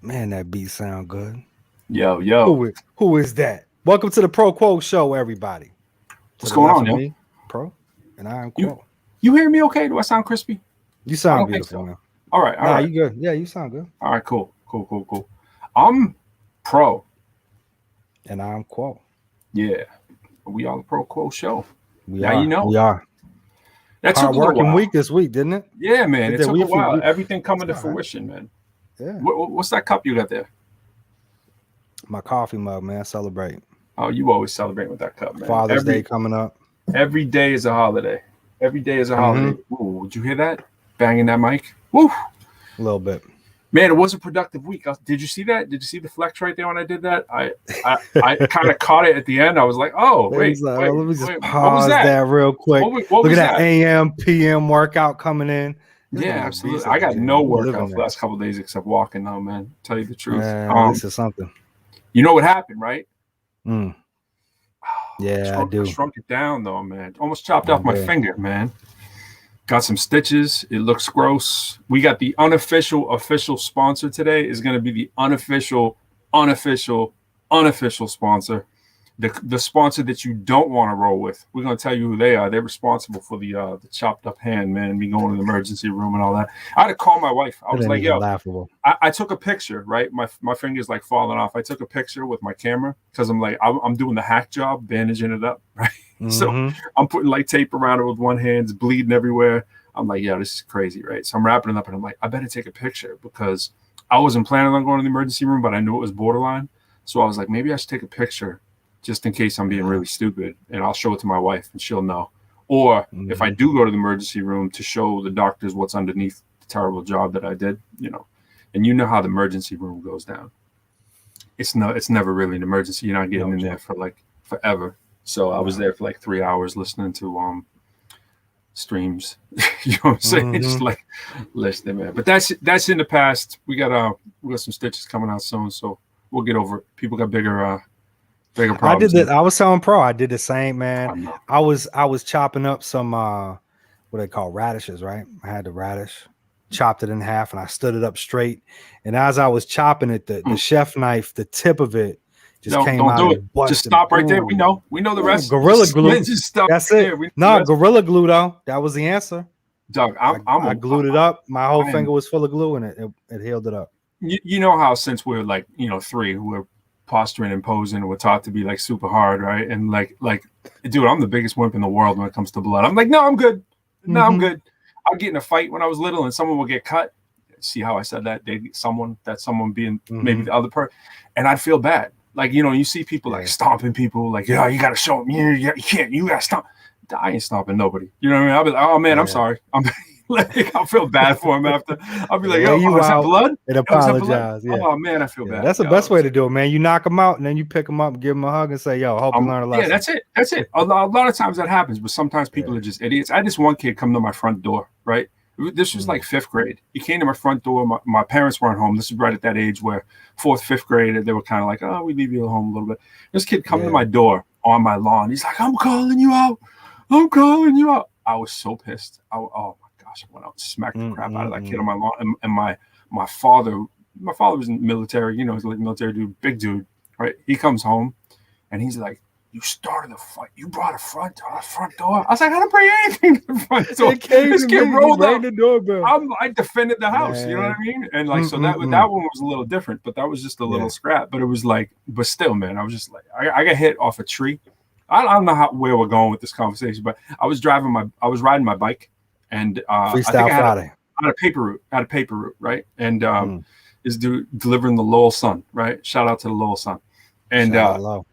Man, that beat sound good. Yo, yo. Who is that? Welcome to the ProQuo Show, everybody. What's going on, yo? Me, Pro, and I am You, Quo. you hear me okay? Do I sound crispy? You I sound don't think beautiful, so. man. All right, all Nah, right. you good. Yeah, you sound good. All right, cool. I'm Pro. And I'm Quo. Yeah. We are the ProQuo Show. We Now are. you know. We are. That took Hard a little working while. week this week, didn't it? Yeah, man. It took a while. We, Everything coming to all right. fruition, man. Yeah. What's that cup you got there? My coffee mug, man. Celebrate. Oh, you always celebrate with that cup, man. Father's Day coming up. Every day is a holiday. Every day is a holiday. Mm-hmm. Ooh, would you hear that? Banging that mic. Woo. A little bit. Man, it was a productive week. Did you see that? Did you see the flex right there when I did that? I kind of caught it at the end. I was like, oh, wait, let me just pause what was that real quick. What Look at that AM, PM workout coming in. Yeah, absolutely. I got no workout for the last couple of days except walking now, man. Tell you the truth. This is something. You know what happened, right? Yeah, I do. I shrunk it down though, man. Almost chopped off my finger, man. Got some stitches. It looks gross. We got the official sponsor today is going to be the unofficial sponsor. The sponsor that you don't want to roll with. We're going to tell you who they are. They're responsible for the chopped up hand, man. Me going to the emergency room and all that. I had to call my wife. I was like, yo, laughable. I took a picture, right? My finger's like falling off. I took a picture with my camera because I'm like, I'm doing the hack job, bandaging it up, right? Mm-hmm. So I'm putting like tape around it with one hand, it's bleeding everywhere. I'm like, yeah, this is crazy, right? So I'm wrapping it up and I'm like, I better take a picture because I wasn't planning on going to the emergency room, but I knew it was borderline. So I was like, maybe I should take a picture just in case I'm being really stupid, and I'll show it to my wife and she'll know. Or if I do go to the emergency room to show the doctors what's underneath the terrible job that I did, you know, and you know how the emergency room goes down. It's never really an emergency. You're not getting in there for like forever. So I was there for like 3 hours listening to streams. You know what I'm saying? Just like listening, man. But that's in the past. We got some stitches coming out soon, so we'll get over it. People got bigger problems. I did that. I was telling Pro, I did the same, man. I was chopping up some what they call radishes, right? I had the radish, chopped it in half, and I stood it up straight. And as I was chopping it, the chef knife, the tip of it just came out. Don't do it. Just stop right there. We know the rest. Gorilla glue. Just stop. That's it. No, Gorilla glue though. That was the answer. Doug, I glued it up. My whole finger was full of glue, and it healed it up. You know how since we're like 3, we're posturing and posing, and we're taught to be like super hard, right? And like, dude, I'm the biggest wimp in the world when it comes to blood. I'm like, no, I'm good. No, I'm good. I'll get in a fight when I was little, and someone will get cut. See how I said that? Someone being maybe the other person, and I'd feel bad. Like, you see people like stomping people, like, yeah, you got to show them. You can't. You got to stomp. I ain't stomping nobody. You know what I mean? I'll be like, oh man, I'm sorry. I'm like, I'll feel bad for him after. I'll be like, yo, is that blood? And apologize. Yeah. Oh man, I feel bad. That's the best way to do it, man. You knock them out, and then you pick them up, give them a hug, and say, yo, hope you learn a lesson. Yeah, that's it. A lot of times that happens, but sometimes people are just idiots. I had this one kid come to my front door, right? This was like 5th grade. He came to my front door. My parents weren't home. This is right at that age where 4th, 5th grade, they were kind of like, oh, we leave you at home a little bit. This kid come to my door on my lawn. He's like, I'm calling you out. I was so pissed. Oh my gosh, I went out and smacked the crap out of that kid on my lawn. And my father was in the military, he's like a military dude, big dude, right? He comes home and he's like, you started a fight. You brought a front door. I was like, I didn't bring anything to the front door. This kid rolled up the doorbell. I defended the house. Man. You know what I mean? And like, so that one was a little different, but that was just a little scrap. But it was like, but still, man, I was just like, I got hit off a tree. I don't know where we're going with this conversation, but I was riding my bike, and Freestyle Friday. I had a paper route, right? And this dude delivering the Lowell Sun, right? Shout out to the Lowell Sun. And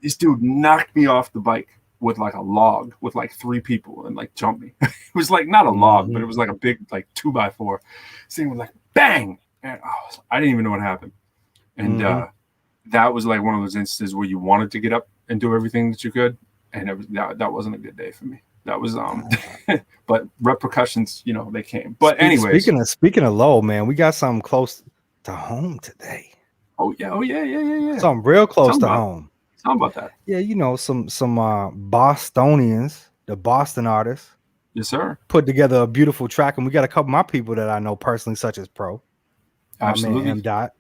this dude knocked me off the bike with like a log with like 3 people and like jumped me. It was like not a log, but it was like a big like 2x4. This thing was like bang, and I didn't even know what happened. And that was like one of those instances where you wanted to get up and do everything that you could. And it was that wasn't a good day for me. That was but repercussions, they came. But anyways, speaking of low, man, we got something close to home today. Oh yeah. Something real close to home. How about that? Yeah, some Bostonians, the Boston artists. Yes, sir. Put together a beautiful track, and we got a couple of my people that I know personally, such as Pro. Absolutely. M. Dot.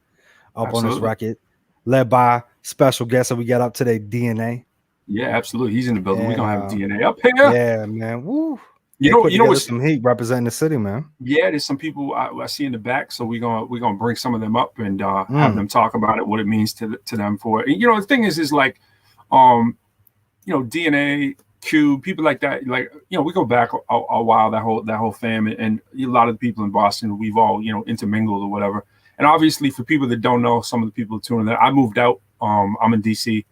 up on this record, led by special guest that we got up today, DNA. Yeah, absolutely. He's in the building. We're gonna have DNA up here. Yeah, man. Woo. You know what's some heat representing the city, man. Yeah, there's some people I see in the back, so we're gonna bring some of them up and have them talk about it, what it means to them for it. And, the thing is like, DNA, Q, people like that, like, we go back a while, that whole fam, and a lot of the people in Boston, we've all intermingled or whatever. And obviously, for people that don't know, some of the people tuning in, I moved out. I'm in DC.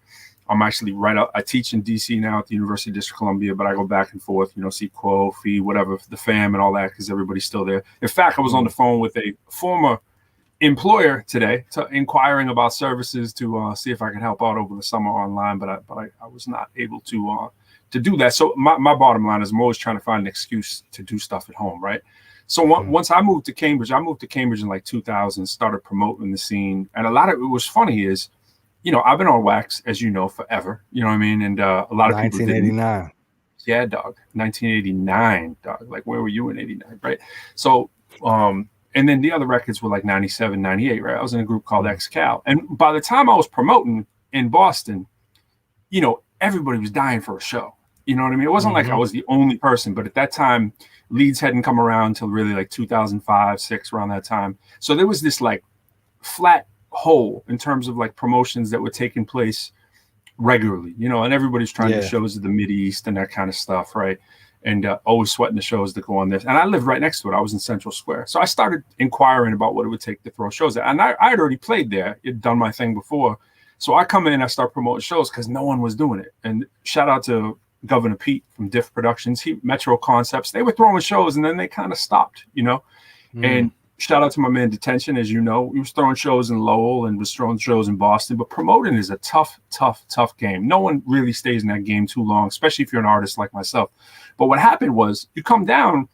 I'm actually I teach in DC now at the University of District of Columbia, but I go back and forth, see Quo, Fee, whatever, the fam and all that, because everybody's still there. In fact, I was on the phone with a former employer today, inquiring about services to see if I could help out over the summer online, but I was not able to do that. So my bottom line is I'm always trying to find an excuse to do stuff at home, right? So once I moved to Cambridge in like 2000, started promoting the scene, and a lot of it was funny is, I've been on wax, as you know, forever. You know what I mean? And a lot of people didn't. 1989. Yeah, dog. 1989, dog. Like, where were you in 89, right? So, and then the other records were like 97, 98, right? I was in a group called XCal. And by the time I was promoting in Boston, everybody was dying for a show. You know what I mean? It wasn't like I was the only person, but at that time, leads hadn't come around until really like 2005, 6, around that time. So there was this like flat hole in terms of like promotions that were taking place regularly, and everybody's trying to do shows at the Mideast and that kind of stuff, right? And always sweating the shows that go on this. And I lived right next to it. I was in Central Square. So I started inquiring about what it would take to throw shows at. And I had already played there. I'd done my thing before. So I come in, I start promoting shows because no one was doing it. And shout out to Governor Pete from Diff Productions, Metro Concepts. They were throwing shows and then they kind of stopped, And shout out to my man Detention, as you know, he was throwing shows in Lowell and was throwing shows in Boston, but promoting is a tough game. No one really stays in that game too long, especially if you're an artist like myself. But what happened was you come down and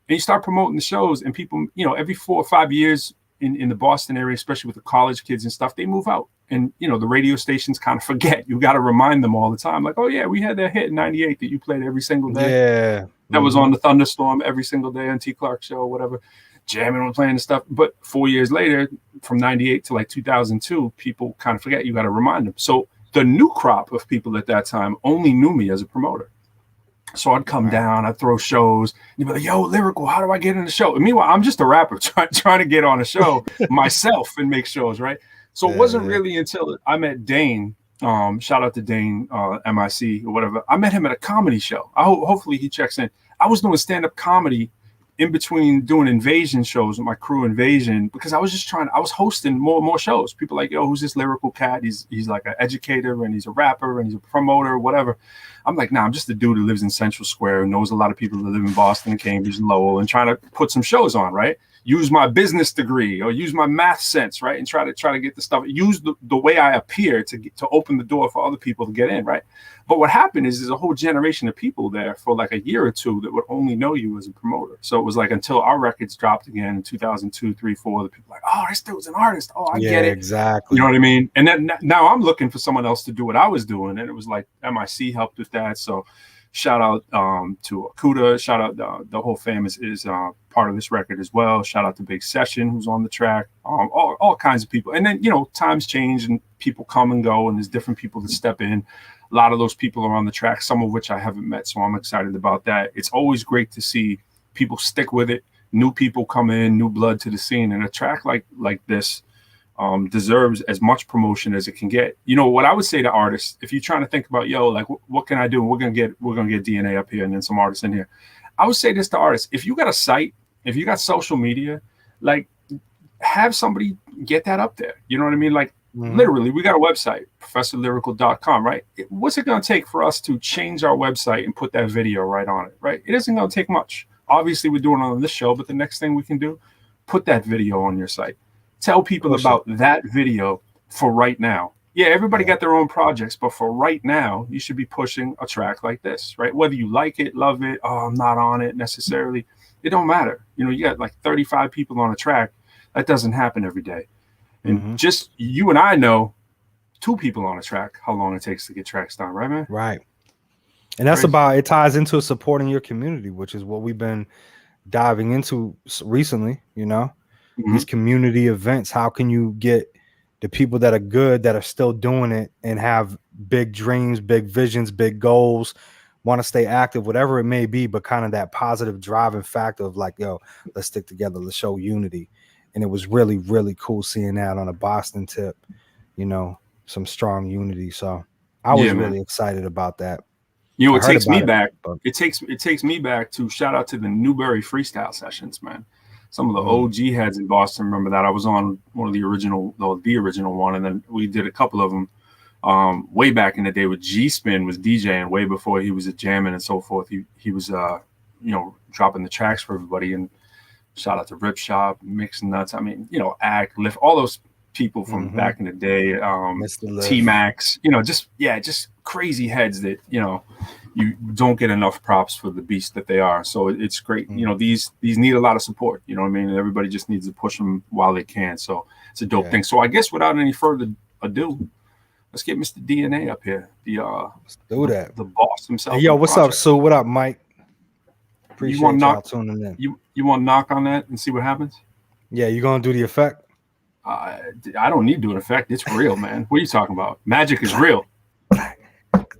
you start promoting the shows, and people, every 4 or 5 years in the Boston area, especially with the college kids and stuff, they move out. And, the radio stations kind of forget. You got to remind them all the time. Like, oh, yeah, we had that hit in 98 that you played every single day. Yeah. That was on the Thunderstorm every single day on T. Clark Show, whatever. Jamming and playing and stuff. But 4 years later, from 98 to like 2002, people kind of forget. You got to remind them. So the new crop of people at that time only knew me as a promoter. So I'd come down, I'd throw shows, and you'd be like, yo, Lyrical, how do I get in the show? And meanwhile, I'm just a rapper trying to get on a show myself and make shows, right? So it wasn't really until I met Dane, shout out to Dane, MIC or whatever. I met him at a comedy show. Hopefully he checks in. I was doing stand-up comedy in between doing Invasion shows with my crew, Invasion, because I was hosting more and more shows. People like, yo, who's this Lyrical cat? He's like an educator and he's a rapper and he's a promoter, whatever. I'm like, nah, I'm just a dude who lives in Central Square and knows a lot of people that live in Boston, Cambridge, and Lowell, and trying to put some shows on, right? Use my business degree or use my math sense, right? And try to get the stuff, use the way I appear to open the door for other people to get in, right? But what happened is there's a whole generation of people there for like a year or two that would only know you as a promoter. So it was like until our records dropped again in 2002, 3, 4, the people like, oh, this dude's an artist. Oh, I get it. Exactly. You know what I mean? And then now I'm looking for someone else to do what I was doing. And it was like MIC helped with that. So shout out to Akuda. Shout out the whole fam is part of this record as well. Shout out to Big Session, who's on the track. All kinds of people. And then, times change and people come and go and there's different people that step in. A lot of those people are on the track, some of which I haven't met, so I'm excited about that. It's always great to see people stick with it, new people come in, new blood to the scene, and a track like this deserves as much promotion as it can get. What I would say to artists, if you're trying to think about, yo, like what can I do? We're gonna get DNA up here and then some artists in here. I would say this to artists: if you got a site, if you got social media, like have somebody get that up there. You know what I mean? Like. Literally, we got a website, professorlyrical.com, right? What's it going to take for us to change our website and put that video right on it, right? It isn't going to take much. Obviously, we're doing it on this show, but the next thing we can do, put that video on your site. Tell people about that video for right now. Yeah, everybody got their own projects, but for right now, you should be pushing a track like this, right? Whether you like it, love it, I'm not on it necessarily. It don't matter. You got like 35 people on a track. That doesn't happen every day. And just you and I know 2 people on a track, how long it takes to get tracks done, right, man? Right. And that's it ties into supporting your community, which is what we've been diving into recently, these community events. How can you get the people that are good, that are still doing it and have big dreams, big visions, big goals, want to stay active, whatever it may be, but kind of that positive driving factor of like, yo, let's stick together, let's show unity. And it was really, really cool seeing that on a Boston tip, you know, some strong unity. So I was really excited about that. You know, it takes me back. It takes me back to shout out to the Newberry freestyle sessions, man. Some of the OG heads in Boston remember that. I was on one of the original one, and then we did a couple of them way back in the day with G-Spin was DJing way before he was a jamming and so forth. He was you know, dropping the tracks for everybody. And shout out to Rip Shop, Mix Nuts. I mean, you know, Act, Lift, all those people from back in the day. T-Max, you know, just crazy heads that, you know, you don't get enough props for the beast that they are. So it's great. You know, these need a lot of support. You know what I mean? Everybody just needs to push them while they can. So it's a dope thing. So I guess without any further ado, let's get Mr. DNA up here. Let's do that. The boss himself. Hey, yo, what's up, Sue? What up, Mike? Appreciate y'all tuning in. You want to knock on that and see what happens? Yeah, you gonna do the effect? I don't need to do an effect. It's real, man. What are you talking about? Magic is real.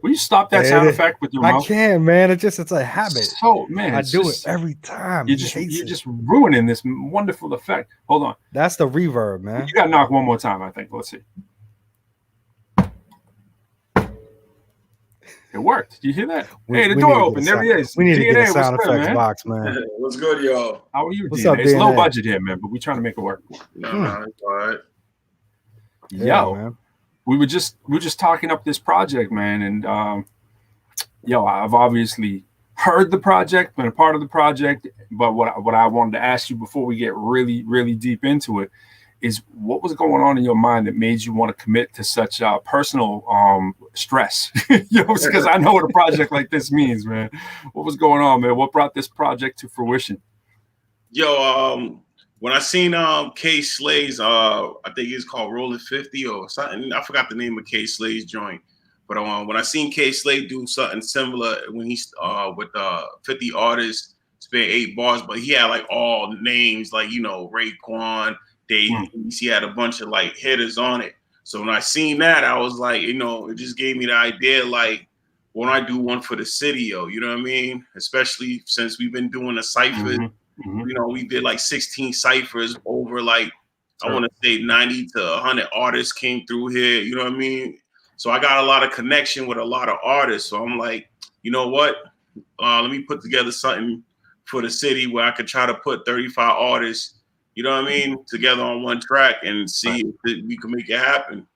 Will you stop that sound effect with your mouth? I can, man. It's a habit. So, man, I do it every time. You're just ruining this wonderful effect. Hold on. That's the reverb, man. You got to knock one more time, I think. Let's see. It worked. Did you hear that? Hey, the door opened. There he is. We need to get a sound effects box, man. What's good, y'all? How are you, DNA? It's low budget here, man, but we're trying to make it work. No, it's all right. Yo, man. We were just talking up this project, man, and yo, I've obviously heard the project, been a part of the project, but what I wanted to ask you before we get really, really deep into it is what was going on in your mind that made you want to commit to such personal stress? You know, because I know what a project like this means, man. What was going on, man? What brought this project to fruition? Yo, when I seen K Slay's, I think it's called Rolling 50 or something. I forgot the name of K Slay's joint. But when I seen K Slay do something similar when he's with 50 artists, spent 8 bars, but he had like all names like, you know, Raekwon, he had a bunch of like hitters on it. So when I seen that, I was like, you know, it just gave me the idea like, when I do one for the city, yo, you know what I mean? Especially since we've been doing a cipher. You know, we did like 16 ciphers over like, I want to say 90 to 100 artists came through here. You know what I mean? So I got a lot of connection with a lot of artists. So I'm like, you know what? Let me put together something for the city where I could try to put 35 artists, you know what I mean, together on one track and see if we can make it happen.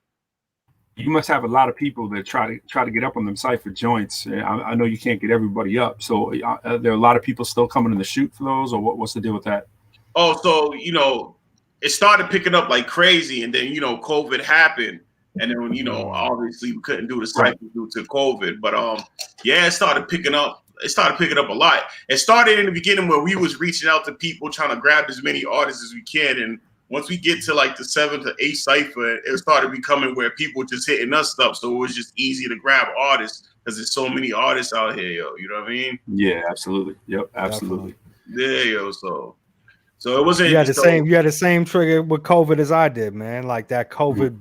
You must have a lot of people that try to get up on them cipher joints. I know you can't get everybody up. So are there a lot of people still coming in the shoot for those, or what's the deal with that? Oh, so, you know, it started picking up like crazy, and then, you know, COVID happened. And then, you know, obviously we couldn't do the cycle due to COVID. But yeah, it started picking up. It started picking up a lot. It started in the beginning where we was reaching out to people trying to grab as many artists as we can. And once we get to like the 7 to 8 cipher, it started becoming where people just hitting us up. So it was just easy to grab artists because there's so many artists out here, yo. You know what I mean? Yeah, absolutely. Yep, absolutely. Yeah, yo. So it wasn't. You had the same trigger with COVID as I did, man. Like that COVID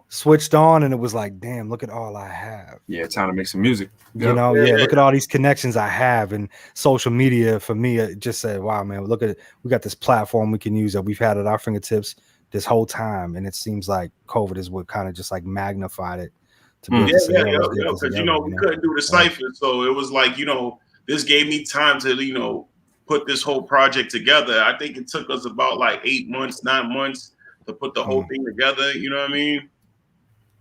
switched on, and it was like, damn, look at all I have. Yeah, it's time to make some music. You know, look at all these connections I have, and social media for me, it just said, wow, man, look at it. We got this platform we can use that we've had at our fingertips this whole time, and it seems like COVID is what kind of just like magnified it. To be because you know we couldn't do the cipher, so it was like, you know, this gave me time to, you know, put this whole project together. I think it took us about like 8 months, 9 months to put the whole thing together. You know what I mean?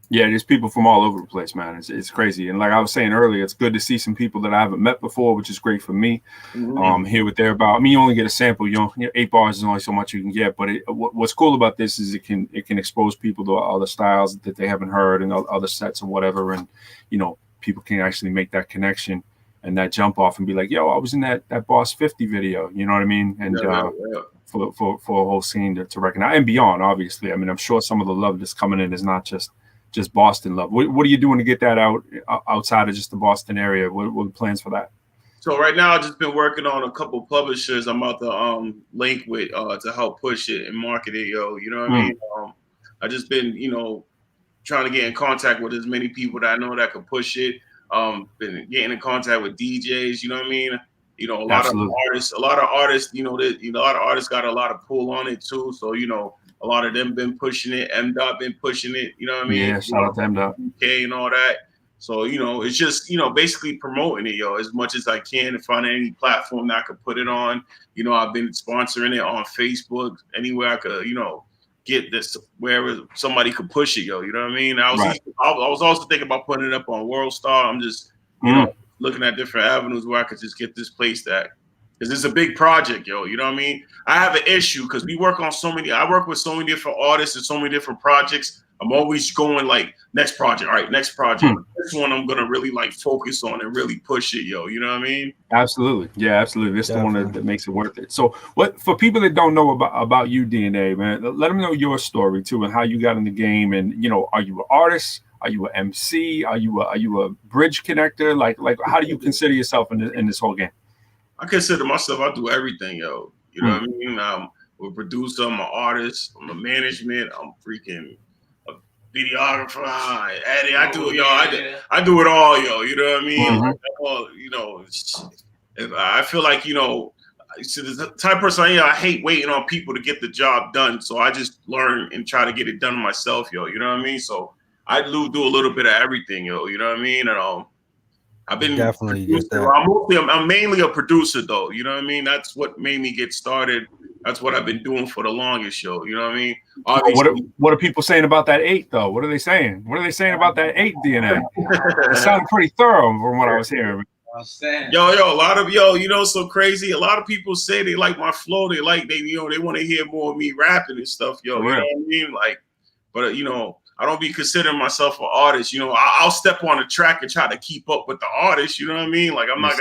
Yeah, there's people from all over the place, man. It's crazy. And like I was saying earlier, it's good to see some people that I haven't met before, which is great for me. Hear what they're about. I mean, you only get a sample. You know, 8 bars is only so much you can get. But what's cool about this is it can expose people to other styles that they haven't heard and other sets and whatever. And, you know, people can actually make that connection and that jump off and be like, yo, I was in that Boss 50 video. You know what I mean? And for a whole scene to recognize and beyond, obviously. I mean, I'm sure some of the love that's coming in is not just Boston love. What are you doing to get that out outside of just the Boston area? What are the plans for that? So right now I've just been working on a couple publishers I'm about to link with to help push it and market it, yo. You know what I mean? I just been, trying to get in contact with as many people that I know that could push it. Been getting in contact with DJs, you know what I mean? A lot Absolutely. of artists, a lot of artists got a lot of pull on it too. So, a lot of them been pushing it. M-Dot been pushing it, you know what I mean? Yeah, shout out to M-Dot. UK and all that. So, it's just, basically promoting it, as much as I can to find any platform that I could put it on. I've been sponsoring it on Facebook, anywhere I could, get this, wherever somebody could push it, you know what I mean? I was also thinking about putting it up on World Star. I'm just, looking at different avenues where I could just get this placed at. Because it's a big project, you know what I mean? I have an issue because I work with so many different artists and so many different projects. I'm always going like, next project, all right, next project. This one I'm gonna really like focus on and really push it, you know what I mean? Absolutely. Yeah, absolutely. This is the one that makes it worth it. So what, for people that don't know about you, DNA, man, let them know your story too and how you got in the game. And are you an artist? Are you an MC? Are you a bridge connector? Like how do you consider yourself in this whole game? I consider myself, I do everything, you know what I mean? I'm a producer, I'm an artist, I'm a management, I'm freaking a videographer, Eddie, I do it all, you know what I mean? I feel like, the type of person I am, I hate waiting on people to get the job done. So I just learn and try to get it done myself, you know what I mean? So I do a little bit of everything, you know what I mean? And I've been definitely. I'm mainly a producer, though. You know what I mean? That's what made me get started. That's what I've been doing for the longest, you know what I mean? What are people saying about that 8 though? What are they saying? What are they saying about that 8 DNA? It sounded pretty thorough from what I was hearing. Yo, a lot of so crazy. A lot of people say they like my flow. They want to hear more of me rapping and stuff, you know what I mean? Like, but I don't be considering myself an artist. I'll step on a track and try to keep up with the artist. You know what I mean? Like I'm not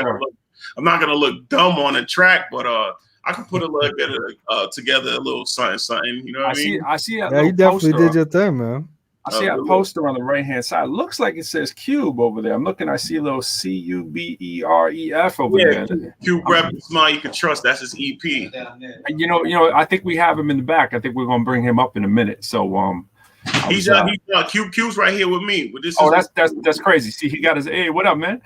gonna look dumb on a track, but I can put a little bit of together, a little something. You know what I mean? I see. Yeah, you definitely did your thing, man. I see a poster on the right hand side. Looks like it says Cube over there. I'm looking. I see a little CUBEREF over there. Cube Rap Smile You Can Trust. That's his EP. And I think we have him in the back. I think we're gonna bring him up in a minute. So He's Q's right here with me. That's crazy. See, he got his what up, man?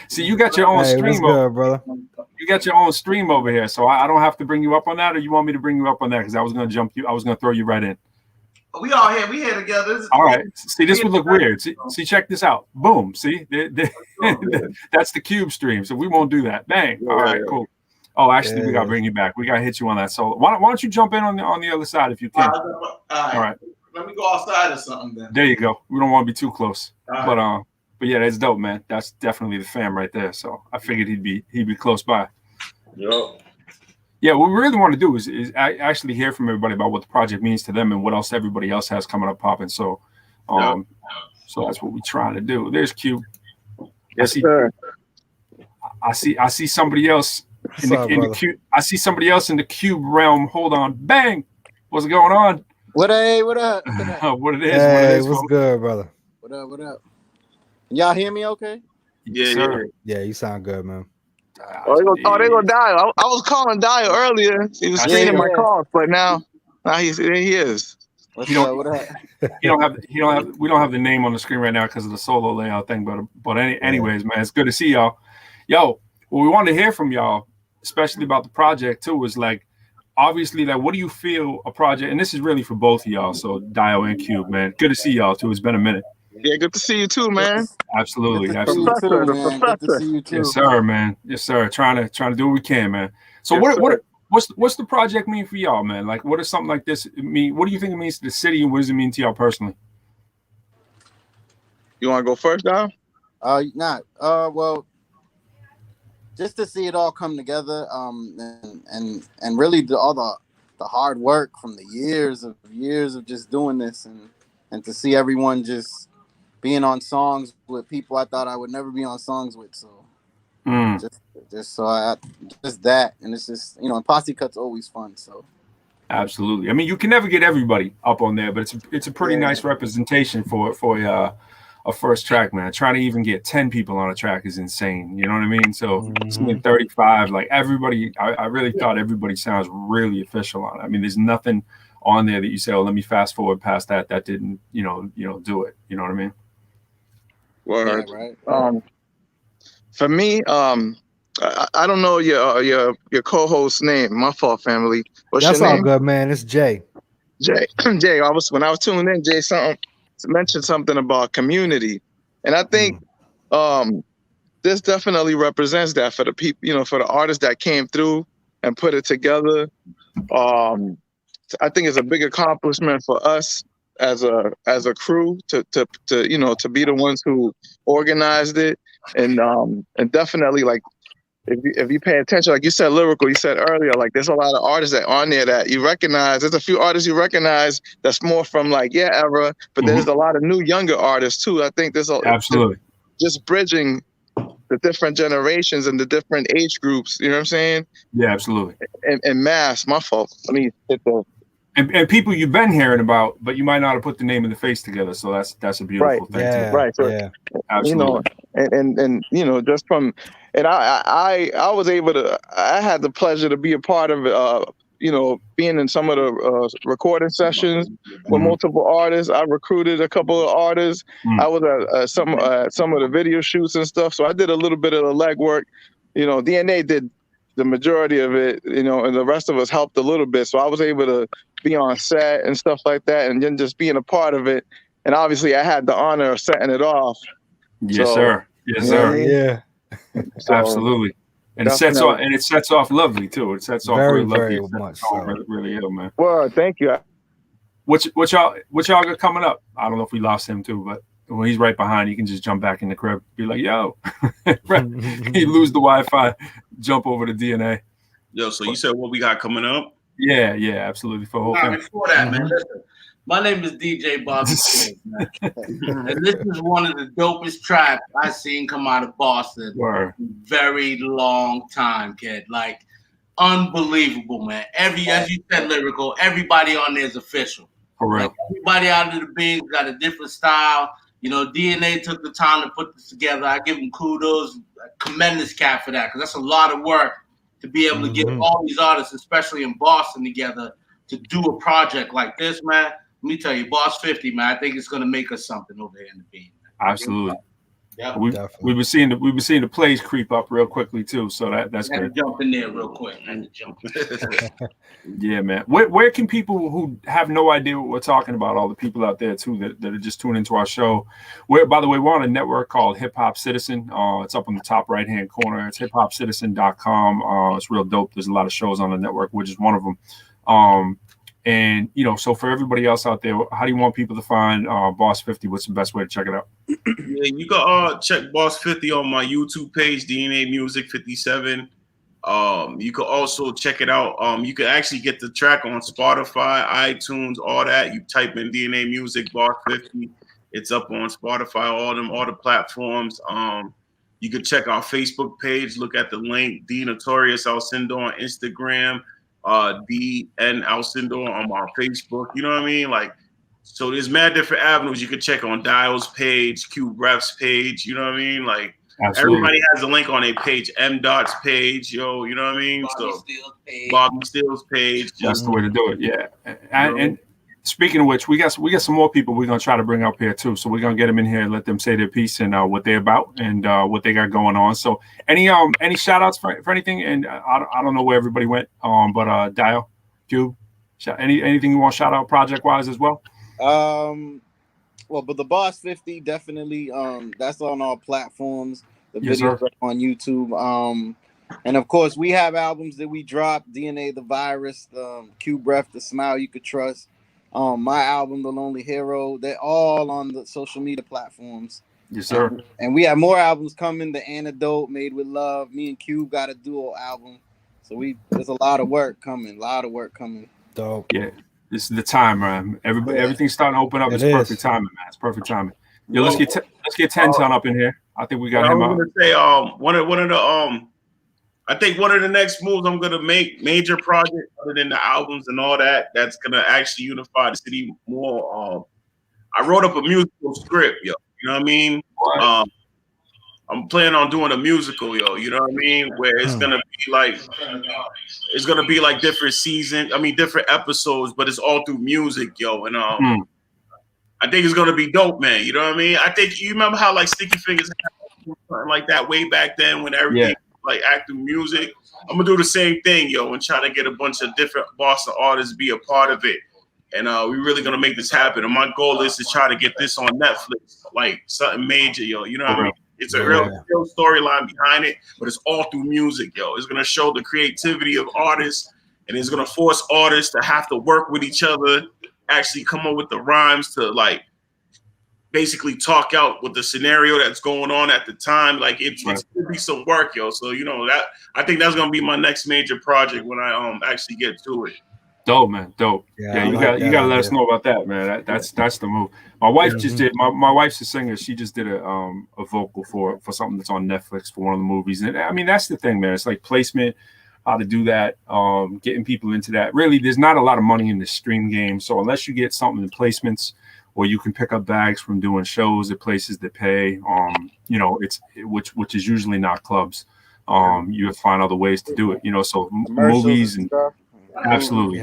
See, you got your own stream brother. You got your own stream over here, so I don't have to bring you up on that, or you want me to bring you up on that? Because I was gonna throw you right in. We all here. We here together. All right. See, this would look weird. See, check this out. Boom. See, that's the Cube stream. So we won't do that. Bang. All right. Cool. Oh, actually, we gotta bring you back. We gotta hit you on that solo. Why don't you jump in on the other side if you can? All right. Let me go outside or something then. There you go. We don't want to be too close. But yeah, that's dope, man. That's definitely the fam right there. So I figured he'd be close by. Yep. Yeah, what we really want to do is actually hear from everybody about what the project means to them and what else everybody else has coming up popping. So so that's what we're trying to do. There's Cube. Yes, sir. I see somebody else in the Cube. I see somebody else in the Cube realm. Hold on. Bang. What's going on? What up? What it is? Hey, what's good, brother? What up? Y'all hear me okay? Yeah. Yeah, you sound good, man. They're gonna dial. I was calling dial earlier. He was screening my calls, but now he is. What up? We don't have the name on the screen right now because of the solo layout thing. But anyways, man, it's good to see y'all. Yo, what we want to hear from y'all, especially about the project too, is like, obviously, like, what do you feel a project? And this is really for both of y'all. So Dio and Cube, man, good to see y'all too. It's been a minute. Yeah, good to see you too, man. Absolutely. Good to see you too. Yes, sir, man. Yes, sir. Trying to do what we can, man. So what's the project mean for y'all, man? Like, what does something like this mean? What do you think it means to the city, and what does it mean to y'all personally? You want to go first, Dio? Well, just to see it all come together, and really all the hard work from the years of just doing this, and to see everyone just being on songs with people I thought I would never be on songs with. So just that, and it's just, and Posse Cut's always fun. So absolutely. I mean, you can never get everybody up on there, but it's a pretty nice representation for a first track, man. Trying to even get 10 people on a track is insane. You know what I mean? So seeing 35, like everybody, I really thought everybody sounds really official on it. I mean, there's nothing on there that you say, oh, let me fast forward past that. That didn't, do it. You know what I mean? Word. Yeah, right. For me, I don't know your co-host's name. My fault, family. What's That's your all name? good, man. It's Jay. Jay. Jay. When I was tuning in, Jay mentioned something about community, and I think this definitely represents that for the people, for the artists that came through and put it together. I think it's a big accomplishment for us as a crew to be the ones who organized it, and definitely, like, if you pay attention, like you said, lyrical, you said earlier, like there's a lot of artists that on there that you recognize. There's a few artists you recognize that's more from like your era, but there's a lot of new younger artists too. I think there's absolutely just bridging the different generations and the different age groups. You know what I'm saying? Yeah, absolutely. And mass, my fault. Let me hit the. And people you've been hearing about, but you might not have put the name and the face together. So that's a beautiful thing. Yeah, too. Right. So, yeah. Absolutely. And just from, and I was able to, I had the pleasure to be a part of, being in some of the recording sessions with multiple artists. I recruited a couple of artists. I was at some of the video shoots and stuff. So I did a little bit of the legwork. DNA did the majority of it, and the rest of us helped a little bit. So I was able to be on set and stuff like that, and then just being a part of it. And obviously I had the honor of setting it off. Yes, sir. Yes, sir. Yeah. So, absolutely. And it sets off lovely too. It sets off very, lovely. very much so. Really ill, man. Well, thank you. What y'all got coming up? I don't know if we lost him too, but when he's right behind, you can just jump back in the crib, be like, yo. He lose the Wi-Fi, jump over to DNA. Yo, so you said what we got coming up? Yeah, absolutely. For whole thing. Before that, man, listen. My name is DJ Bobby King, man. And this is one of the dopest tracks I've seen come out of Boston in a very long time, kid. Like, unbelievable, man. As you said, lyrical, everybody on there is official. For real. Like, everybody out of the Bings got a different style. DNA took the time to put this together. I give them kudos. I commend this cat for that, because that's a lot of work to be able to get all these artists, especially in Boston, together to do a project like this, man. Let me tell you, Boss 50, man, I think it's going to make us something over here in the beat. Absolutely. Yeah, we've been seeing the plays creep up real quickly too, so that's good. Jump in there real quick. Yeah, man. Where can people who have no idea what we're talking about, all the people out there too that are just tuning into our show? By the way, we're on a network called Hip Hop Citizen. It's up on the top right hand corner. It's hiphopcitizen.com. It's real dope. There's a lot of shows on the network, which is one of them. And so for everybody else out there, how do you want people to find Boss 50? What's the best way to check it out? Yeah, you can check Boss 50 on my YouTube page, DNA Music 57. You can also check it out. You can actually get the track on Spotify, iTunes, all that. You type in DNA Music Boss 50. It's up on Spotify, all the platforms. You can check our Facebook page. Look at the link. D Notorious Alcindor on Instagram. DN Alcindor on our Facebook. You know what I mean? Like, so there's mad different avenues you can check on Dial's page, Q Ref's page. You know what I mean? Like, everybody has a link on a page. M Dot's page, you know what I mean? Bobby Steele's page. That's the way to do it. Yeah. And speaking of which, we got some more people we're gonna try to bring up here too. So we're gonna get them in here and let them say their piece and what they're about and what they got going on. So any shout outs for anything? And I don't know where everybody went. But Dial, Cube, anything you want to shout out project wise as well? Well, but the Boss 50 definitely. That's on all platforms. The videos on YouTube. And of course, we have albums that we dropped. DNA, The Virus, Q Breath, The Smile You Could Trust. My album, The Lonely Hero. They're all on the social media platforms. Yes, sir. And we have more albums coming. The Antidote, Made with Love. Me and Cube got a duo album. So there's a lot of work coming. Dope. Yeah. This is the time, man. Everything's starting to open up. It's perfect timing, man. It's perfect timing. Yo, let's get 10 Ton up in here. I think we got him out. I think one of the next moves I'm gonna make, major project other than the albums and all that, that's gonna actually unify the city more. I wrote up a musical script, yo. You know what I mean? I'm planning on doing a musical, yo. You know what I mean? Where it's gonna be like different seasons. I mean, different episodes, but it's all through music, yo. And I think it's gonna be dope, man. You know what I mean? I think you remember how like Sticky Fingers had something like that way back then when everything like active music. I'm gonna do the same thing, yo, and try to get a bunch of different Boston artists be a part of it. And we're really gonna make this happen. And my goal is to try to get this on Netflix, like something major, yo. You know what I mean? It's a real storyline behind it, but it's all through music, yo. It's gonna show the creativity of artists, and it's gonna force artists to have to work with each other, actually come up with the rhymes to like basically talk out with the scenario that's going on at the time. Like it's gonna be some work, yo. So you know that I think that's gonna be my next major project when I actually get to it. Dope, man, dope. Yeah, you gotta let us know about that, man. That's the move. My wife just did. My wife's a singer. She just did a vocal for something that's on Netflix for one of the movies. And I mean, that's the thing, man. It's like placement, how to do that, getting people into that. Really, there's not a lot of money in the stream game. So unless you get something in placements, or you can pick up bags from doing shows at places that pay, you know, which is usually not clubs. You have to find other ways to do it. You know, so movies and stuff. Absolutely,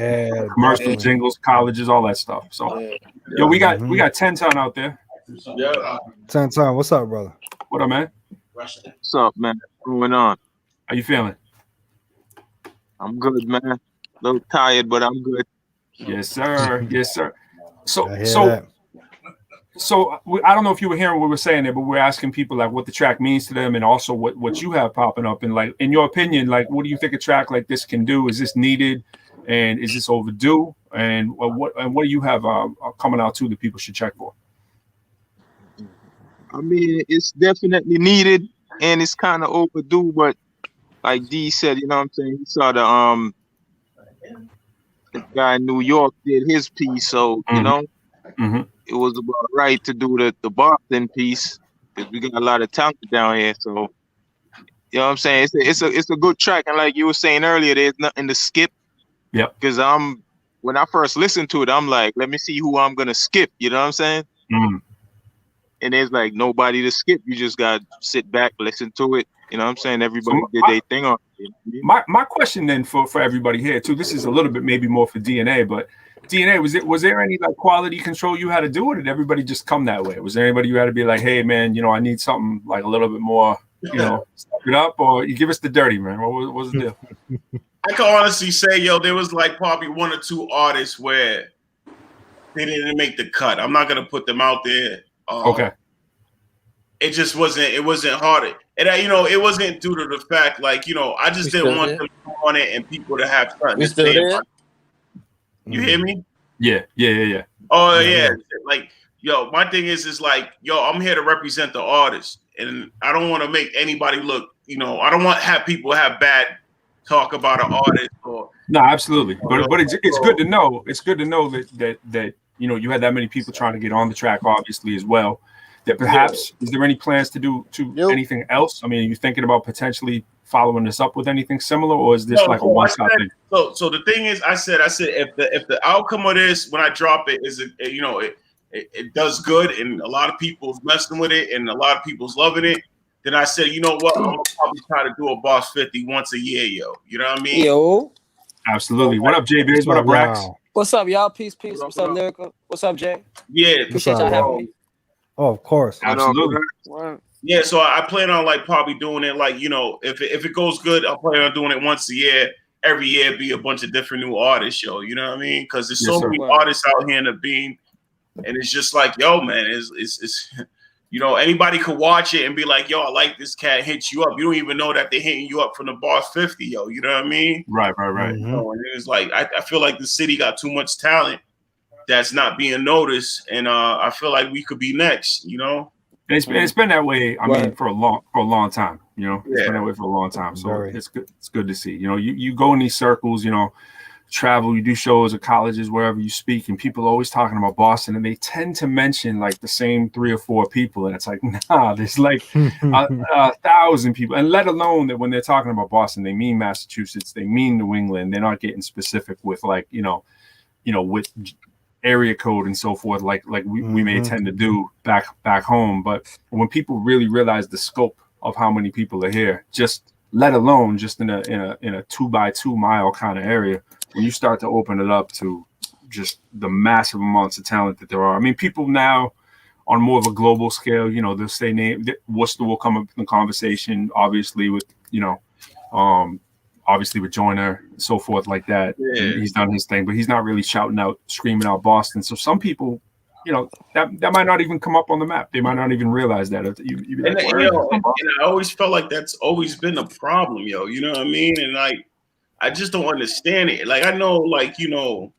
commercial jingles, colleges, all that stuff. So, yo, we got 10 Ton out there. 10 Ton, what's up, brother? What up, man? What's up, man? What's going on? How you feeling? I'm good, man. A little tired, but I'm good. Yes, sir. Yes, sir. So I don't know if you were hearing what we were saying there, but we're asking people like what the track means to them, and also what you have popping up. And like, in your opinion, like, what do you think a track like this can do? Is this needed, and is this overdue? And what do you have coming out too that people should check for? I mean, it's definitely needed, and it's kind of overdue. But like D said, you know what I'm saying? He saw the guy in New York did his piece, so you know. It was about right to do the Boston piece because we got a lot of talent down here. So, you know what I'm saying? It's a good track. And like you were saying earlier, there's nothing to skip. Yep. Because when I first listened to it, I'm like, let me see who I'm going to skip. You know what I'm saying? And there's like nobody to skip. You just got to sit back, listen to it. You know what I'm saying? Everybody did their thing on it. My question then for everybody here too, this is a little bit maybe more for DNA, but DNA, was there any like quality control you had to do, or did everybody just come that way? Was there anybody you had to be like, hey man, you know, I need something like a little bit more, you know, step it up, or you give us the dirty, man? What was the deal? I can honestly say, yo, there was like probably one or two artists where they didn't make the cut. I'm not gonna put them out there. Okay. It just wasn't. It wasn't hard, and you know, it wasn't due to the fact, like, you know, I just didn't want them on it and people to have something to say about it. You hear me? Yeah. Oh yeah. Like, yo, my thing is like, yo, I'm here to represent the artist, and I don't want to make anybody look, you know, I don't want to have people have bad talk about an artist. Or no, absolutely. But it's good to know. It's good to know that you know you had that many people trying to get on the track, obviously as well. That perhaps is there any plans to do anything else? I mean, are you thinking about potentially following this up with anything similar, or is this like a one-stop thing? So the thing is, I said if the outcome of this when I drop it is you know it does good and a lot of people's messing with it and a lot of people's loving it, then I said, you know what, I'm gonna probably try to do a Boss 50 once a year, yo. You know what I mean? Yo. Absolutely. What up, Jay Biz? What up, Rex? What's up, y'all? Peace. What's up, Lyrical? What's up, Jay? Yeah. Appreciate y'all having me. Oh, of course. Absolutely. Yeah, so I plan on like probably doing it like, you know, if it goes good, I'll plan on doing it once a year. Every year be a bunch of different new artists, yo. You know what I mean? Because there's so many artists out here in the beam, and it's just like, yo, man, it's you know, anybody could watch it and be like, yo, I like this cat, hit you up. You don't even know that they're hitting you up from the Boss 50, yo. You know what I mean? Right. You know, and it's like I feel like the city got too much talent that's not being noticed, and I feel like we could be next, you know. And it's been that way. I mean, for a long time, you know. It's been that way for a long time. So it's good. It's good to see. You know, you go in these circles, you know, travel, you do shows at colleges, wherever you speak, and people are always talking about Boston, and they tend to mention like the same 3 or 4 people, and it's like, nah, there's like 1,000 people, and let alone that when they're talking about Boston, they mean Massachusetts, they mean New England. They're not getting specific with like, you know, with area code and so forth, like we may tend to do back home. But when people really realize the scope of how many people are here, just let alone just in a 2x2 mile kind of area. When you start to open it up to just the massive amounts of talent that there are. I mean, people now on more of a global scale, you know, they'll say Worcester will come up in the conversation, obviously with, you know, obviously with Joyner and so forth like that. Yeah. He's done his thing, but he's not really shouting out, screaming out Boston. So some people, you know, that might not even come up on the map. They might not even realize that. You'd be like, and I always felt like that's always been a problem, yo. You know what I mean? And like, I just don't understand it. Like, I know, like, you know,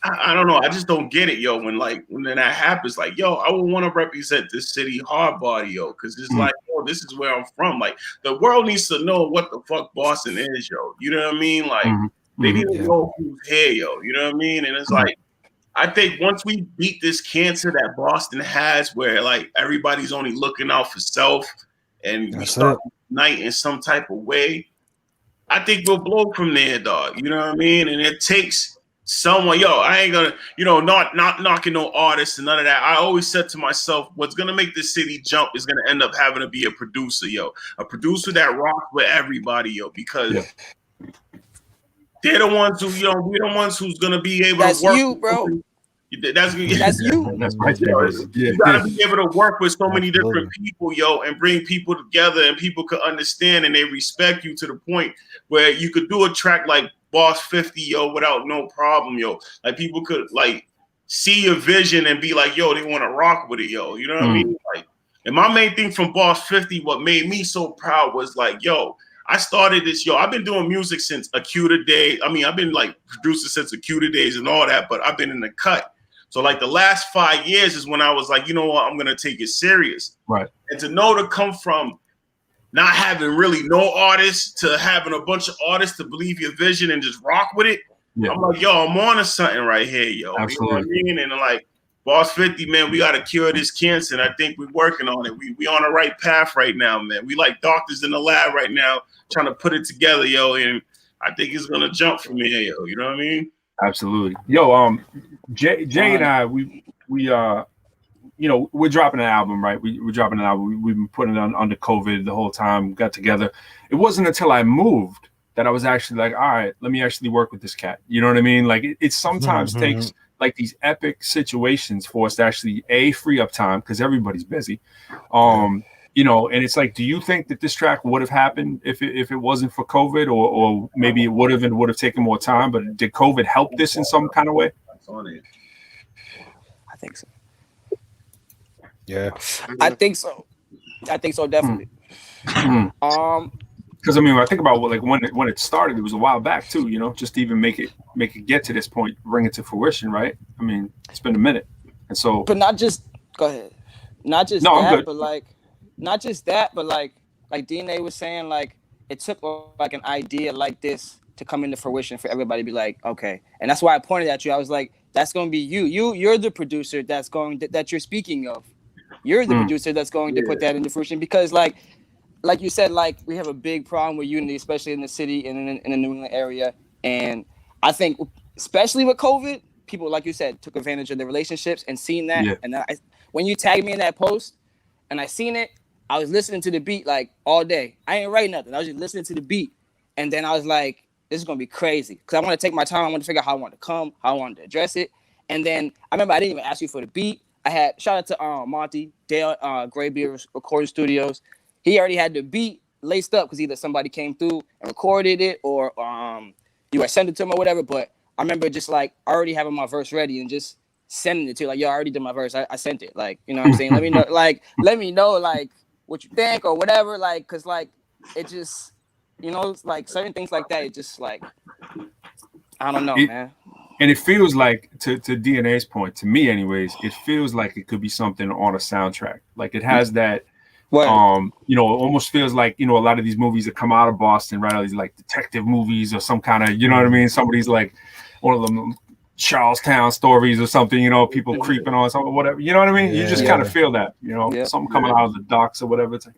I don't know. I just don't get it, yo. When that happens, like, yo, I would want to represent this city hard body, yo, because it's like, oh, this is where I'm from. Like, the world needs to know what the fuck Boston is, yo. You know what I mean? Like, they need to know who's here, yo. You know what I mean? And it's like, I think once we beat this cancer that Boston has, where like everybody's only looking out for self, and we start unite in some type of way, I think we'll blow from there, dog. You know what I mean? And it takes someone, yo, I ain't gonna, you know, not knocking no artists and none of that. I always said to myself, what's gonna make this city jump is gonna end up having to be a producer, yo. A producer that rocks with everybody, yo, because they're the ones who, you know, we're the ones who's gonna be able to work. You, bro. That's you. That's right. You gotta be able to work with so many different people, yo, and bring people together, and people could understand and they respect you to the point where you could do a track like Boss 50, yo, without no problem, yo. Like people could like see your vision and be like, yo, they want to rock with it, yo. You know what I mean? Like, and my main thing from Boss 50, what made me so proud was like, yo, I started this, yo. I've been doing music since Acuda Day. I mean, I've been like producing since Acuda days and all that, but I've been in the cut. So like the last 5 years is when I was like, you know what, I'm gonna take it serious. Right. And to know to come from not having really no artists to having a bunch of artists to believe your vision and just rock with it. Yeah. I'm like, yo, I'm on to something right here, yo. Absolutely. You know what I mean? And like Boss 50, man, we gotta cure this cancer, and I think we're working on it. We on the right path right now, man. We like doctors in the lab right now trying to put it together, yo, and I think it's gonna jump from here, yo. You know what I mean? Absolutely. Yo, Jay and I, we you know, we're dropping an album, right? We're dropping an album. We've been putting it on under COVID the whole time, got together. It wasn't until I moved that I was actually like, all right, let me actually work with this cat. You know what I mean? Like it sometimes takes like these epic situations for us to actually free up time because everybody's busy. You know, and it's like, do you think that this track would have happened if it wasn't for COVID, or maybe it would have taken more time? But did COVID help this in some kind of way? I think so. Yeah, I think so. Definitely. Because I mean, when I think about when it started, it was a while back too. You know, just to even make it get to this point, bring it to fruition, right? I mean, it's been a minute, and so. But not just go ahead. Not just that, but like. Not just that, but like DNA was saying, like it took like an idea like this to come into fruition for everybody to be like, okay. And that's why I pointed at you. I was like, that's going to be you. You're the producer that you're speaking of. You're the producer that's going to put that into fruition because like you said, like we have a big problem with unity, especially in the city and in the New England area. And I think especially with COVID, people, like you said, took advantage of the relationships and seen that. Yeah. And when you tagged me in that post and I seen it, I was listening to the beat like all day. I ain't write nothing. I was just listening to the beat. And then I was like, this is going to be crazy. Because I want to take my time. I want to figure out how I want to come, how I want to address it. And then I remember I didn't even ask you for the beat. I had, shout out to Monty, Dale, Graybeard Recording Studios. He already had the beat laced up because either somebody came through and recorded it or you had sent it to him or whatever. But I remember just like already having my verse ready and just sending it to you. Like, yo, I already did my verse. I sent it. Like, you know what I'm saying? Let me know, like, what you think or whatever, like, cause like it just, you know, like certain things like that, it just like, I don't know, man. And it feels like, to DNA's point, to me anyways, it feels like it could be something on a soundtrack. Like it has that, you know, it almost feels like, you know, a lot of these movies that come out of Boston, right? All these like detective movies or some kind of, you know what I mean? Somebody's like one of them Charlestown stories or something, you know, people creeping on something, whatever, you know what I mean? You just kind of feel that, you know, something coming out of the docks or whatever. It's like,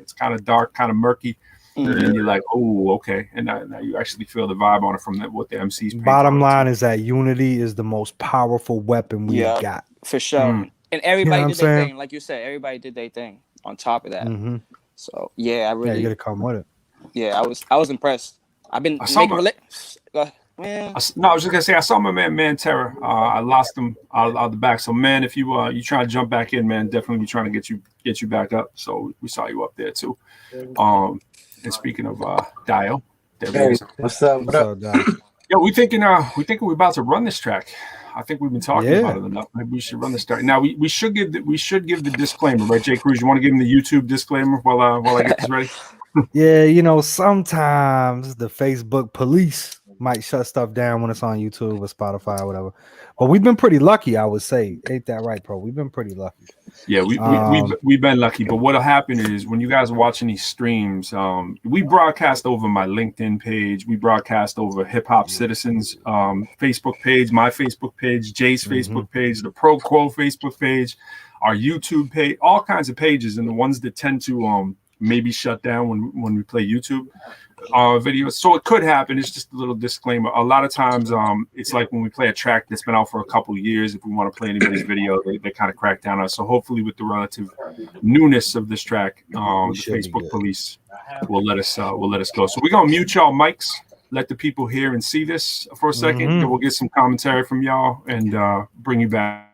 it's kind of dark, kind of murky. And you're like, oh, okay. And now you actually feel the vibe on it from what the MC's paint. Bottom line is that unity is the most powerful weapon we've got. For sure. And everybody did their thing. Like you said, everybody did their thing on top of that. So yeah, I really you gotta come with it. Yeah, I was impressed. I've been Man. No, I was just gonna say I saw my man MANN TERROR. I lost him out the back. So man, if you trying to jump back in, man, definitely be trying to get you back up. So we saw you up there too. And speaking of Dio, hey, what's up? What up? Yo, we thinking we're about to run this track. I think we've been talking about it enough. Maybe we should run this track. Now we should give the disclaimer, right, Jay Cruz? You want to give him the YouTube disclaimer while I get this ready? Yeah, you know, sometimes the Facebook police might shut stuff down when it's on YouTube or Spotify or whatever. But we've been pretty lucky, I would say. Ain't that right, Pro? We've been pretty lucky. Yeah, we've been lucky. But what'll happen is when you guys are watching these streams, we broadcast over my LinkedIn page, we broadcast over Hip Hop Citizens Facebook page, my Facebook page, Jay's Facebook page, the ProQuo Facebook page, our YouTube page, all kinds of pages, and the ones that tend to maybe shut down when we play YouTube videos. So it could happen. It's just a little disclaimer. A lot of times it's like when we play a track that's been out for a couple of years, if we want to play anybody's video, they kind of crack down on us. So hopefully with the relative newness of this track, the Facebook police will let us go. So we're gonna mute y'all mics, let the people hear and see this for a second, then we'll get some commentary from y'all and bring you back.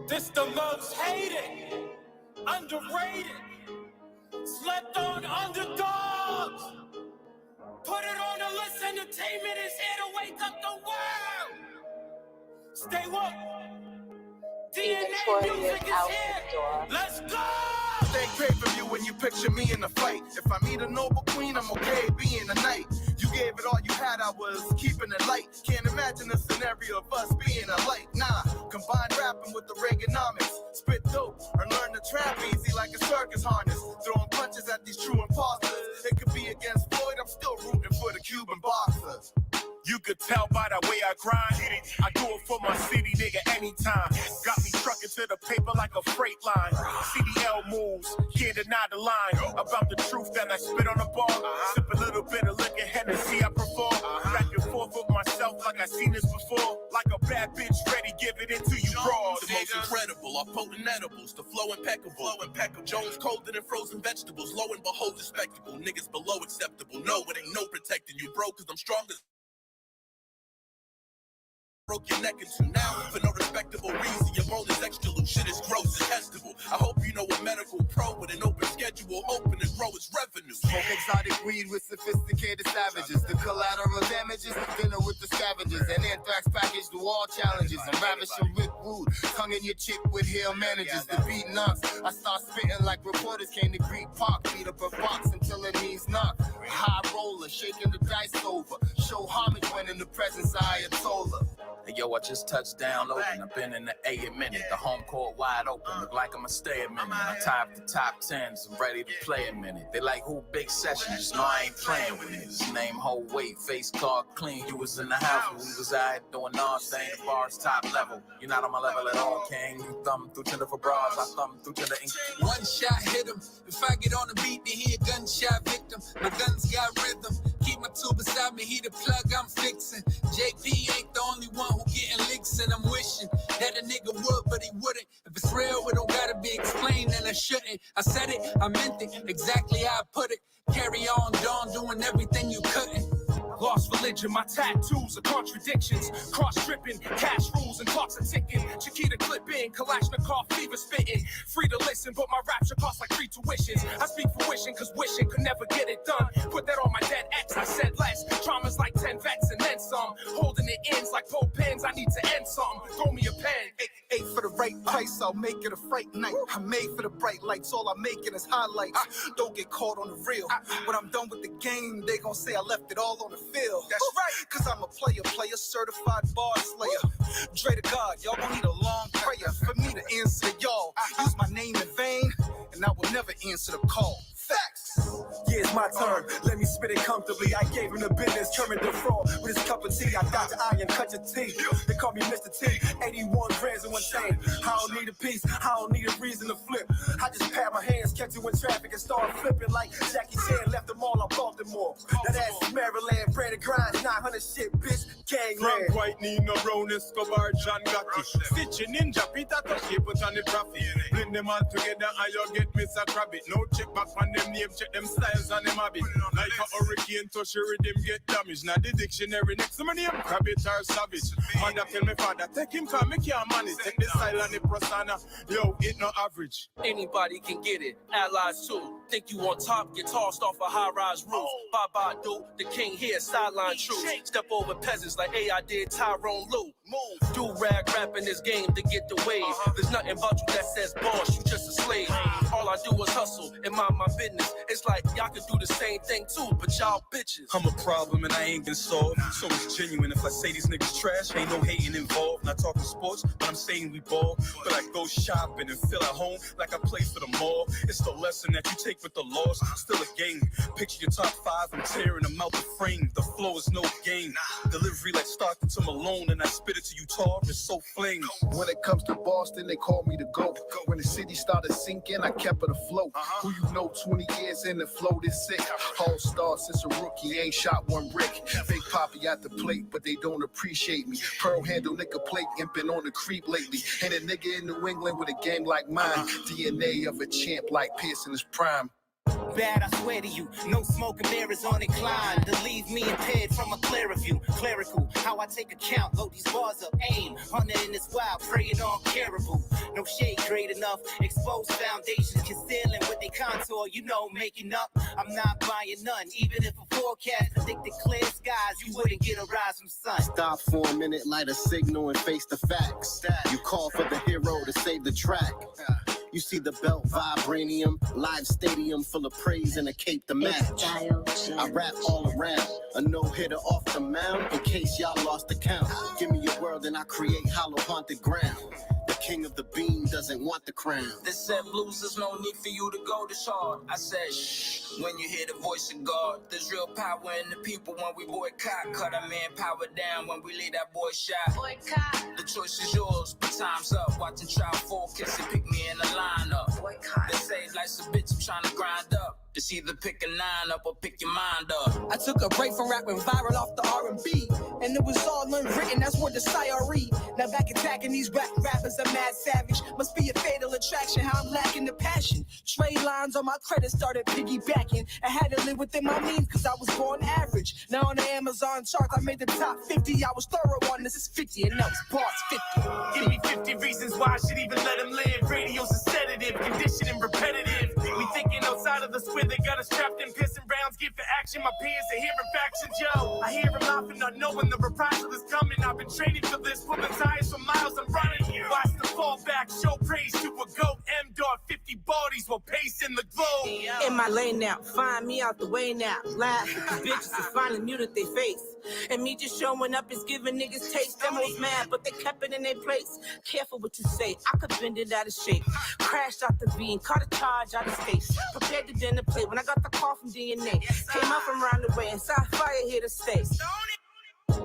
This the most hated, underrated, slept on underdogs. Put it on the list, entertainment is here to wake up the world. Stay woke. DNA music is here. Let's go. Stay great from you when you picture me in a fight. If I meet a noble queen, I'm okay being a knight. You gave it all you had, I was keeping it light. Can't imagine a scenario of us being alike. Nah, combine rapping with the Reaganomics. Spit dope or learn to trap easy like a circus harness. Throwing punches at these true imposters. It could be against Floyd, I'm still rooting for the Cuban boxers. You could tell by the way I grind. I do it for my city, nigga, anytime. Got me trucking to the paper like a freight line. CDL moves, can't deny the line. About the truth that I spit on the bar. Sip a little bit of liquor, Hennessy, I perform. Back and forth with myself like I seen this before. Like a bad bitch ready, give it into you raw. The most incredible, our potent edibles, the flow impeccable. Jones colder than frozen vegetables. Lo and behold, the spectacle. Niggas below acceptable. No, it ain't no protecting you, bro, cause I'm stronger. Broke your neck in two now for no respectable reason. Your bone is extra loose, shit is gross and testable. I hope you know a medical pro with an open schedule, open and grow its revenue. Smoke exotic weed with sophisticated savages. The collateral damages, dinner with the scavengers. And anthrax package to all challenges. And ravishing Rick Rude, tongue in your chick with hail managers. The beat knocks, I start spitting like reporters came to Greek Park. Beat up a box until her knees knock. High roller, shaking the dice over. Show homage when in the presence of Ayatollah. Hey, yo, I just touched down low and I've been in the A a minute. The home court wide open, look like I'ma stay a minute. I tie up the top 10s, I'm ready to play a minute. They like, who big session? Just know I ain't playing with niggas. Name, whole weight, face card clean. You was in the house when we was out doing our thing. The bar's top level. You're not on my level at all, king. You thumb through Tinder for bras, I thumb through Tinder ink. One shot hit him. If I get on the beat, then he a gunshot victim. My guns got rhythm. Keep my tool beside me, he the plug I'm fixing. JP ain't the only one who getting licks, and I'm wishing that a nigga would, but he wouldn't. If it's real, it don't gotta be explained, and I shouldn't. I said it, I meant it, exactly how I put it. Carry on, Dawn, doing everything you couldn't. Lost religion, my tattoos are contradictions. Cross-stripping, cash rules and clocks are ticking. Chiquita clipping, Kalashnikov fever spitting. Free to listen, but my rap should cost like free tuitions. I speak for wishing, cause wishing could never get it done. Put that on my dead ex, I said less. Trauma's like 10 vets and then some. Holding it ends like 4 pens, I need to end something. Throw me a pen. Eight for the right price, I'll make it a fright night. I'm made for the bright lights, all I'm making is highlights. Don't get caught on the real. When I'm done with the game, they gon' say I left it all on the field. That's right, cause I'm a player, certified bar slayer. Dre to God, y'all gon' need a long prayer for me to answer y'all. Use my name in vain, and I will never answer the call. Facts. Yeah, it's my my turn. Let me spit it comfortably. I gave him the business, Kermit the Frog with his cup of tea. I got the iron, cut your teeth. They call me Mr. T. 81 grams in one chain. I don't need a piece, I don't need a reason to flip. I just pat my hands, catch you in traffic, and start flipping like Jackie Chan left them all on Baltimore. Now that's Maryland, bread and grind, 900 shit, bitch, gangland. Frank White, Nino Brown, Escobar, John Gotti. Stitching Ninja, Peter Toshi, put on the profit. Blend them all together and you get Mr. Krabby. No check back on them name, check them styles and them habit. Like a hurricane, touch your rhythm, get damaged. Now the dictionary next to my name, Krabbit or Savage. Mother tell me father, take him come, me can't manage. Take the style and the persona, yo, it no average. Anybody can get it, allies too. Think you on top, get tossed off a high-rise roof. Bye-bye, dude, the king here, sideline truth. Step over peasants like I did Tyrone Lue. Do-rag rap in this game to get the wave. There's nothing about you that says boss, you just a slave. All I do is hustle and mind my business. It's like y'all can do the same thing too, but y'all bitches. I'm a problem and I ain't been solved. So it's genuine if I say these niggas trash. Ain't no hating involved. Not talking sports, but I'm saying we ball. But I go shopping and feel at home like I play for the mall. It's the lesson that you take with the loss. Still a game. Picture your top 5 and tearing them out the frame. The flow is no game. Delivery like Stockton to Malone, and I spit it to you tar. It's so flame. When it comes to Boston, they call me the GOAT. When the city started sinking, I kept it afloat. Who you know 20 years in the float is sick. All-star since a rookie, ain't shot one brick. Big Poppy at the plate, but they don't appreciate me. Pearl handle nigga plate, imping on the creep lately. Ain't a nigga in New England with a game like mine. DNA of a champ like Pierce in his prime. Bad, I swear to you, no smoke and mirrors on incline to leave me impaired from a clearer view. Clerical, how I take account, load these bars up, aim, hunter in this wild, preying on caribou. No shade great enough, exposed foundations, concealing with they contour, you know, making up. I'm not buying none, even if a forecast predicted clear skies, you wouldn't get a rise from sun. Stop for a minute, light a signal and face the facts. You call for the hero to save the track. You see the belt vibranium, live stadium full of praise and a cape to match. I rap all around, a no-hitter off the mound in case y'all lost the count. Give me your world and I create hollow haunted ground. The king of the beam doesn't want the crown. They said blues, there's no need for you to go this hard. I said shh, when you hear the voice of God. There's real power in the people when we boycott. Cut our manpower down when we leave that boy shot. Boycott. The choice is yours, but time's up. Watching trial focus and pick me in the lineup. Boycott. They say life's a bitch, I'm trying to grind up. It's either pick a 9 up or pick your mind up. I took a break from rapping viral off the R&B, and it was all unwritten, that's what the sire read. Now back attacking these rappers, I'm mad savage. Must be a fatal attraction, how I'm lacking the passion. Trade lines on my credit started piggybacking. I had to live within my means cause I was born average. Now on the Amazon charts, I made the top 50. I was thorough on this is 50, and now it's bars 50. Give me 50 reasons why I should even let him live. Radio's a sedative, conditioned and repetitive. We thinking outside of the square. They got us trapped in pissing rounds, get for action. My peers are hearing factions, yo. I hear them laughing, not knowing the reprisal is coming. I've been training for this, pulling tires for miles. I'm running. Watch the fallback, show praise to a goat. M-Dog 50 bodies will pace in the globe. In my lane now, find me out the way now. Laugh at the bitches and finally muted their face. And me just showing up is giving niggas taste. Them was mad, but they kept it in their place. Careful what you say, I could bend it out of shape. Crashed out the beam, caught a charge out of space. Prepared to dinner plate when I got the call from DNA. Came up from around the way and saw fire here to stay.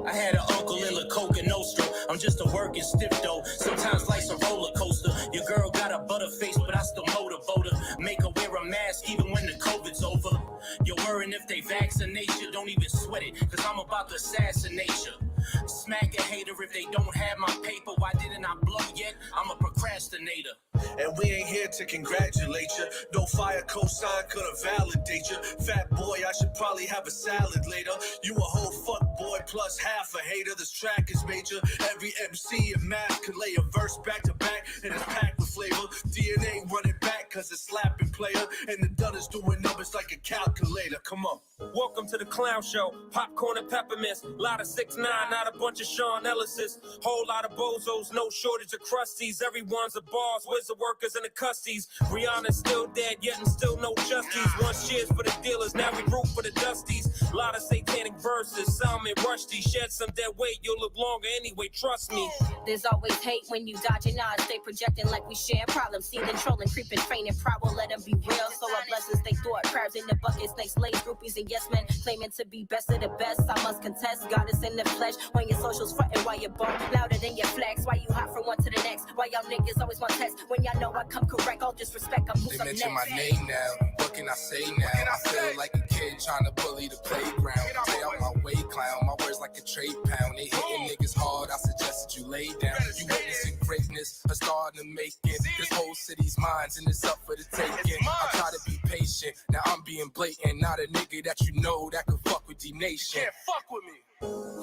I had an uncle in La Coca Nostra. I'm just a working stiff though. Sometimes life's a roller coaster. Your girl got a butterface, but I still motivate her. Make her wear a mask even when the COVID's over. You're worrying if they vaccinate you. Don't even sweat it, cause I'm about to assassinate you. Smack a hater if they don't have my paper. Why didn't I blow yet? I'm a procrastinator. And we ain't here to congratulate you. No fire cosign couldn't validate you. Fat boy, I should probably have a salad later. You a whole fuck boy plus half a hater. This track is major. Every MC in math can lay a verse back to back and it's packed with flavor. DNA running back cause it's slapping player. And the done is doing numbers like a calculator. Come on. Welcome to the clown show. Popcorn and peppermints. Lot of 6ix9ine, not a bunch of Sean Ellis's. Whole lot of bozos, no shortage of crusties. Everyone's a boss, wizard workers and the custies. Rihanna's still dead, yet and still no justies. One cheers for the dealers, now we root for the dusties. Lot of satanic verses, Salmon Rushdie. Shed some dead weight, you'll live longer anyway, trust me. There's always hate when you dodging odds. Stay projecting like we share problems. See them trolling, creeping, training, prowl. Let them be real. So our blessings they thought. Crabs in the bucket, snakes, slaves, groupies, and yes men. Claiming to be best of the best. I must contest. God is in the flesh. When your socials frontin' while you're bone louder than your flex. Why you hot from one to the next? Why y'all niggas always want text? When y'all know I come correct, all disrespect. I'm who's they up next. mention my name now. What can I say now? I feel like a kid trying to bully the playground. Stay out my way, clown. My words like a trade pound. They hitting niggas hard. I suggest that you lay down. You witnessing greatness, a star in the making. This whole city's mine, and it's up for the taking. I try to be patient. Now I'm being blatant. Not a nigga that you know that could fuck with D-Nation. Can't fuck with me.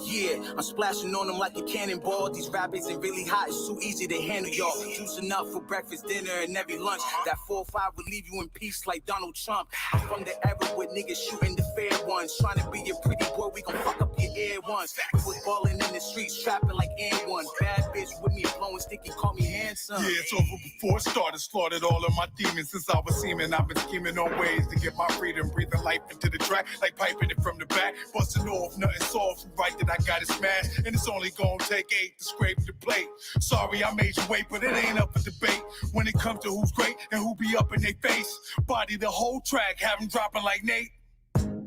Yeah, I'm splashing on them like a cannonball. These rappers ain't really hot, it's too easy to handle, y'all. Juicing up for breakfast, dinner, and every lunch. That 4-5 will leave you in peace like Donald Trump. I'm from the era with niggas shooting the fair ones. Trying to be a pretty boy, we gon' fuck up your air ones. We was ballin' in the streets, trapping like Air One. Bad bitch with me blowing sticky, call me handsome. Yeah, it's over before it started. Slaughtered all of my demons since I was seeming. I've been scheming on ways to get my freedom. Breathing life into the track, like piping it from the back. Busting off, nothing soft. Right that I got it smashed, and it's only gonna take 8 to scrape the plate. Sorry I made you wait, but it ain't up for debate. When it comes to who's great and who be up in their face, body the whole track, have them dropping like Nate.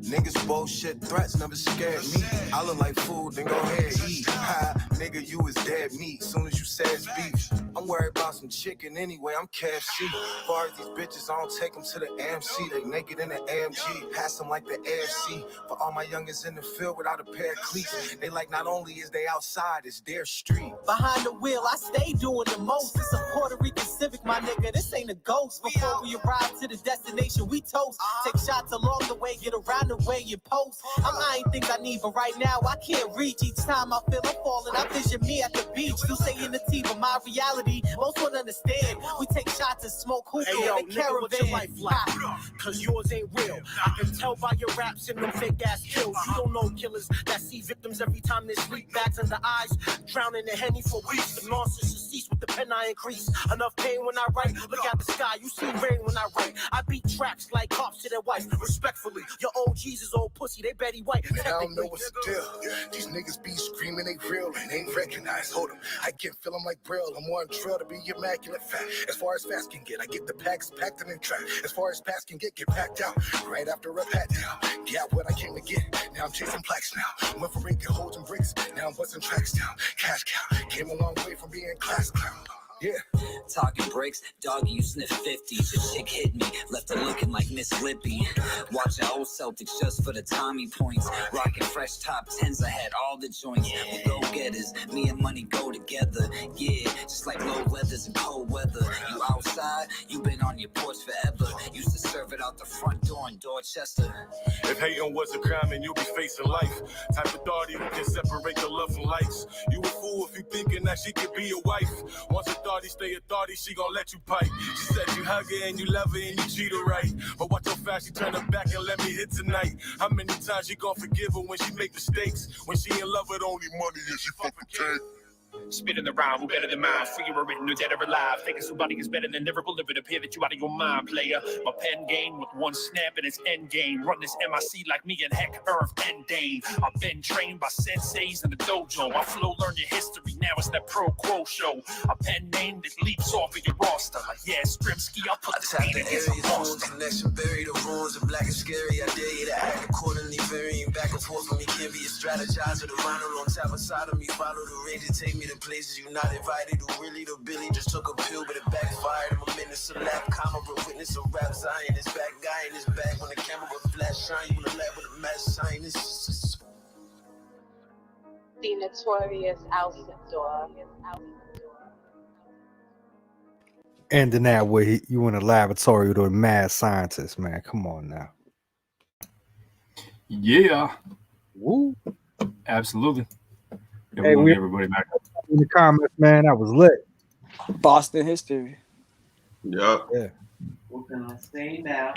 Niggas bullshit threats never scared me. I look like food, then go ahead eat. Ha, nigga, you is dead meat. Soon as you said it's beef, I'm worried about some chicken anyway. I'm KFC. Far as these bitches, I don't take them to the AMC. They naked in the AMG, pass them like the AFC. For all my youngins in the field without a pair of cleats, they like not only is they outside, it's their street. Behind the wheel, I stay doing the most. It's a Puerto Rican Civic, my nigga. This ain't a ghost. Before we arrive to the destination, we toast. Take shots along the way, get around the way you post. I'm eyeing things I need, but right now I can't reach. Each time I feel I'm falling, I vision me at the beach. You say in the T, but my reality, most won't understand. We take shots and smoke hookah in the caravan. What's your life like? Cause yours ain't real. I can tell by your raps and them fake ass kills. You don't know killers that see victims every time they sleep. Bags under eyes, drowning in Henny for weeks. The nonsense cease with the pen I increase. Enough pain when I write. Look at the sky, you see rain when I write. I beat tracks like cops to their wife. Respectfully, your old Jesus, old pussy, they Betty White. Man, I don't know what's the deal. These niggas be screaming they real and ain't recognized. Hold 'em, I can feel them like Brill. I'm on trail to be immaculate fat. As far as fast can get, I get the packs packed in the trap. As far as fast can get packed out. Right after a pat down. Get what I came to get. Now I'm chasing plaques now. Went from breaking holes and bricks. Now I'm busting tracks down. Cash cow. Came a long way from being class clown. Yeah. Talking breaks, doggy, you sniff 50s. A chick hit me, left her looking like Miss Lippy. Watching old Celtics just for the Tommy points. Rocking fresh top 10s, I had all the joints. We go-getters, me and money go together. Yeah, just like low weathers and cold weather. You outside, you been on your porch forever. Used to serve it out the front door in Dorchester. If hating was a crime, then you'll be facing life. Type of authority who can separate the love from likes. You a fool if you thinking that she could be your wife. Once authority stay authority, she gon' let you pipe. She said you hug her and you love her and you treat her right. But watch how fast she turn her back and let me hit tonight. How many times you gon' forgive her when she make mistakes? When she in love with only money and she fucking take. Spitting the rhyme, who better than mine? Figure or written or dead or alive. Thinking somebody is better than lyrical. If it appear that you out of your mind, player. My pen game with one snap and it's end game. Run this MIC like me and Heck, Earth, and Dane. I've been trained by senseis in the dojo. My flow learned your history, now it's that ProQuo Show. A pen name that leaps off of your roster. Like, yeah, Strimsky, I'll put the speed against a monster. Connection, bury the ruins of black and scary. I dare you to act accordingly, varying back and forth from me. Can't be a strategizer. The vinyl on top side of me. Follow the range and take me to places you not invited. Who really the Billy just took a pill, but it backfired. I'm a menace, a lap, comma, a witness, a rap Zion. His back guy in his back when the camera would flash shine. You wanna laugh with a match sign. The notorious Alcindor. And then that way you in a laboratory with a mad scientist, man. Come on now. Yeah. Woo. Absolutely. Yeah, Hey, we everybody back up. In the comments, man, that was lit. Boston history. Yup. Yeah. What can I say now?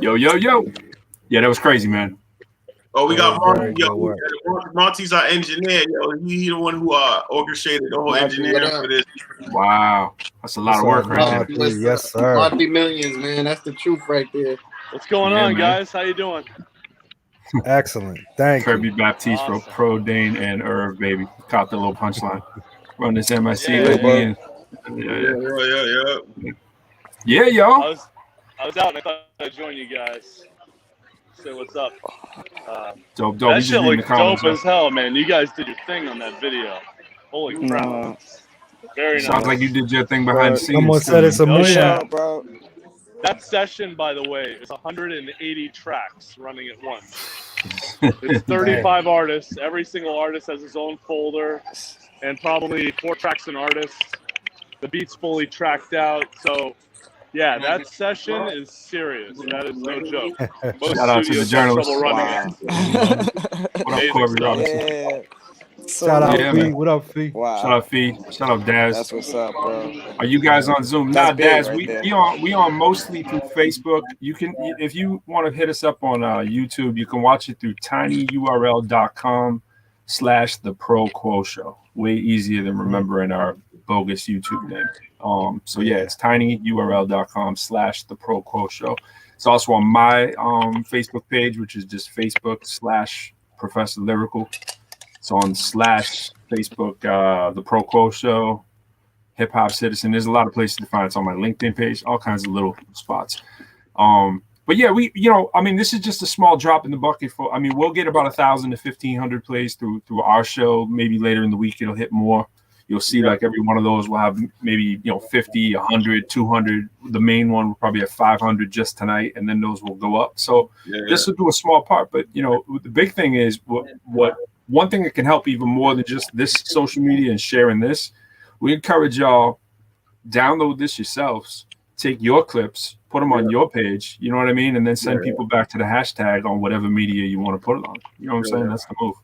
Yo. Yeah, that was crazy, man. Oh, we got Monty. Yo, Monty's our engineer. Yo, he the one who orchestrated the whole engineering for this. Wow, that's a lot of work, right there. Yes, sir. Monty Millions, man. That's the truth right there. What's going on, guys? How you doing? Excellent. Thank Kirby you. Baptiste wrote Pro, Dane, and Irv, baby. Caught the little punchline. Run this MIC Yeah, like me. bro. Yeah, yo. I was out and I thought I'd join you guys. Say what's up. Dope. That We shit just reading the looked comments. dope as hell, man. You guys did your thing on that video. Holy crap. Very Sounds nice. like you did your thing behind the scenes. Someone said it's a movie. Yeah. bro. That session, by the way, is 180 tracks running at once. It's 35 artists. Every single artist has his own folder, and probably 4 tracks an artist. The beat's fully tracked out. So, yeah, that session is serious. That is no joke. Most Shout out to the studios have journalists. trouble running it. What up, Corey Robinson? Yeah. Shout out Yeah, Fee. man. What up, Fee? Wow. Shout out Fee. Shout out Daz. That's what's up, bro. Are you guys on Zoom? That's Nah, big Daz. right there. We on mostly through Facebook. You can, if you want to hit us up on YouTube, you can watch it through tinyurl.com/the ProQuo Show. Way easier than remembering our bogus YouTube name. So yeah, it's tinyurl.com/the ProQuo Show. It's also on my Facebook page, which is just Facebook/Professor Lyrical. It's on /Facebook, the ProQuo Show, Hip Hop Citizen. There's a lot of places to find it. It's on my LinkedIn page, all kinds of little spots. But yeah, this is just a small drop in the bucket for. We'll get about 1,000 to 1,500 plays through our show. Maybe later in the week it'll hit more. You'll see like every one of those will have maybe 50, 100, 200. The main one will probably have 500 just tonight, and then those will go up. So this will do a small part, but the big thing is what one thing that can help even more than just this social media and sharing this. We encourage y'all download this yourselves, take your clips, put them on your page. You know what I mean, and then send people back to the hashtag on whatever media you want to put it on. You know what I'm saying? That's the move.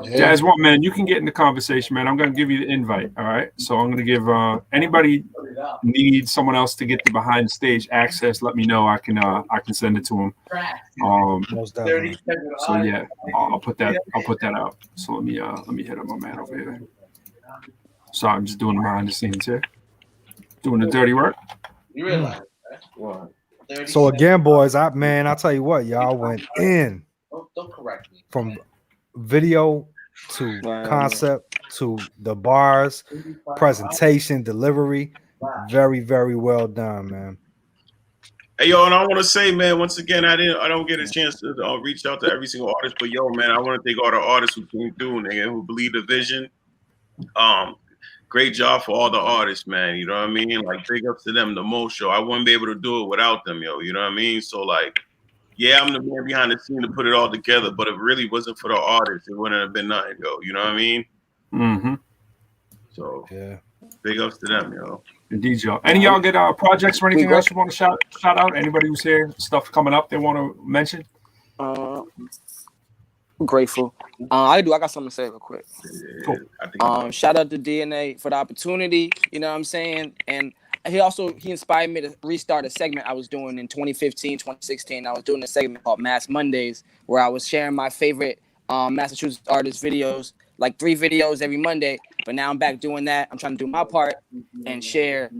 Daz, man, you can get in the conversation, man. I'm going to give you the invite. All right. So I'm going to give anybody needs someone else to get the behind the stage access. Let me know. I can send it to them. So yeah, I'll put that out. So let me hit up my man over here. So I'm just doing the behind the scenes here, doing the dirty work. You realize that? So again, boys, I'll tell you what, y'all went in. Don't correct me. From video to concept to the bars, presentation, delivery. Very, very well done, man. Hey, yo, and I want to say, man, once again, I don't get a chance to reach out to every single artist, but yo, man, I want to thank all the artists who came through, nigga, who believe the vision. Great job for all the artists, man. You know what I mean? Like, big ups to them, the Mo Show. I wouldn't be able to do it without them, yo. You know what I mean? So, like, yeah, I'm the man behind the scene to put it all together, but if it really wasn't for the artists, it wouldn't have been nothing, yo. You know what I mean? Mm-hmm. So, yeah, big ups to them, yo. Indeed, y'all. Any y'all get projects or anything else you want to shout out? Anybody who's here, stuff coming up they want to mention? Grateful. I got something to say real quick. Cool. Shout out to DNA for the opportunity. You know what I'm saying? And he inspired me to restart a segment I was doing in 2015, 2016. I was doing a segment called Mass Mondays, where I was sharing my favorite Massachusetts artist videos, like 3 videos every Monday. But now I'm back doing that. I'm trying to do my part and share,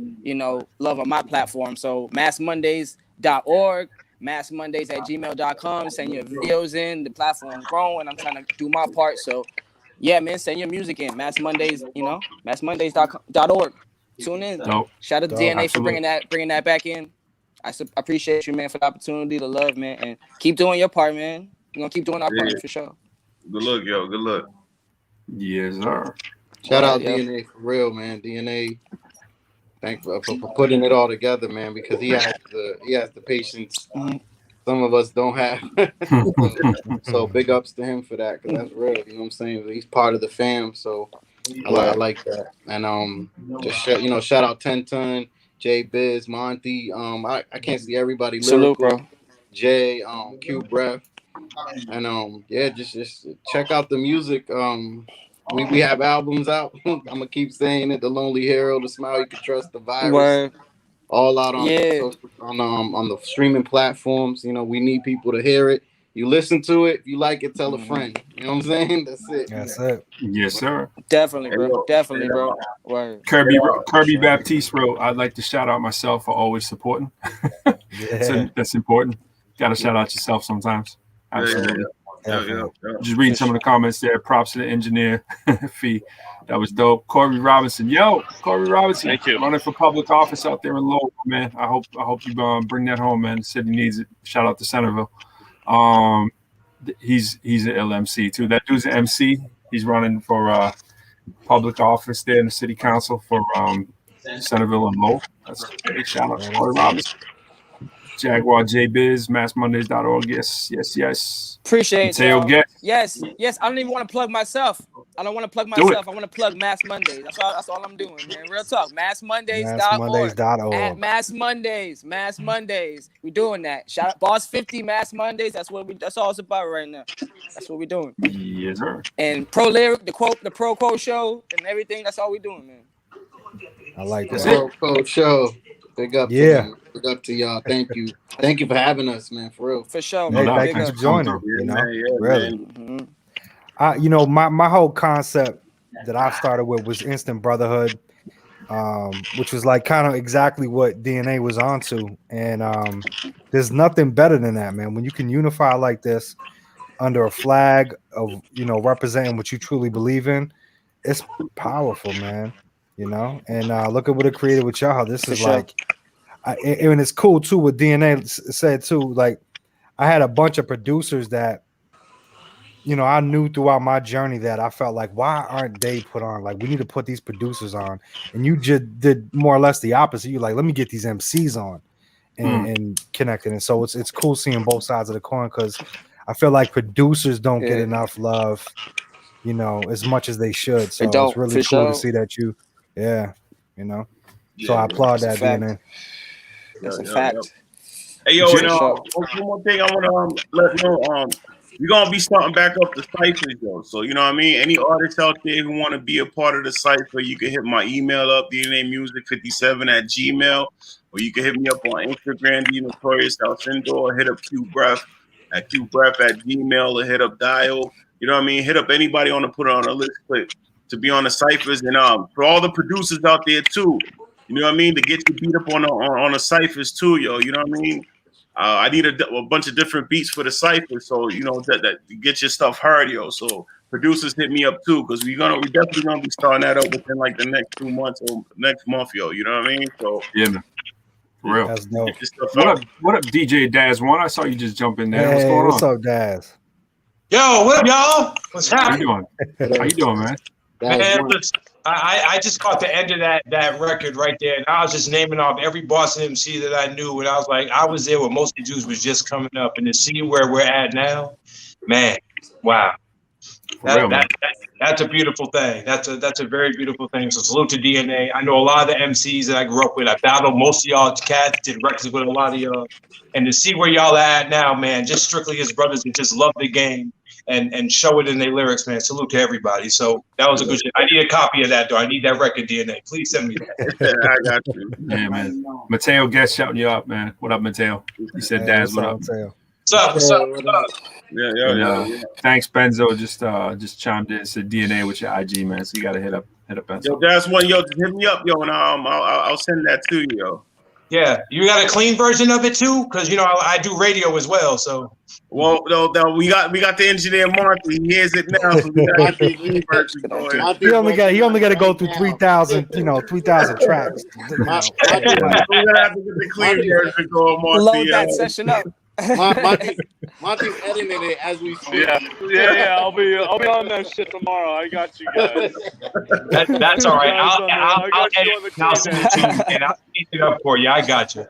love on my platform. So massmondays.org, massmondays@gmail.com. Send your videos in. The platform's growing. I'm trying to do my part. So, yeah, man, send your music in. Mass Mondays, massmondays.org. Tune in. Dope. Shout out to DNA for bringing that back in. I appreciate you, man, for the opportunity, the love, man, and keep doing your part, man. We're gonna keep doing our part for sure. Good luck, yo. Good luck. Yes, sir. Shout out DNA for real, man. DNA, thank for putting it all together, man, because he has the patience some of us don't have. So big ups to him for that, because that's real. You know what I'm saying? He's part of the fam, so I like that. And just shout out 10 Ton, J Biz, Monty. I can't see everybody. Salute, Lyrical, bro. Jay, Q Breath, and just check out the music. We have albums out. I'm gonna keep saying it. The Lonely Hero, The Smile You Can Trust, The Virus. Word. All out on the streaming platforms. We need people to hear it. You listen to it. If you like it, tell a friend. You know what I'm saying? That's it. That's it. Yes, sir. Definitely, bro. Definitely, bro. Word. Kirby Baptiste wrote, I'd like to shout out myself for always supporting. So that's important. Gotta shout out yourself sometimes. Absolutely. Yeah. Just reading some of the comments there. Props to the engineer fee. That was dope. Corey Robinson. Yo, Corey Robinson. Thank you. Running for public office out there in Lowell, man. I hope you bring that home, man. The city needs it. Shout out to Centerville. He's an LMC too. That dude's an MC. He's running for public office there in the city council for Centerville and Lowell. That's a big shout out to Corey Robinson. Jaguar J Biz, massmondays.org. Yes. Appreciate Mateo it. Guest. Yes. I don't even want to plug myself. I don't want to plug myself. I want to plug Mass Mondays. That's all I'm doing, man. Real talk. Massmondays.org. At Mass Mondays. We're doing that. Shout out Boss 50 Mass Mondays. That's all it's about right now. That's what we're doing. Yes, sir. And ProQuo, the ProQuo Show and everything. That's all we're doing, man. I like that. ProQuo Show. Big up. Yeah. Big up to y'all. Thank you. Thank you for having us, man. For real. For sure. Hey, Man. thanks for joining. Really. Mm-hmm. My whole concept that I started with was instant brotherhood, which was like kind of exactly what DNA was onto. And there's nothing better than that, man. When you can unify like this under a flag of, representing what you truly believe in, it's powerful, man. And look at what it created with y'all. This is like, and it's cool too. What DNA said too. Like, I had a bunch of producers that, I knew throughout my journey that I felt like, why aren't they put on? Like, we need to put these producers on. And you just did more or less the opposite. You're like, let me get these MCs on and connecting. And so it's cool seeing both sides of the coin, because I feel like producers don't get enough love, as much as they should. So it's really cool to see that you. Yeah, So I applaud that, DNA. That's a fact. Hey, yo, one more thing I want to let know. We're going to be starting back up the ciphers, though. So, you know what I mean? Any artists out there who want to be a part of the cipher, you can hit my email up, dnamusic57@gmail, or you can hit me up on Instagram, The Notorious Alcindor, hit up QBreath at QBreath@gmail, or hit up Dial. You know what I mean? Hit up anybody on to put it on a list to be on the ciphers, and for all the producers out there too, you know what I mean, to get you beat up on the ciphers too, yo. You know what I mean? I need a bunch of different beats for the cipher, so that get your stuff heard, yo. So producers hit me up too, because we definitely gonna be starting that up within like the next 2 months or next month, yo. You know what I mean? So yeah, man. For real. That's dope. What up, DJ Daz One? I saw you just jump in there. What's going on? What's up, Daz? Yo, what up, y'all? What's happening? How you doing, man? Man, I just caught the end of that record right there, and I was just naming off every Boston MC that I knew, and I was like, I was there when most of the Jews was just coming up, and to see where we're at now, man, wow. That's a beautiful thing. That's a very beautiful thing. So salute to DNA. I know a lot of the MCs that I grew up with. I battled most of y'all cats, did records with a lot of y'all, and to see where y'all at now, man, just strictly as brothers that just love the game. And show it in their lyrics, man. Salute to everybody. So that was a good shit. I need a copy of that, though. I need that record, DNA. Please send me that. I got you. Yeah, man. Mateo Guest shouting you up, man. What up, Mateo? He said, Daz, what up? What's up? Yeah. Thanks, Benzo. Just chimed in. Said DNA with your IG, man. So you got to hit up Benzo. Yo, Daz One, yo, just hit me up, yo, and I'll send that to you, yo. Yeah, you got a clean version of it too, because I do radio as well. So, well, no, we got the engineer Marty. He hears it now. So we got the clean version going. He only got to go through 3,000 tracks. We're gonna have to get the clean version going, Marty. Load that session up. Monty's editing it as we speak. Yeah. I'll be on that shit tomorrow. I got you guys. That's all right. I'll edit it. I'll send it to you, and I'll speak it up for you. I got you.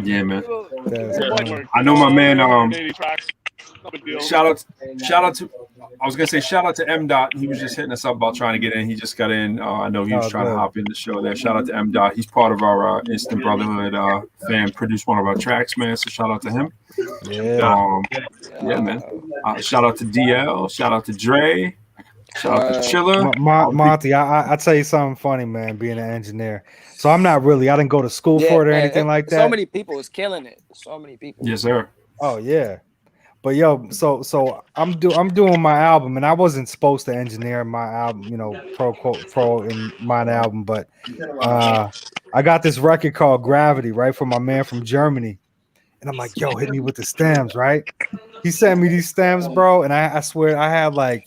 Yeah, man. I know my man. Shout out to. I was gonna say shout out to M. Dot. He was just hitting us up about trying to get in. He just got in. I know he was trying to hop in the show there. Shout out to M. Dot. He's part of our Instant Brotherhood fan. Produced one of our tracks, man. So shout out to him. Yeah, man. Shout out to DL. Shout out to Dre. Shout out to Chiller. Monty, I tell you something funny, man. Being an engineer, so I didn't go to school for it or anything like that. So many people is killing it. So many people. Yes, sir. Oh yeah. But yo, so I'm doing my album, and I wasn't supposed to engineer my album, Pro in my album, but I got this record called Gravity, right, from my man from Germany, And I'm like, yo, hit me with the stems, right? He sent me these stems, bro. And I swear I have like,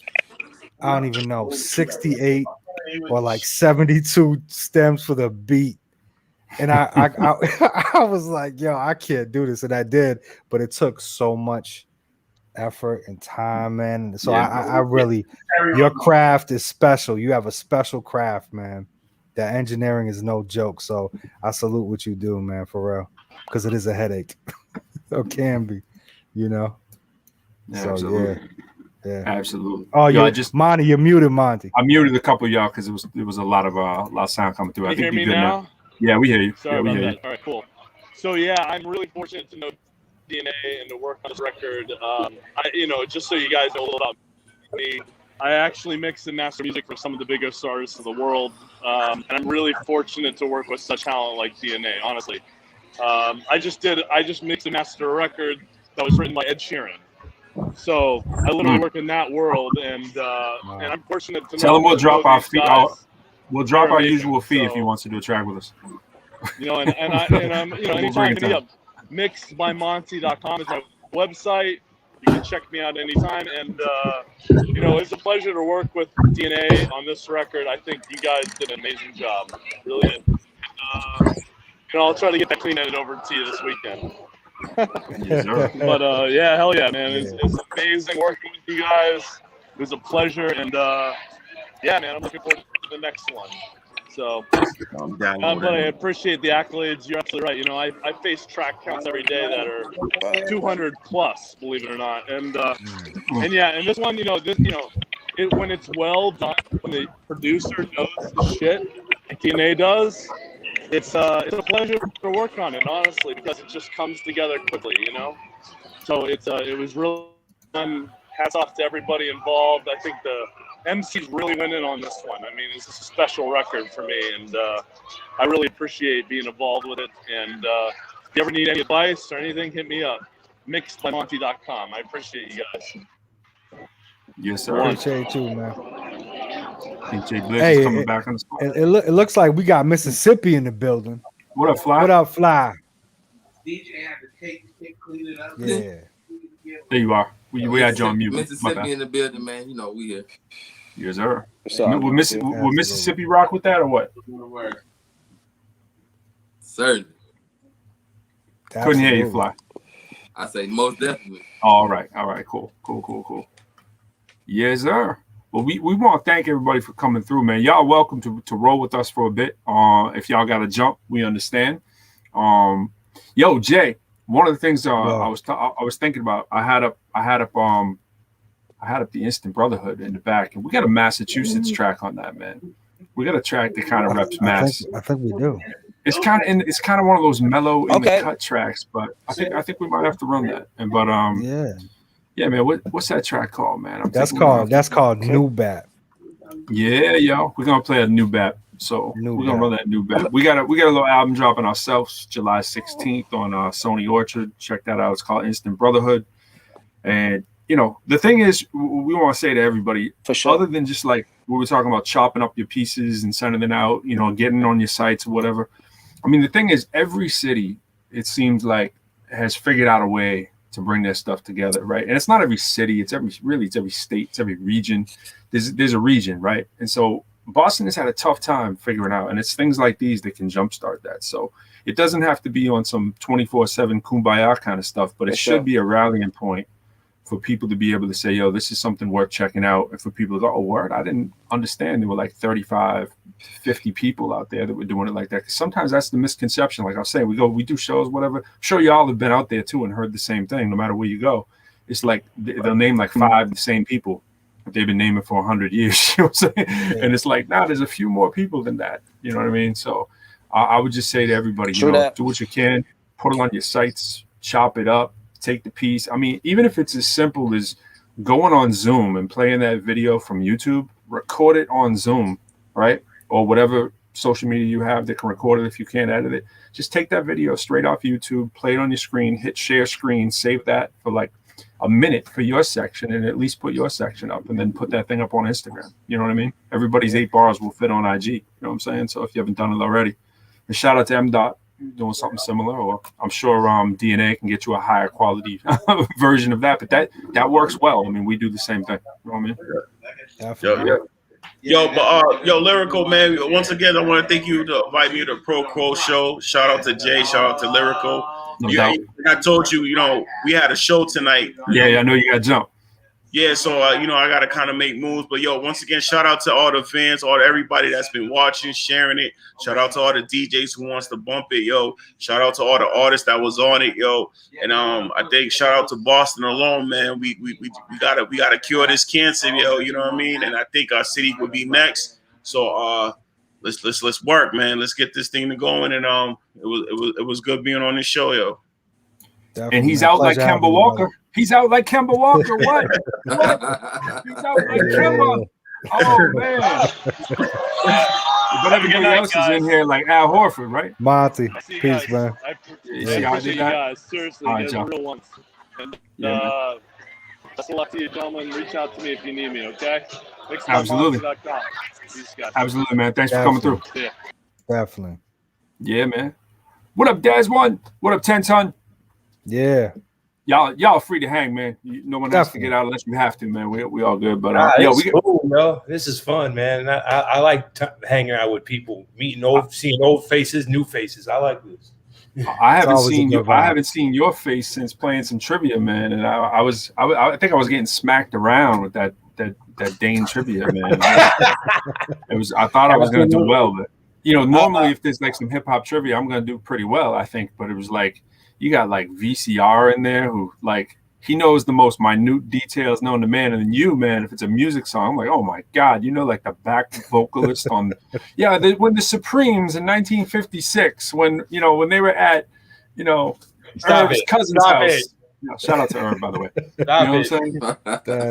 I don't even know, 68 or like 72 stems for the beat. And I I was like, yo, I can't do this. And I did, but it took so much effort and time, man. So I really, your craft is special. You have a special craft, man. That engineering is no joke. So I salute what you do, man, for real. Because it is a headache. Or can be, you know. So Absolutely. yeah. Absolutely. Oh, Yo, Monty, you're muted, Monty. I muted a couple of y'all because it was a lot of sound coming through. I You think hear you're me good now? Yeah, we hear you. Sorry yeah, we about hear that. All right, cool. So yeah, I'm really fortunate to know DNA and to work on this record. Just so you guys know a little about me, I actually mix and master music for some of the biggest artists in the world, and I'm really fortunate to work with such talent like DNA. Honestly, I just mixed and mastered a record that was written by Ed Sheeran. So I literally work in that world, and I'm fortunate to Tell him we'll drop our fee. We'll drop our amazing. usual fee if he wants to do a track with us. Anytime hit me up. Mixedbymonty.com is my website. You can check me out anytime, and it's a pleasure to work with DNA on this record. I think you guys did an amazing job, really did. I'll try to get that clean edit over to you this weekend. Yes, sir. But yeah, hell yeah, man! It's amazing working with you guys. It was a pleasure, and yeah, man, I'm looking forward to the next one. So, but I appreciate the accolades. You're absolutely right. I face track counts every day that are 200 plus, believe it or not. And yeah, and this one, when it's well done, when the producer knows the shit like DNA does, it's a pleasure to work on it, honestly, because it just comes together quickly, So it was really fun. Hats off to everybody involved. I think the MC's really winning on this one. I mean, it's a special record for me, and I really appreciate being involved with it. And if you ever need any advice or anything, hit me up. Mixedbymonty.com. I appreciate you guys. Yes, sir. Appreciate you, man. DJ Blitz is coming back on the spot. It looks like we got Mississippi in the building. What up, Fly? What up, Fly? DJ had to take clean it up. Yeah. There you are. We had you on mute. Mississippi in the building, man. We here. Yes, sir. Will Mississippi rock with that or what? Certainly. Couldn't hear you, Fly. I say most definitely. All right. Cool. Yes, sir. Well, we want to thank everybody for coming through, man. Y'all welcome to roll with us for a bit. If y'all got to jump, we understand. Yo, Jay. One of the things I was thinking about, I had up the Instant Brotherhood in the back, and we got a Massachusetts track on that, man. We got a track that kind of reps Mass. I think we do. It's kind of one of those mellow in the cut tracks, but I think we might have to run that. Yeah, man. What's that track called, man? That's called New Bap. Yeah, yo, we're gonna play a New Bap. So we're gonna run that New Bap. We got a little album dropping ourselves July 16th on Sony Orchard. Check that out. It's called Instant Brotherhood. And the thing is, we want to say to everybody, for sure, other than just like we were talking about chopping up your pieces and sending it out, getting on your sites or whatever. I mean, the thing is, every city, it seems like, has figured out a way to bring their stuff together, right? And it's not every city, it's every state, it's every region. There's a region, right? And so Boston has had a tough time figuring out, and it's things like these that can jumpstart that. So it doesn't have to be on some 24/7 kumbaya kind of stuff, but it should be a rallying point for people to be able to say, yo, this is something worth checking out. And for people to go, oh, word, I didn't understand there were like 35, 50 people out there that were doing it like that. Because sometimes that's the misconception. Like I was saying, we do shows, whatever. I'm sure y'all have been out there too and heard the same thing, no matter where you go. It's like they'll name like 5 the same people that they've been naming for 100 years. You know what I'm saying? Yeah. And it's like, nah, there's a few more people than that. You know what I mean? So I would just say to everybody, do what you can, put it on your sites, chop it up, take the piece. I mean, even if it's as simple as going on Zoom and playing that video from YouTube, record it on Zoom, right? Or whatever social media you have that can record it if you can't edit it. Just take that video straight off YouTube, play it on your screen, hit share screen, save that for like a minute for your section, and at least put your section up, and then put that thing up on Instagram. You know what I mean? Everybody's 8 bars will fit on IG. You know what I'm saying? So if you haven't done it already. And shout out to M. doing something similar, or I'm sure DNA can get you a higher quality version of that. But that works well. I mean, we do the same thing. You know what I mean? Yo, Lyrical, man. Once again, I want to thank you to invite me to ProQuo Show. Shout out to Jay. Shout out to Lyrical. I told you, we had a show tonight. Yeah, I know you got to jump. Yeah, so I got to kind of make moves. But once again, shout out to all the fans, everybody that's been watching, sharing it. Shout out to all the DJs who wants to bump it, Shout out to all the artists that was on it, And I think shout out to Boston alone, man. We gotta cure this cancer, You know what I mean? And I think our city would be next. So let's work, man. Let's get this thing going. And it was good being on this show, Definitely. And he's out like Kemba Walker. He's out like Kemba Walker. What? He's out like Kemba. Oh, man. But everybody else is in here like Al Horford, right? Monty. Peace, man. I appreciate you guys. Seriously, you guys are real ones. And best of luck to you, gentlemen. Reach out to me if you need me, okay? Absolutely. Absolutely, man. Thanks for coming through. Yeah. Definitely. Yeah, man. What up, Daz One? What up, 10 Ton? Yeah. Y'all free to hang, man. No one has to get out unless you have to, man. We all good, but cool, bro. This is fun, man. I like hanging out with people, seeing old faces, new faces. I like this. I haven't seen your face since playing some trivia, man. And I think I was getting smacked around with that Dane trivia, man. I thought I was gonna do well, but normally if there's like some hip hop trivia, I'm gonna do pretty well, I think. But it was like you got like VCR in there who like he knows the most minute details known to man, and then you, man, if it's a music song, I'm like, oh my God, like the back vocalist on when the Supremes in 1956, when they were at Irv's cousin's house. Shout out to Irv, by the way. You know what I'm saying?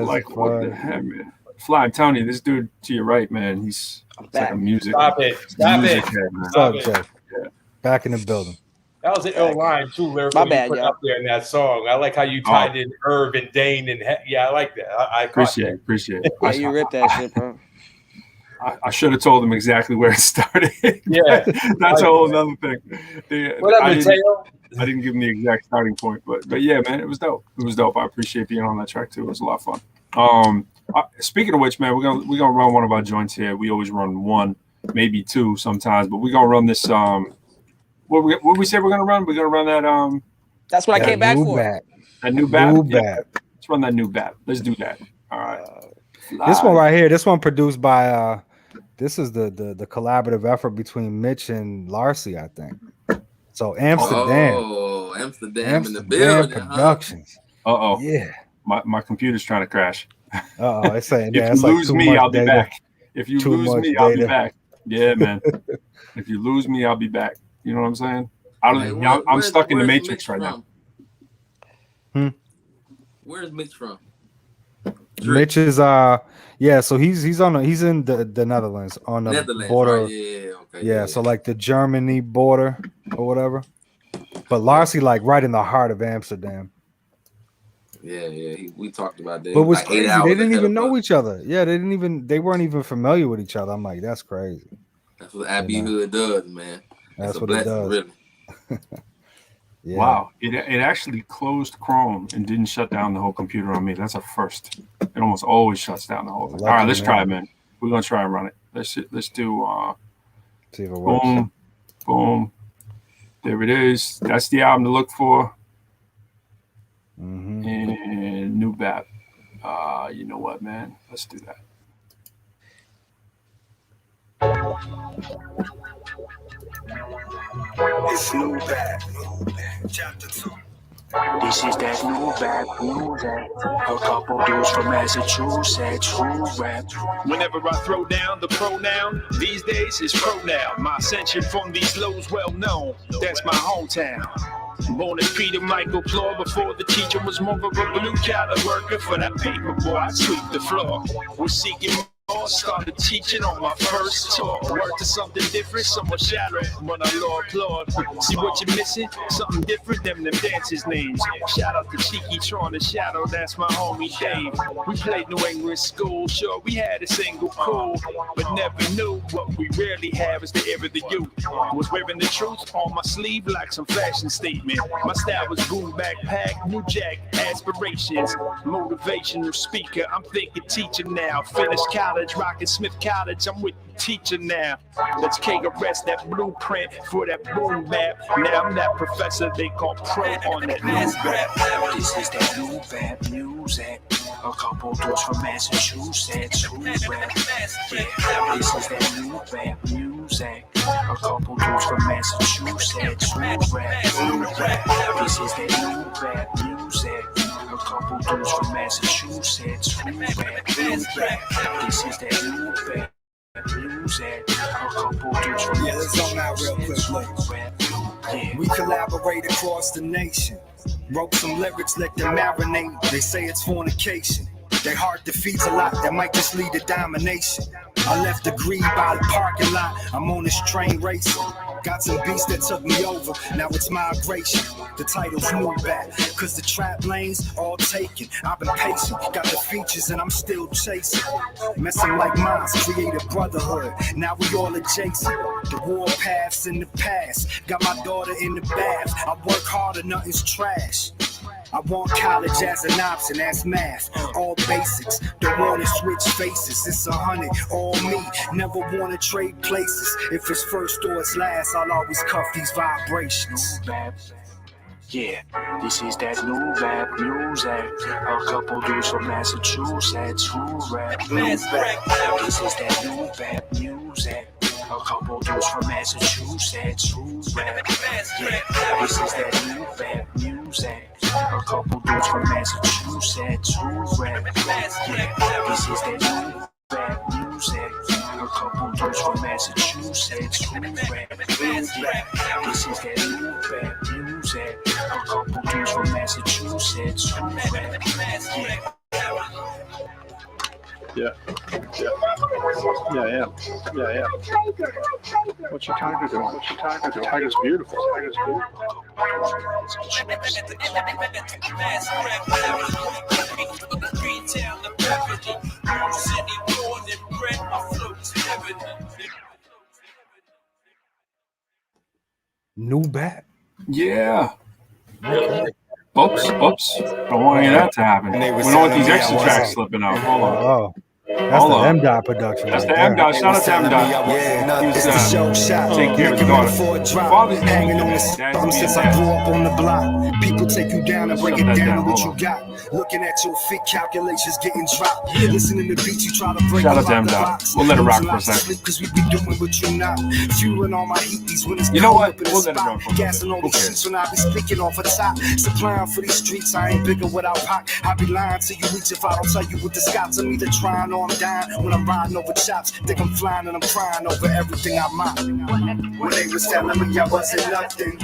Like what the heck, man. Fly, I'm telling you, this dude to your right, man, he's like a music. Stop it. Back in the building. That was an ill line too, Lyrical. You put up there in that song. I like how you tied in Irv and Dane, and I like that. I appreciate it. Yeah, you ripped that shit, bro. I should have told them exactly where it started. Yeah, that's a whole other thing. What up, Mateo? I didn't give them the exact starting point, but yeah, man, it was dope. It was dope. I appreciate being on that track too. It was a lot of fun. Speaking of which, man, we're gonna run one of our joints here. We always run one, maybe two sometimes, but we're gonna run this. What we say we're gonna run? We're gonna run that. That's what I came back for. That new bat. Let's run that new bat. Let's do that. All right. This one right here. This one produced by. This is the collaborative effort between Mitch and Larcy, I think. So Amsterdam. Oh, Amsterdam in the building. Productions. Uh-oh. Yeah. My computer's trying to crash. Uh-oh. It's saying if you lose me, I'll be back. If you lose me, I'll be back. Yeah, man. If you lose me, I'll be back. You know what I'm saying? I'm stuck in the Matrix right now. Where's Mitch from? Mitch is so he's in the Netherlands on the border. Right? Yeah, so like the Germany border or whatever. But Larcy like right in the heart of Amsterdam. Yeah, we talked about that. But it was crazy. They didn't even know each other. Yeah, they weren't even familiar with each other. I'm like, that's crazy. That's what Abbey Hood does, man. That's what it does. Really. Yeah. Wow, it actually closed Chrome and didn't shut down the whole computer on me. That's a first. It almost always shuts down the whole thing. All right, let's try it, man. We're gonna try and run it. Let's do. See if it works. Boom. There it is. That's the album to look for. Mm-hmm. And new BAP. You know what, man? Let's do that. It's new BAP. Chapter 2. This is that new BAP music. A couple dudes from Massachusetts who rap. Whenever I throw down the pronoun, these days it's pronoun. My ascension from these lows well known. That's my hometown. Born as Peter Michael Claw before the teacher was more of a blue collar worker. For that paper boy, I sweep the floor. We're seeking Started teaching on my first tour. Worked to something different, somewhat shallow, but I Lord applaud. See what you're missing? Something different than them dancers' names. Shout out to Cheeky Tron the Shadow, that's my homie Dave. We played New England school, sure we had a single cool, but never knew what we really had was the ever the youth. Was wearing the truth on my sleeve like some fashion statement. My style was boom backpack, new jack, aspirations, motivational speaker. I'm thinking teacher now. Finished college, rocking Smith College. I'm with the teacher now. Let's KRS that blueprint for that boom bap. Now I'm that professor they call pro on that new rap. This is that new rap music. A couple dudes from Massachusetts who rap. Yeah, this is that new rap music. A couple dudes from Massachusetts who rap. This is that new rap music. A couple dudes from Massachusetts who rap. This is that new rap music. A couple dudes from let's zone out real quick. Look. We collaborate across the nation. Wrote some lyrics, let them marinate. They say it's fornication. Their heart defeats a lot that might just lead to domination. I left the greed by the parking lot. I'm on this train racing. Got some beats that took me over. Now it's migration. The title's Move Back. Cause the trap lanes all taken. I've been patient. Got the features and I'm still chasing. Messing like mines, create a brotherhood. Now we all adjacent. The war paths in the past. Got my daughter in the bath. I work harder, nothing's trash. I want college as an option, that's math. All basics, don't wanna switch faces. It's 100, all me, never wanna trade places. If it's first or it's last, I'll always cuff these vibrations. Yeah, this is that new rap music. A couple dudes from Massachusetts who rap. This is that new rap music. A couple dudes from Massachusetts who rap. Yeah, this is that new rap music. A couple dudes from Massachusetts who rap. Yeah, this is that new rap music. A couple dudes from Massachusetts who rap. Yeah, this is that new rap music. A couple dudes from Massachusetts who rap. Yeah. What's your tiger doing? Tiger's beautiful. New bat. Yeah. Oops. Don't want any of that to happen. We don't want these extra tracks slipping out. Hold on. Oh. That's the M-Dot production. That's the M-Dot. Shout out to M-Dot. He's take care of his daughter. Hanging on the something since I grew up on the block. People take you down and break it down to what you got. Looking at your fit calculations getting dropped. Listening to beats you try to break. Shout out to M-Dot. We'll let it rock for a second. Because we be doing what you not. Fueling all my heat, these winners. You know what? We'll let it rock for a second. Gassing all the shit when I be speaking off the top. Supplying for these streets, I ain't bigger without pop. I be lying to you each if I don't tell you what the Scots. I'm either trying or I'm dying. When I'm riding over chops, think I'm flying and I'm crying over everything I mind. When they was telling me I wasn't nothing,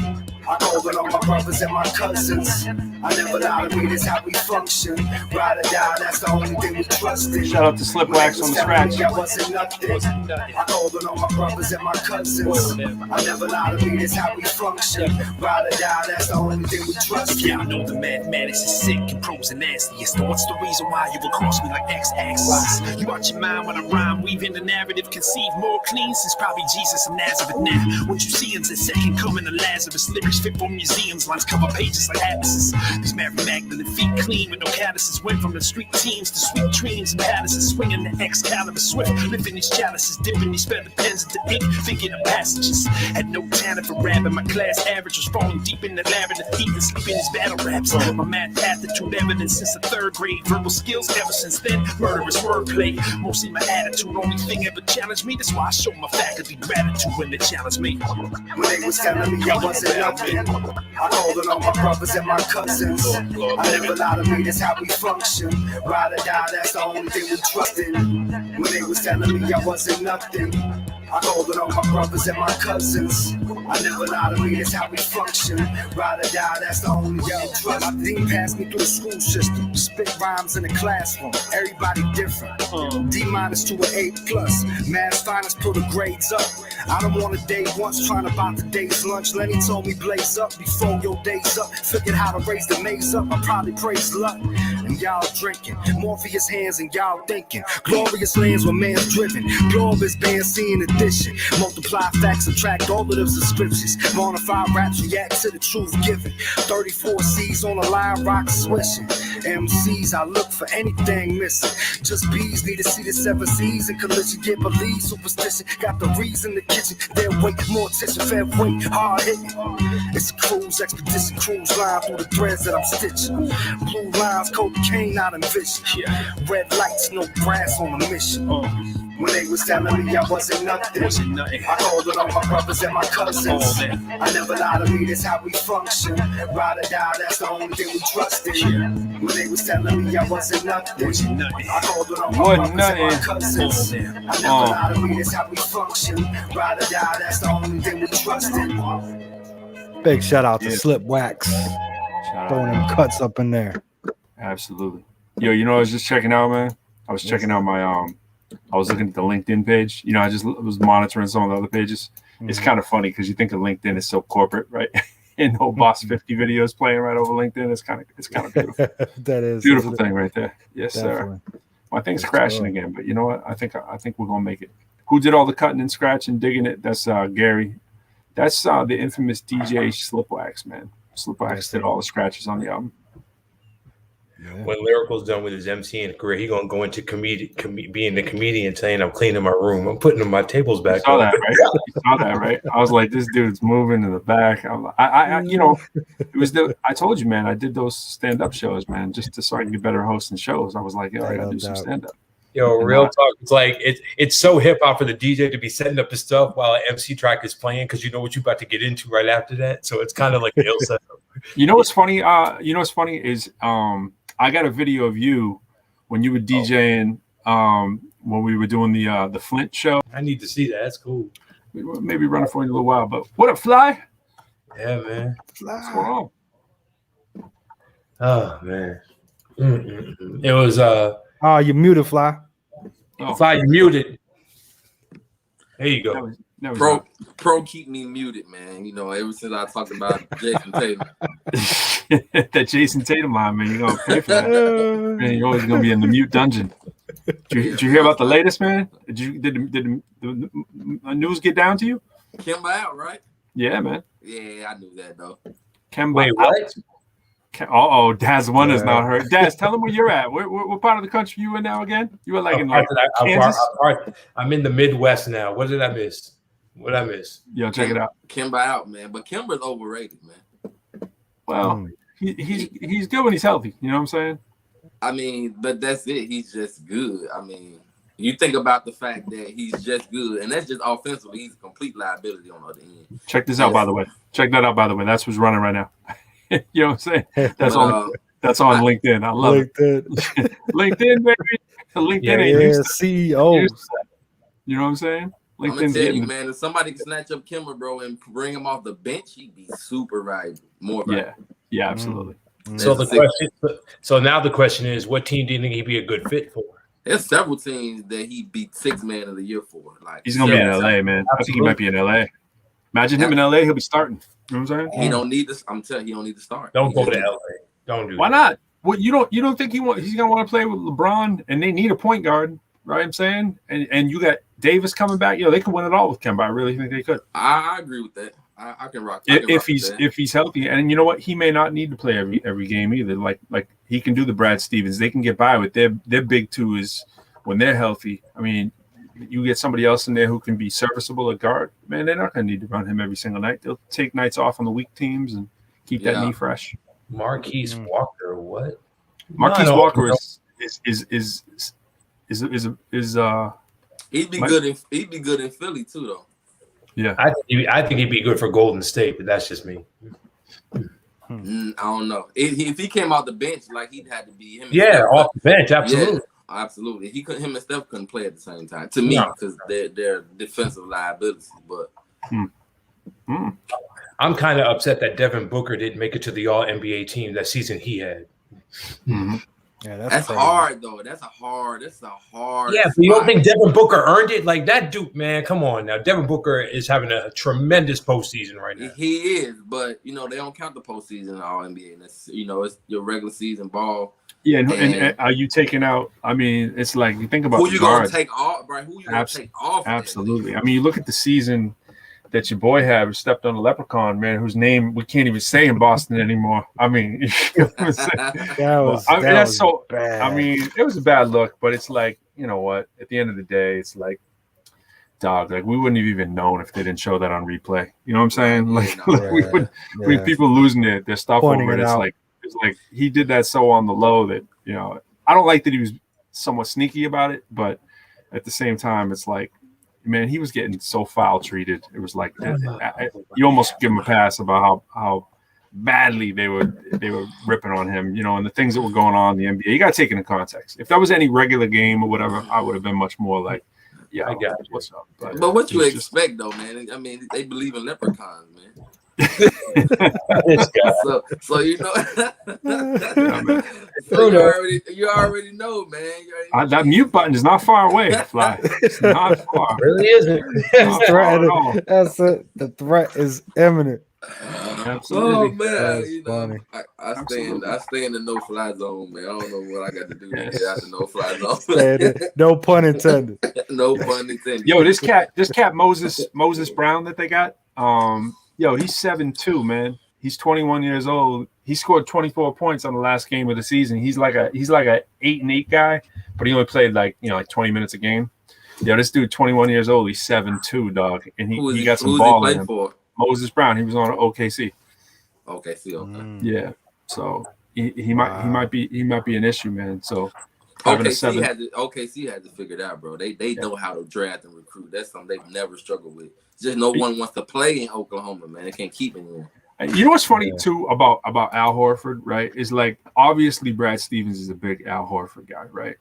I called on all my brothers and my cousins. I never lied to me, that's how we function. Ride or die, that's the only thing we trust in. Shout out to Slipwax on the scratch. I wasn't nothing. I called on all my brothers and my cousins. I never lied to me, that's how we function. Ride or die, that's the only thing we trust in. Yeah, I know the mathematics is sick and pros and nastiest. What's the reason why you would cross me like X-axis? You out your mind when I rhyme, weaving the narrative, conceive more clean since probably Jesus of Nazareth. Now, what you see is the second coming of Lazarus. Lyrics fit for museums, lines cover pages like atlases. These Mary Magdalene feet clean with no calluses. Went from the street teens to sweet dreams and palaces. Swinging the Excalibur swift, lifting these chalices, dipping these feather pens into ink, thinking of passages. Had no talent for rapping, my class average was falling deep in the labyrinth, eating, sleeping these battle raps. My math aptitude evidence since the third grade, verbal skills ever since then, murderous wordplay. Mostly my attitude, only thing ever challenged me. That's why I show my faculty gratitude when they challenge me. When they was telling me I wasn't nothing, I called on all my brothers and my cousins. I never lied to me, that's how we function. Ride or die, that's the only thing we trust in. When they was telling me I wasn't nothing, I called it on my brothers and my cousins. I never lie to me, that's how we function. Ride or die, that's the only way I trust. My dean passed me through the school system. Spit rhymes in the classroom, everybody different. D- to an A+. Math finest, pull the grades up. I don't want a day once trying to buy the day's lunch. Lenny told me blaze up before your day's up. Figured how to raise the maze up, I probably praise luck. And y'all drinking, Morpheus hands and y'all thinking. Glorious lands where man's driven. Glorious bands seeing addition. Multiply facts, subtract all of them subscriptions. Bonafide raps react to the truth given. 34 C's on the line, rock swishing. MCs, I look for anything missing. Just bees need to see the 7 C's and collision. Get believe superstition. Got the reason in the kitchen. Their weight, more attention, fair weight, hard hitting. It's a cruise expedition, cruise line through the threads that I'm stitching. Blue lines, cocaine, not envision. Red lights, no brass on a mission. When they was telling me I wasn't nothing, I called it on my brothers and my cousins. I never lie to me, that's how we function. Ride or die, that's the only thing we trust in. When they was telling me I wasn't nothing, I called it on my brothers and my cousins. I never lie to me, that's how we function. Ride or die, that's the only thing we trust in. Big shout out to Slip Wax. Throwing them cuts up in there. Absolutely. Yo, you know, I was just checking out, man. I was checking out my I was looking at the LinkedIn page. You know, I just was monitoring some of the other pages. It's kind of funny because you think of LinkedIn is so corporate, right? And no Boss 50 videos playing right over LinkedIn. It's kind of beautiful. That is beautiful thing right there. Yes, Definitely. sir. My thing's crashing again, but you know what? I think we're gonna make it. Who did all the cutting and scratching, and digging it? That's Gary. That's the infamous DJ Slipwax, man. Slipwax did all the scratches on the album. When Lyrical's done with his MCing career, he's gonna go into being the comedian, saying, "I'm cleaning my room, I'm putting my tables back." You saw that, right? You saw that, right? I was like, "This dude's moving to the back." I you know, it was I told you, man. I did those stand-up shows, man, just so I can get better hosting shows. I was like, "Yo, I gotta do some stand-up." Yo, real talk. It's like it's so hip hop for the DJ to be setting up his stuff while an MC track is playing because you know what you're about to get into right after that. So it's kind of like the ill setup. You know what's funny? You know what's funny is I got a video of you when you were DJing when we were doing the Flint show. I need to see that. That's cool. Maybe run it for you in a little while. But what up, Fly? Yeah, man. What's going on? Oh man. It was oh, you muted, Fly. Fly, you muted. There you go. Pro keep me muted, man. You know, ever since I talked about Jason Tatum. That Jason Tatum line, man. You're gonna pay for that. Man, you're always gonna be in the mute dungeon. Did you hear about the latest, man? Did the news get down to you? Kemba out, right? Yeah, man. Yeah, I knew that though. Kemba Wait, what? Oh, Daz one is not hurt. Daz, tell them where you're at. What part of the country you in now again? You were like in like Kansas? I'm in the Midwest now. What did I miss? What did I miss? Yo, check it out. Kemba out, man. But Kemba's overrated, man. Well, he's good when he's healthy. You know what I'm saying? I mean, but that's it. He's just good. I mean, you think about the fact that he's just good, and that's just offensively. He's a complete liability on the other end. Check this out, by the way. Check that out, by the way. That's what's running right now. You know what I'm saying? That's on LinkedIn. I love it. LinkedIn, baby. LinkedIn ain't used to CEOs. You know what I'm saying? I'm gonna tell you, man, if somebody can snatch up Kemba, bro, and bring him off the bench, he'd be super valuable. More valuable. Yeah, absolutely. So now the question is, what team do you think he'd be a good fit for? There's several teams that he beat 6th man of the year for. Like he's gonna be in LA, man. I think he might be in LA. Imagine him in LA, he'll be starting. You know what I'm saying? He don't need this. I'm telling you, he don't need to start. Don't go to LA. Don't do Why that. not? Well, you don't think he's gonna want to play with LeBron, and they need a point guard, right? I'm saying, and you got Davis coming back. They could win it all with Kemba. I really think they could. I agree with that. I can rock. If he's healthy, and you know what, he may not need to play every game either. Like he can do the Brad Stevens. They can get by with their big two is when they're healthy. I mean, you get somebody else in there who can be serviceable at guard. Man, they're not going to need to run him every single night. They'll take nights off on the weak teams and keep that knee fresh. Marquise Walker, what? Marquise Walker is he'd be good in Philly too, though. Yeah, I think he'd be good for Golden State, but that's just me. I don't know. If he came out the bench, like he'd have to be him. Yeah, off the bench, absolutely. Yeah. absolutely. Him and Steph couldn't play at the same time. To me, because they're defensive liabilities. But I'm kind of upset that Devin Booker didn't make it to the All NBA team that season he had. Yeah, that's hard though. That's a hard. Yeah, but you don't think Devin Booker earned it? Like that dude, man. Come on now. Devin Booker is having a tremendous postseason right now. He is, but they don't count the postseason in All NBA. And it's it's your regular season ball. Yeah, and are you taking out? I mean, it's like you think about who you gonna take off, right? Who you gonna take off? Absolutely. I mean, you look at the season that your boy had, who stepped on a leprechaun, man, whose name we can't even say in Boston anymore. I mean, that's so bad. I mean, it was a bad look, but it's like, you know what? At the end of the day, it's like, dog, like we wouldn't have even known if they didn't show that on replay. You know what I'm saying? Like, we would. I mean, people losing their stuff Pointing over it. it It's like he did that so on the low that I don't like that he was somewhat sneaky about it, but at the same time, it's like, man, he was getting so foul treated. It was like you almost give him a pass about how badly they were ripping on him, and the things that were going on in the NBA. You got to take it in context. If that was any regular game or whatever, I would have been much more like, yeah, I got it. What's up? But what you expect though, man? I mean, they believe in leprechauns, man. so you already know, man. That mute button is not far away, Fly. It's not far. It really isn't. That's it. The threat is imminent. Oh man, I stay in the no-fly zone, man. I don't know what I got to do to get out the no-fly zone. No pun intended. No pun intended. Yo, this cat Moses Brown that they got. He's 7'2", man. He's 21 years old. He scored 24 points on the last game of the season. He's like a 8-8 guy, but he only played like 20 minutes a game. This dude, 21 years old, he's 7'2", dog, and he got some ball in him. For? Moses Brown. He was on OKC. OKC, okay. Yeah. So he might be an issue, man. So OKC had to figure it out, bro. They know how to draft and recruit. That's something they've never struggled with. Just no one wants to play in Oklahoma, man. They can't keep anyone. You know what's funny too about Al Horford, right? Is like obviously Brad Stevens is a big Al Horford guy, right?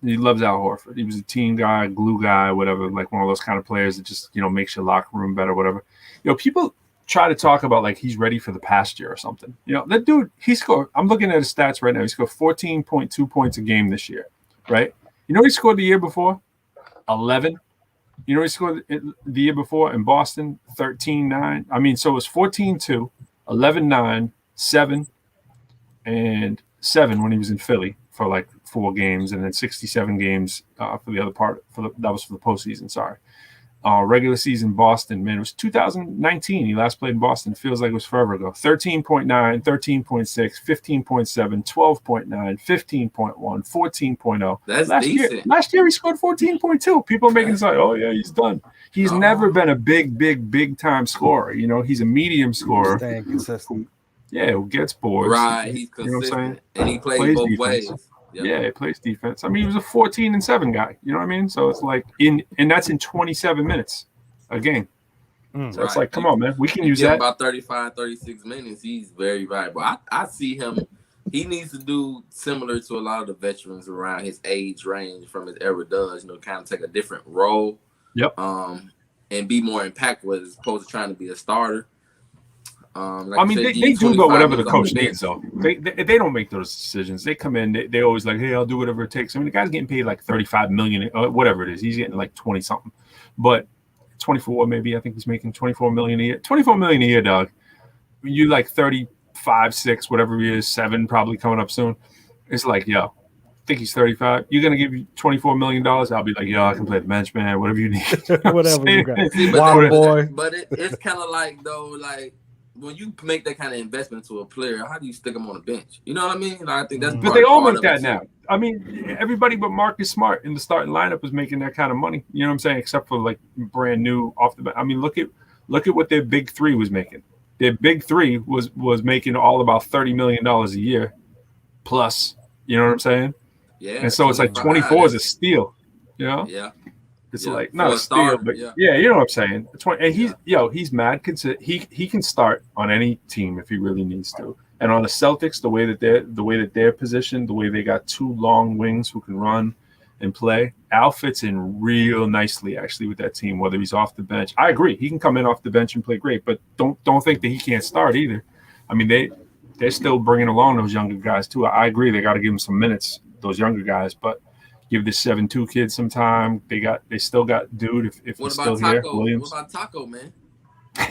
He loves Al Horford. He was a team guy, glue guy, whatever, like one of those kind of players that just makes your locker room better, whatever. People try to talk about like he's ready for the pasture or something. That dude, he scored. I'm looking at his stats right now. He scored 14.2 points a game this year, right? He scored the year before 11. He scored the year before in Boston 13-9. I mean, so it was 14-2, 11-9, 7, and 7 when he was in Philly for like 4 games, and then 67 games for the other part. That was for the postseason. Sorry. Regular season Boston, man, it was 2019. He last played in Boston. Feels like it was forever ago. 13.9, 13.6, 15.7, 12.9, 15.1, 14.0. That's decent. Last year he scored 14.2. People are making it like, oh yeah, he's done. He's never been a big time scorer. He's a medium scorer. Staying consistent. Yeah, who gets boards. Right, he's consistent. And he plays both ways. Yep. Yeah, he plays defense. I mean, he was a 14-7 guy. You know what I mean? So it's like and that's in 27 minutes a game. So it's like, come on, man. We can use that. About 35, 36 minutes. He's very valuable. I see him. He needs to do similar to a lot of the veterans around his age range from his era does, kind of take a different role. Yep. And be more impactful as opposed to trying to be a starter. I mean, they do go whatever the coach needs, though. They don't make those decisions. They come in, they always like, hey, I'll do whatever it takes. I mean, the guy's getting paid like $35 million, whatever it is. He's getting like 20 something, but 24 maybe. I think he's making $24 million a year. $24 million a year, dog. You like 35, 6, whatever he is, 7 probably coming up soon. It's like, yo, I think he's 35. You're gonna give you $24 million? I'll be like, yo, I can play the bench, man. Whatever you need. Whatever you got. See, but it's kind of like though, like. When you make that kind of investment to a player, how do you stick them on the bench? You know what I mean? I think that's. But they all make that now. I mean, everybody but Marcus Smart in the starting lineup is making that kind of money. You know what I'm saying? Except for like brand new off the bat. I mean, look at what their big 3 was making. Their big 3 was making all about $30 million a year, plus. You know what I'm saying? Yeah. And so it's like 24 is a steal. You know? Yeah. It's like not a steal, but yeah, you know what I'm saying. And he's mad. He can start on any team if he really needs to. And on the Celtics, the way that they're positioned, the way they got 2 long wings who can run, and play, Al fits in real nicely actually with that team, whether he's off the bench. I agree. He can come in off the bench and play great, but don't think that he can't start either. I mean, they're still bringing along those younger guys too. I agree. They got to give them some minutes, those younger guys, but give this 7-2 kid some time. They still got dude if he's still here. Williams. What about Taco, man?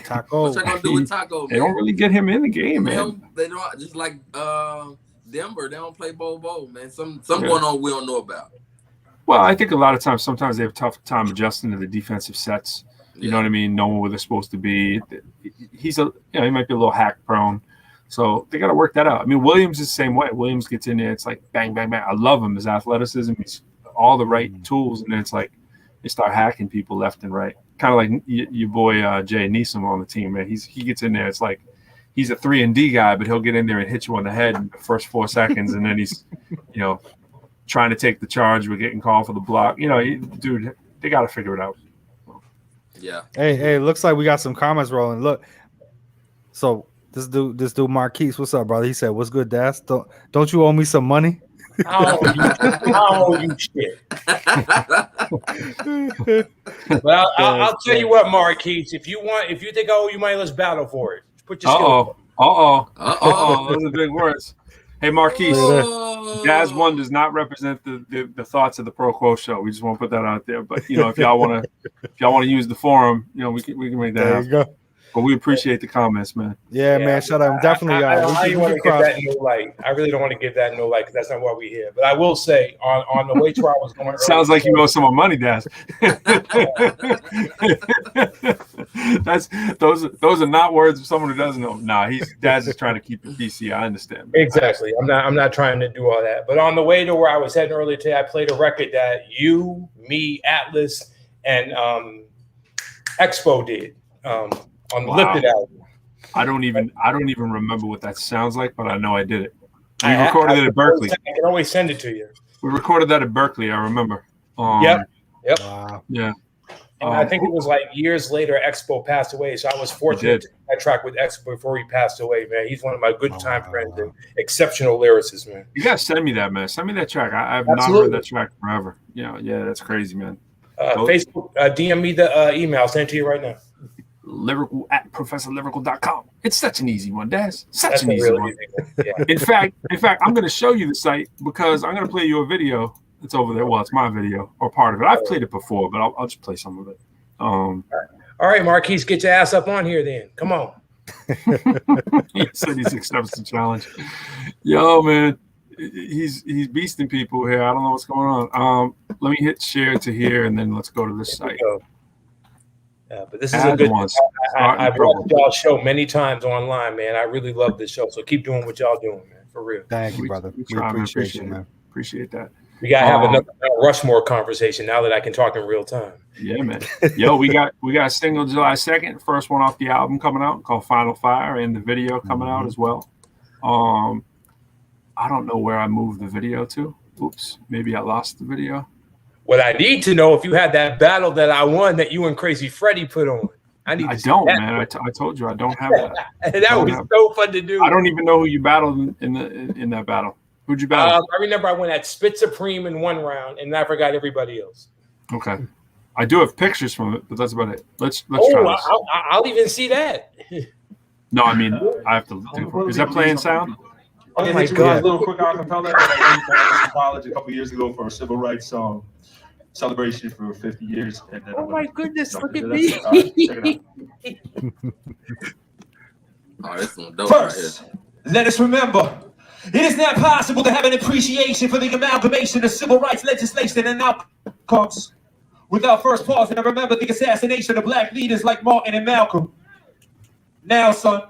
Taco. What y'all gonna do with Taco, man? They don't really get him in the game, man. They don't, just like Denver, they don't play bowl, man. Some going on we don't know about. Well, I think a lot of times, sometimes they have a tough time adjusting to the defensive sets. You know what I mean? Knowing where they're supposed to be. He might be a little hack prone. So they got to work that out. I mean, Williams is the same way. Williams gets in there. It's like bang, bang, bang. I love him. His athleticism. He's all the right tools. And then it's like they start hacking people left and right. Kind of like your boy Jay Neeson on the team, man. He gets in there. It's like he's a 3-and-D guy, but he'll get in there and hit you on the head in the first 4 seconds. And then he's, trying to take the charge. We're getting called for the block. Dude, they got to figure it out. Yeah. Hey, looks like we got some comments rolling. Look, so this dude Marquise, what's up, brother? He said, "What's good, Das? Don't you owe me some money?" I owe you shit. But I'll tell you what, Marquise. If you think I owe you money, let's battle for it. Put your skill. Those are big words. Hey, Marquise, Daz 1 does not represent the thoughts of the ProQuo Show. We just want to put that out there. But if y'all want to use the forum, we can make that happen. There you go. But we appreciate the comments, man. Yeah, man. Shut up. Definitely. I don't want to give that no light. I really don't want to give that no light because that's not why we're here. But I will say, on the way to where I was going, sounds like you owe someone money, Daz. Those are not words of someone who doesn't know. Nah, Daz is trying to keep it PC. I understand. Exactly. I'm not trying to do all that. But on the way to where I was heading earlier today, I played a record that you, me, Atlas, and Expo did. On the Lifted album. I don't even remember what that sounds like, but I know I did it. We recorded it at Berkeley. I can always send it to you. We recorded that at Berkeley, I remember. Yep. Wow. Yeah. And I think it was like years later, Expo passed away. So I was fortunate to do that track with Expo before he passed away, man. He's one of my good time friends and exceptional lyricist, man. You gotta send me that, man. Send me that track. I've not heard that track forever. Yeah, that's crazy, man. Facebook, DM me the email. I'll send it to you right now. Lyrical at ProfessorLyrical.com. It's such an easy one, Daz. Such an easy one. Yeah. In fact, I'm going to show you the site because I'm going to play you a video that's over there. Well, it's my video or part of it. I've played it before, but I'll just play some of it. All right, Marquise, get your ass up on here then. Come on. 76 steps to challenge. Yo, man, he's beasting people here. I don't know what's going on. Let me hit share to here, and then let's go to this site. Yeah, but this is a good one. I've watched y'all show many times online, man. I really love this show. So keep doing what y'all doing, man. For real. Thank you, brother. We appreciate you, man. Appreciate that. We gotta have another Rushmore conversation now that I can talk in real time. Yeah, man. Yo, we got a single July 2nd, first one off the album coming out called Final Fire, and the video coming out as well. I don't know where I moved the video to. Oops, maybe I lost the video. What I need to know if you had that battle that I won that you and Crazy Freddie put on. I don't, man. I told you I don't have that. That was so fun to do. I don't even know who you battled in that battle. Who'd you battle? I remember I went at Spit Supreme in one round, and I forgot everybody else. Okay, I do have pictures from it, but that's about it. Let's try this. I'll even see that. No, I mean I have to. Is that playing sound? Oh my God! A little quick acapella. I went to college a couple years ago for a civil rights celebration for 50 years. And then my goodness, look at me. First, let us remember, it is not possible to have an appreciation for the amalgamation of civil rights legislation and outcomes without first pausing and remember the assassination of black leaders like Martin and Malcolm. Now, son,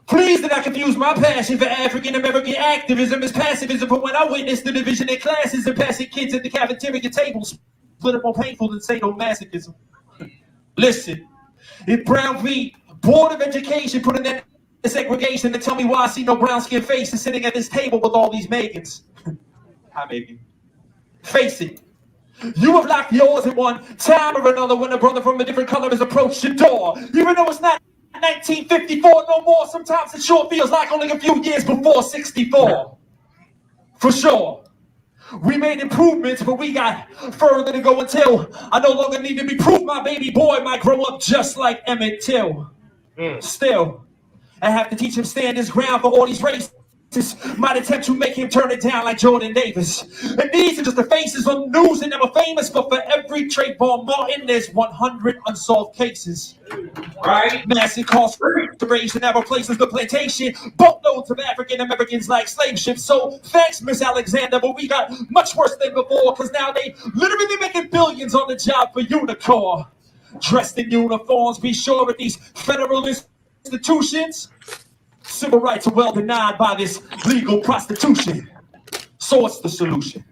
please do not confuse my passion for African-American activism as pacifism for when I witnessed the division in classes and passing kids at the cafeteria tables, split up more painful than sadomasochism. Listen, if Brown v. Board of Education put in that segregation to tell me why I see no brown-skinned faces sitting at this table with all these Megans. Hi, Megan. Face it. You have locked yours at one time or another when a brother from a different color has approached your door. Even though it's not 1954 no more, sometimes it sure feels like only a few years before 64. For sure. We made improvements, but we got further to go until I no longer need to be proof my baby boy might grow up just like Emmett Till. Still, I have to teach him stand his ground for all these races. Might attempt to make him turn it down like Jordan Davis. And these are just the faces on the news and never famous, but for every Trayvon Martin, there's 100 unsolved cases. Right? Mass incarceration never places the plantation. Boatloads of African Americans like slave ships. So thanks, Miss Alexander, but we got much worse than before, because now they literally making billions on the job for Unicor. Dressed in uniforms, be sure that these federal institutions, civil rights are well denied by this legal prostitution. So what's the solution?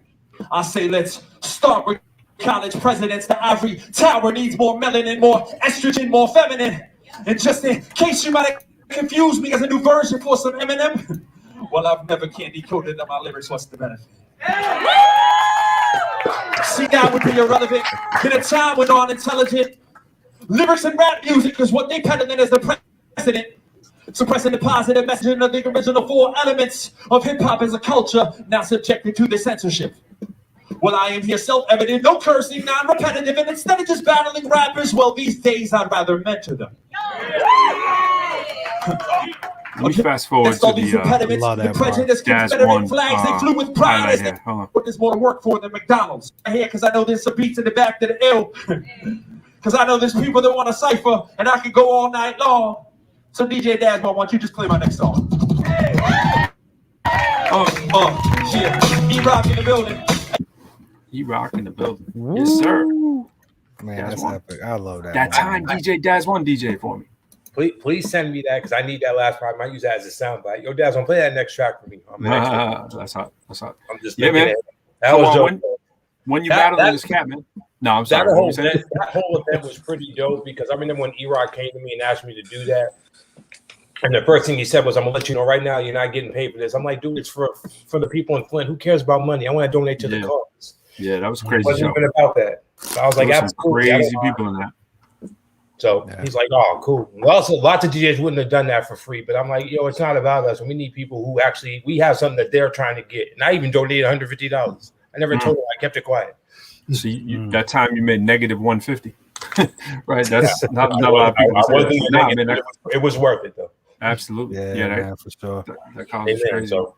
I say let's start with college presidents. The ivory tower needs more melanin, more estrogen, more feminine. And just in case you might have confused me as a new version for some Eminem, well, I've never candy coated on my lyrics. What's the benefit? See, that would be irrelevant in a time when unintelligent lyrics and rap music is what they peddling as the president. Suppressing the positive messaging of the original 4 elements of hip-hop as a culture, now subjected to the censorship. Well, I am here self-evident, no cursing, non-repetitive, and instead of just battling rappers, well, these days I'd rather mentor them. Let me fast forward to the Jazz One highlight here. Hold on. There's more to work for than McDonald's. I hear because I know there's some beats in the back that are ill. Because I know there's people that want to cipher, and I can go all night long. So DJ Daz, why don't you just play my next song? Yeah. E-Rock in the building. E-Rock in the building. Woo. Yes, sir. Man, that's epic. I love that. That time DJ Daz One DJ for me. Please send me that, because I need that last part. I might use that as a soundbite. Yo, Daz, play that next track for me. That's hot. That's hot. I'm just man. That was dope. When you battled this cat, man. No, I'm sorry. That whole event was pretty dope, because I remember when E-Rock came to me and asked me to do that. And the first thing he said was, I'm going to let you know right now, you're not getting paid for this. I'm like, dude, it's for the people in Flint. Who cares about money? I want to donate to the cause. Yeah, that was crazy. It wasn't even about that. So I was like, absolutely. Crazy people in that. So he's like, oh, cool. Well, so lots of DJs wouldn't have done that for free. But I'm like, yo, it's not about us. We need people who actually, we have something that they're trying to get. And I even donated $150. I never told them. I kept it quiet. So that time you made negative 150. Right. That's not a lot of people. It was worth it, though. Absolutely. Yeah, for sure. That college is crazy. So,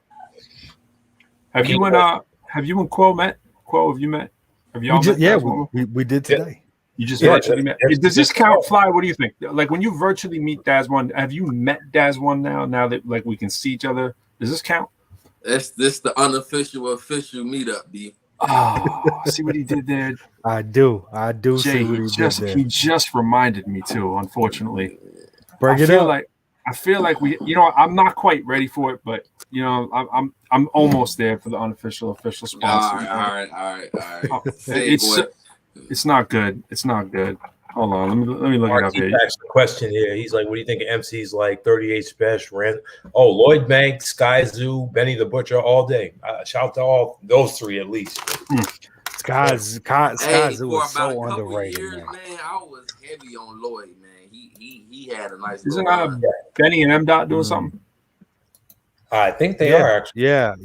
have you and Quo met? Quo, have you met? Have y'all met? Yeah, we did today. You just virtually met. Does this count, Fly? What do you think? Like when you virtually meet Daz One, have you met Daz One now that like we can see each other? Does this count? This the official meetup, B. Oh, see what he did there? I do Jay, see what he did there. He just reminded me too, unfortunately. I feel like we, I'm not quite ready for it, but I'm almost there for the official sponsor. All right. It's not good. It's not good. Hold on, let me look it up here. Asked the question here. He's like, "What do you think of MCs like 38 Special, Rent? Oh, Lloyd Banks, Sky Zoo, Benny the Butcher, all day. Shout out to all those 3 at least." Sky Zoo was so underrated, man. I was heavy on Lloyd, man. He had a nice. Isn't Benny and M. Dot doing something? I think they are actually. Yeah.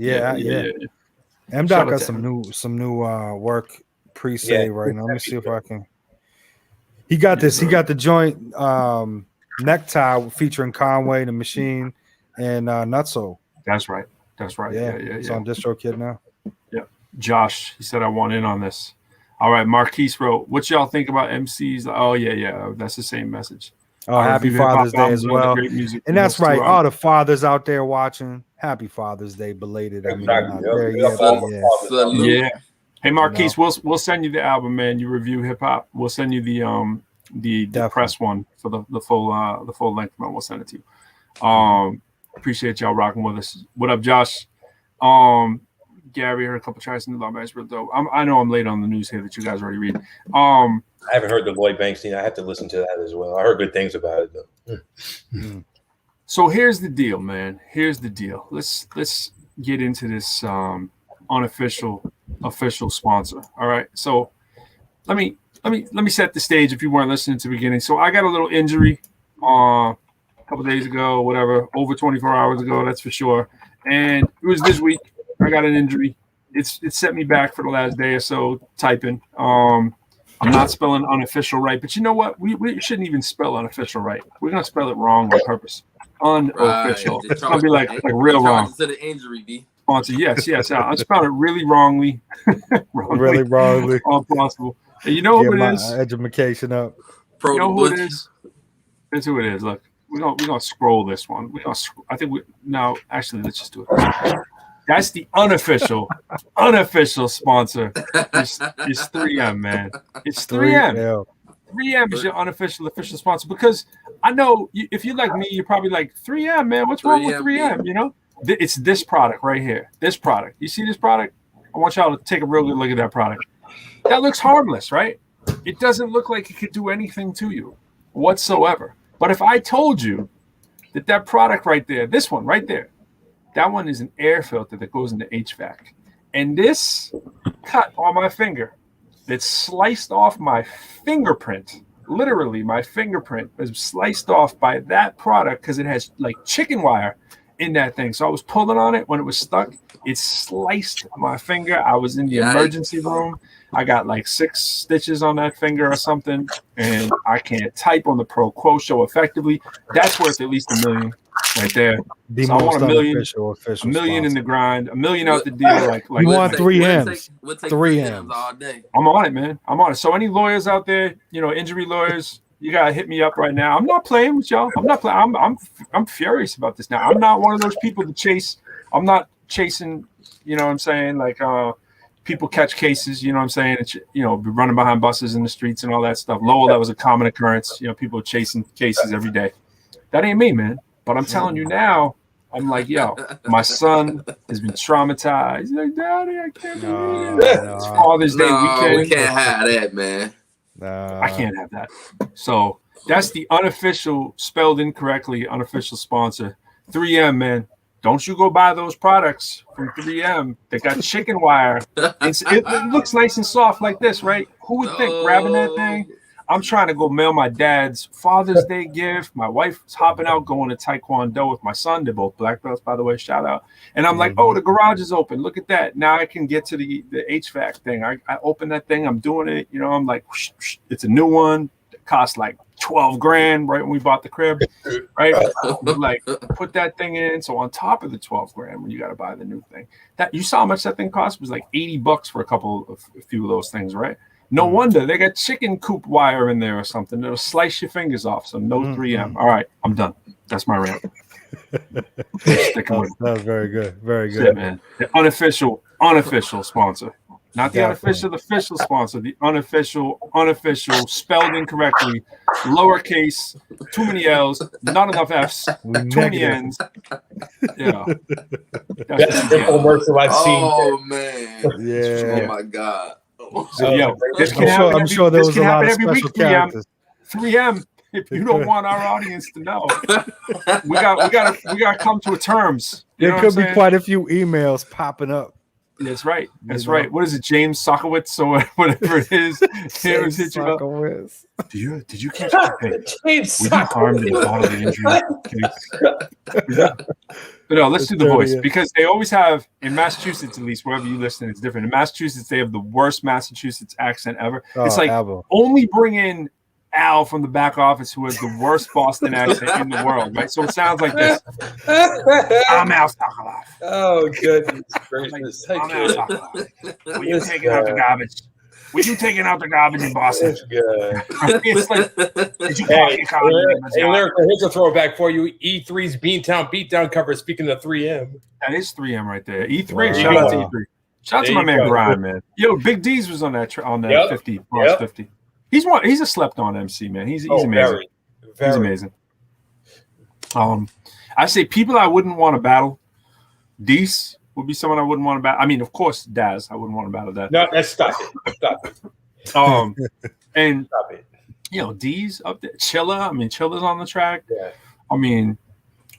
M. Dot got some new work pre-save right now. Let me see if I can. He got this. He got the joint necktie featuring Conway, the Machine, and Nutso. That's right. Yeah. It's on DistroKid now. Yeah. Josh, he said I want in on this. All right, Marquise wrote, what y'all think about MCs? Oh, yeah. That's the same message. Oh, happy Father's Day as well. And that's right. All the fathers out there watching, happy Father's Day belated. I mean, not there yet. Hey, Marquise, we'll send you the album, man. You review hip hop. We'll send you the press one for the full length one. We'll send it to you. Appreciate y'all rocking with us. What up, Josh? Gary, heard a couple tracks in the Law Banks, real dope. I know I'm late on the news here that you guys already read. I haven't heard the Lloyd Banks thing. I have to listen to that as well. I heard good things about it though. So here's the deal, man. Here's the deal. Let's get into this official sponsor. All right. So let me set the stage if you weren't listening to the beginning. So I got a little injury a couple days ago, whatever, over 24 hours ago, that's for sure. And it was this week. I got an injury. it's set me back for the last day or so typing. I'm not spelling unofficial right, but you know what? We shouldn't even spell unofficial right. We're gonna spell it wrong on purpose. Unofficial. Right. It's gonna be like real wrong. To the injury, B. Sponsor, yes. I'm spelling it really wrongly. Really wrongly. All possible. And you know who it is? Education up. You know who it is? That's who it is. Look, we're gonna scroll this one. I think actually, let's just do it. That's the unofficial sponsor. It's 3M, man. It's 3M. 3M is your unofficial official sponsor, because I know if you're like me, you're probably like, 3M, man. What's wrong with 3M? You know, it's this product right here. This product. You see this product? I want y'all to take a real good look at that product. That looks harmless, right? It doesn't look like it could do anything to you whatsoever. But if I told you that product right there, this one right there, that one is an air filter that goes into HVAC. And this cut on my finger that sliced off my fingerprint, literally my fingerprint was sliced off by that product because it has like chicken wire in that thing. So I was pulling on it when it was stuck. It sliced my finger. I was in the emergency room. I got like 6 stitches on that finger or something, and I can't type on the ProQuo Show effectively. That's worth at least $1 million right there. So I want $1 million, $1 million in the grind, $1 million out the deal. Like you want 3 M's, 3 M's all day. I'm on it, man. I'm on it. So any lawyers out there, injury lawyers, you gotta hit me up right now. I'm not playing with y'all. I'm not playing. I'm furious about this now. I'm not one of those people to chase. I'm not chasing. You know what I'm saying? Like people catch cases. You know what I'm saying? It's, be running behind buses in the streets and all that stuff. Lowell, that was a common occurrence. People chasing cases every day. That ain't me, man. But I'm telling you now, I'm like, yo, my son has been traumatized. He's like, Daddy, I can't believe it. It's Father's Day weekend. We can't have that, man. I can't have that. So that's the unofficial, spelled incorrectly, unofficial sponsor. 3M, man. Don't you go buy those products from 3M. They got chicken wire. It looks nice and soft like this, right? Who would think grabbing that thing? I'm trying to go mail my dad's Father's Day gift. My wife's hopping out, going to Taekwondo with my son. They're both black belts, by the way. Shout out. And I'm like, oh, the garage is open. Look at that. Now I can get to the HVAC thing. I open that thing. I'm doing it. I'm like, whoosh, whoosh. It's a new one. It costs like $12,000 right when we bought the crib, right? Like, put that thing in. So on top of the $12,000, when you got to buy the new thing, that you saw how much that thing cost, it was like $80 for a few of those things, right? No wonder they got chicken coop wire in there or something. It'll slice your fingers off. So no 3M. All right, I'm done. That's my rant. That was very good. Very good. Yeah, man. The unofficial sponsor. Not the unofficial official sponsor. The unofficial, spelled incorrectly, lowercase, too many L's, not enough F's, too many N's. Yeah. That's the infomercial I've seen. Oh, man. Yeah. Oh, my God. So, I'm sure there was a lot of special characters. 3M, if you don't want our audience to know, we got to come to terms. There could be quite a few emails popping up. That's right. That's right. What is it, James Sockowitz or whatever it is? James Sockowitz. Did you catch that thing? James Were you harmed in bodily injury? But no, let's do the voice, because they always have, in Massachusetts at least, wherever you listen, it's different. In Massachusetts, they have the worst Massachusetts accent ever. It's like only bring in Al from the back office, who has the worst Boston accent in the world, right? So it sounds like this. I'm Al Sokolov. Oh, goodness gracious. I'm Al Sokolov. Were you taking out the garbage? Were you taking out the garbage in Boston? It's like, did you park your car? Hey, Lyrical, here's a throwback for you. E3's Beantown Beatdown cover, speaking of 3M. That is 3M right there. E3. Shout out to E3. Shout out to my man Grind, man. Yo, Big D's was on that 50. 50. He's a slept-on MC, man. He's amazing. He's amazing. I say people I wouldn't want to battle. Deese would be someone I wouldn't want to battle. I mean, of course, Daz. I wouldn't want to battle that. No, stop it. Stop it. And stop it. D's up there. Chilla. I mean, Chilla's on the track. Yeah. I mean,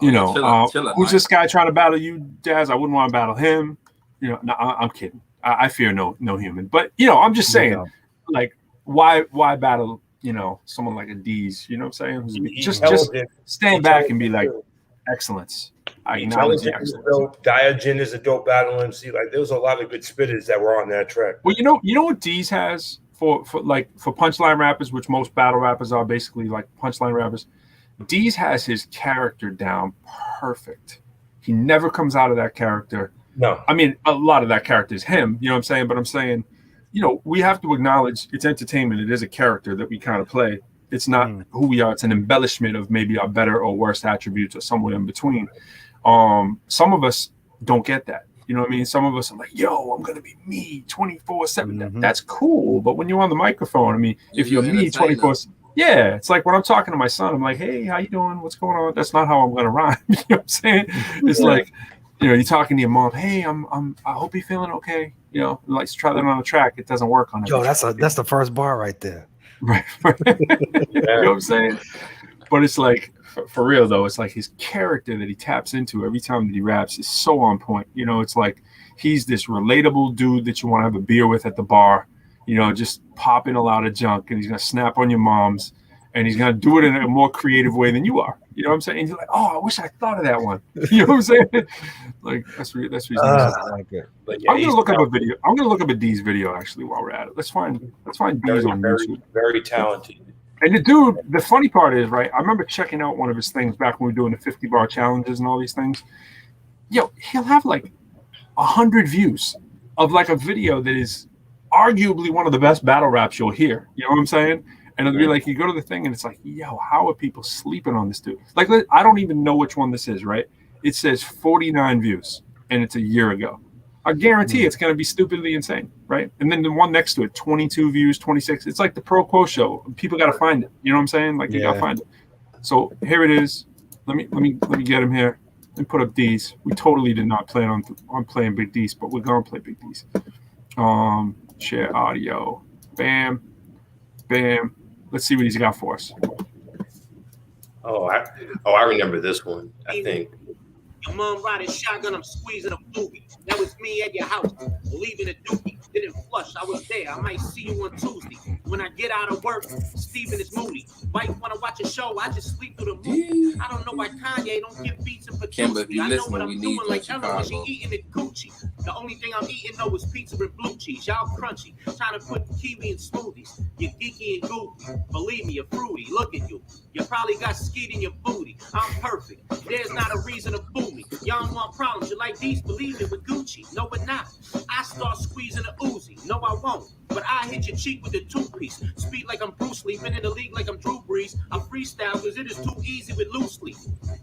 Chilla, who's this guy trying to battle you, Daz? I wouldn't want to battle him. No, I'm kidding. I fear no human. But I'm just saying, like, why battle, someone like a D's, you know what I'm saying? Just stand back and be like, excellence. I acknowledge the Intelligent is excellence. dope. Diogen is a dope battle MC. Like, there was a lot of good spitters that were on that track. Well, you know what D's has for punchline rappers, which most battle rappers are basically like punchline rappers. D's has his character down perfect. He never comes out of that character. No. I mean, a lot of that character is him, you know what I'm saying? But I'm saying, you know, we have to acknowledge it's entertainment. It is a character that we kind of play. It's not who we are. It's an embellishment of maybe our better or worse attributes or somewhere in between. Some of us don't get that. You know what I mean? Some of us are like, yo, I'm going to be me 24/7. That's cool. But when you're on the microphone, I mean, if you're me 24/7, yeah, it's like when I'm talking to my son, I'm like, hey, how you doing? What's going on? That's not how I'm going to rhyme. You know what I'm saying? It's like, you know, you're talking to your mom, hey, I hope you're feeling okay. You know, let's try that on a track. It doesn't work on it. Yo, that's the first bar right there. Right. You know what I'm saying? But it's like, for real though, it's like his character that he taps into every time that he raps is so on point. You know, it's like he's this relatable dude that you want to have a beer with at the bar, you know, just popping a lot of junk, and he's gonna snap on your moms, and he's gonna do it in a more creative way than you are. You know what I'm saying? And you're like, oh, I wish I thought of that one. You know what I'm saying? Like that's reason I like it. But yeah, I'm gonna look up a video. I'm gonna look up a D's video actually while we're at it. Let's find D's on YouTube. Very talented. And the dude, the funny part is, right, I remember checking out one of his things back when we were doing the 50 bar challenges and all these things. Yo, he'll have like 100 views of like a video that is arguably one of the best battle raps you'll hear. You know what I'm saying? And it'll be like, you go to the thing and it's like, yo, how are people sleeping on this dude? Like, I don't even know which one this is, right? It says 49 views and it's a year ago. I guarantee it's going to be stupidly insane, right? And then the one next to it, 22 views, 26. It's like the ProQuo Show. People got to find it. You know what I'm saying? Like, you got to find it. So here it is. Let me get him here and put up D's. We totally did not plan on playing Big D's, but we're going to play Big D's. Share audio. Bam. Bam. Let's see what he's got for us. I remember this one, I think. Your mom riding shotgun, I'm squeezing a boogie. That was me at your house, leaving a dookie. Didn't flush, I was there. I might see you on Tuesday. When I get out of work, Steven is moody. Wife wanna watch a show, I just sleep through the movie. I don't know why Kanye don't give beats and Petrucci. I know what I'm doing like Ella when she eating it Gucci. The only thing I'm eating though is pizza and blue cheese. Y'all crunchy, trying to put kiwi in smoothies. You're geeky and goofy. Believe me, you're fruity. Look at you. You probably got skeet in your booty. I'm perfect. There's not a reason to boo me. Y'all want problems. You like these? Believe it with Gucci. No, but not. I start squeezing a Uzi. No, I won't. But I hit your cheek with a two-piece. Speed like I'm Bruce Lee. Been in the league like I'm Drew Brees. I freestyle because it is too easy with loose leaf.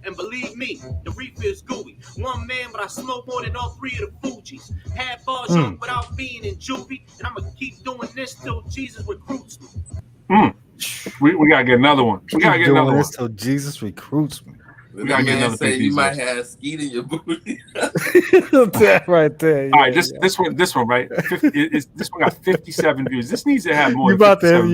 And believe me, the reef is gooey. One man, but I smoke more than all three of the Fugees. Had bars young without being in juvie. And I'm going to keep doing this till Jesus recruits me. We gotta get another one. We gotta get another one. Till Jesus recruits me. We gotta get another say you might have skeet in your booty. That right there. All right, this one, right? This one got 57 views. This needs to have more. You about to have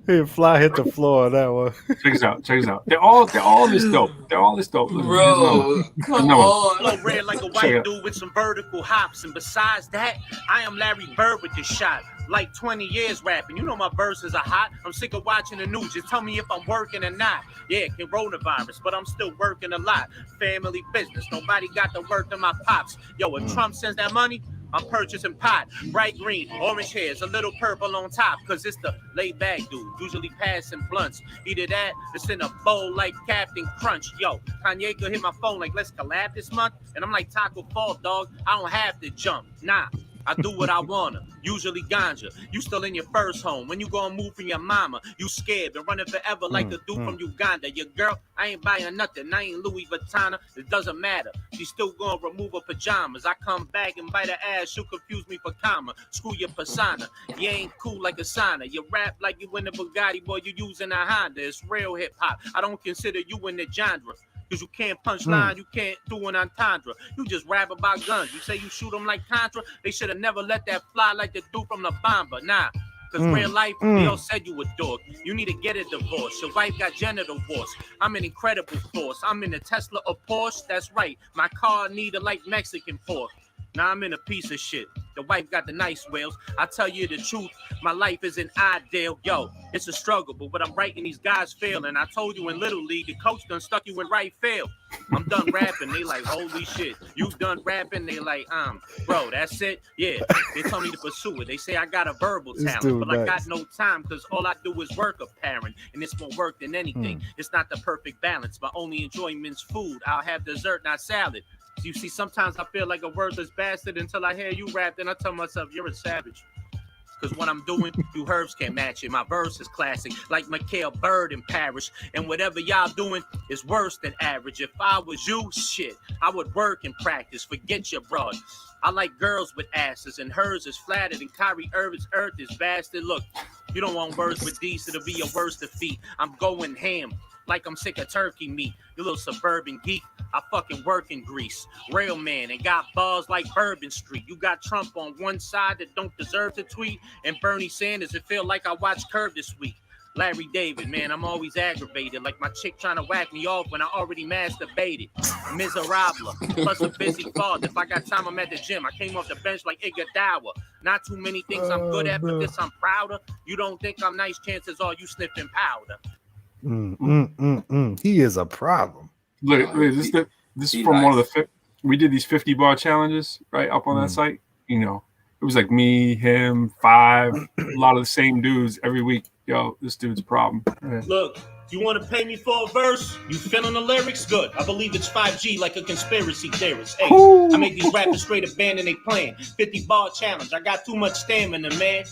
your fly hit the floor on that one. Check this out. They're all this dope. Bro, come on. Flow red like a white dude with some vertical hops. And besides that, I am Larry Bird with the shot. Like 20 years rapping. You know my verses are hot. I'm sick of watching the news. Just tell me if I'm working or not. Yeah, coronavirus, but I'm still working a lot. Family business. Nobody got to work to my pops. Yo, if Trump sends that money, I'm purchasing pot. Bright green, orange hairs, a little purple on top. Cause it's the laid back dude, usually passing blunts. Either that, it's in a bowl like Captain Crunch. Yo, Kanye could hit my phone like, let's collab this month. And I'm like, Taco Fall, dog. I don't have to jump. Nah. I do what I wanna, usually ganja. You still in your first home. When you gonna move from your mama, you scared, been running forever like the dude from Uganda. Your girl, I ain't buying nothing. I ain't Louis Vuitton. It doesn't matter. She's still gonna remove her pajamas. I come back and bite her ass. She'll confuse me for comma. Screw your persona. You ain't cool like a sauna. You rap like you in the Bugatti, boy. You using a Honda. It's real hip hop. I don't consider you in the genre. Cause you can't punch line, you can't do an entendre. You just rap about guns. You say you shoot them like Contra. They should have never let that fly like the dude from the Bomber. Nah, cause real life, they all said you a dog. You need to get a divorce. Your wife got genital force. I'm an incredible force. I'm in a Tesla or Porsche. That's right. My car need a light Mexican pork. Now I'm in a piece of shit. The wife got the nice wheels. I tell you the truth, my life isn't ideal. Yo, it's a struggle, but what I'm writing, these guys fail. And I told you in Little League, the coach done stuck you in right field. I'm done rapping. They like, holy shit, you done rapping? They like, bro, that's it. Yeah, they told me to pursue it. They say I got a verbal talent, but I got no time because all I do is work apparent, and it's more work than anything. It's not the perfect balance. My only enjoyment's food. I'll have dessert, not salad. You see, sometimes I feel like a wordless bastard until I hear you rap, then I tell myself you're a savage. Because what I'm doing, you herbs can't match it. My verse is classic, like Mikhail Bird in Paris. And whatever y'all doing is worse than average. If I was you, shit, I would work and practice. Forget your broad. I like girls with asses, and hers is flattered, and Kyrie Irving's earth is bastard. Look, you don't want words with these, it'll be your worst defeat. I'm going ham, like I'm sick of turkey meat. You little suburban geek. I fucking work in Greece, real man, and got balls like Bourbon Street. You got Trump on one side that don't deserve to tweet, and Bernie Sanders, it feel like I watched Curve this week. Larry David, man, I'm always aggravated, like my chick trying to whack me off when I already masturbated. Miserable, plus a busy father. If I got time, I'm at the gym. I came off the bench like Iguodala. Not too many things I'm good at, but this I'm proud of. You don't think I'm nice, chances are you sniffing powder. He is a problem. Look, this is from one of the we did these 50 bar challenges right up on that site. You know, it was like me, him, 5, a lot of the same dudes every week. Yo, this dude's a problem. Yeah. Look, you want to pay me for a verse? You feeling the lyrics? Good. I believe it's 5G like a conspiracy theorist. Hey, I make these rappers straight abandon they plan. 50 bar challenge. I got too much stamina, man.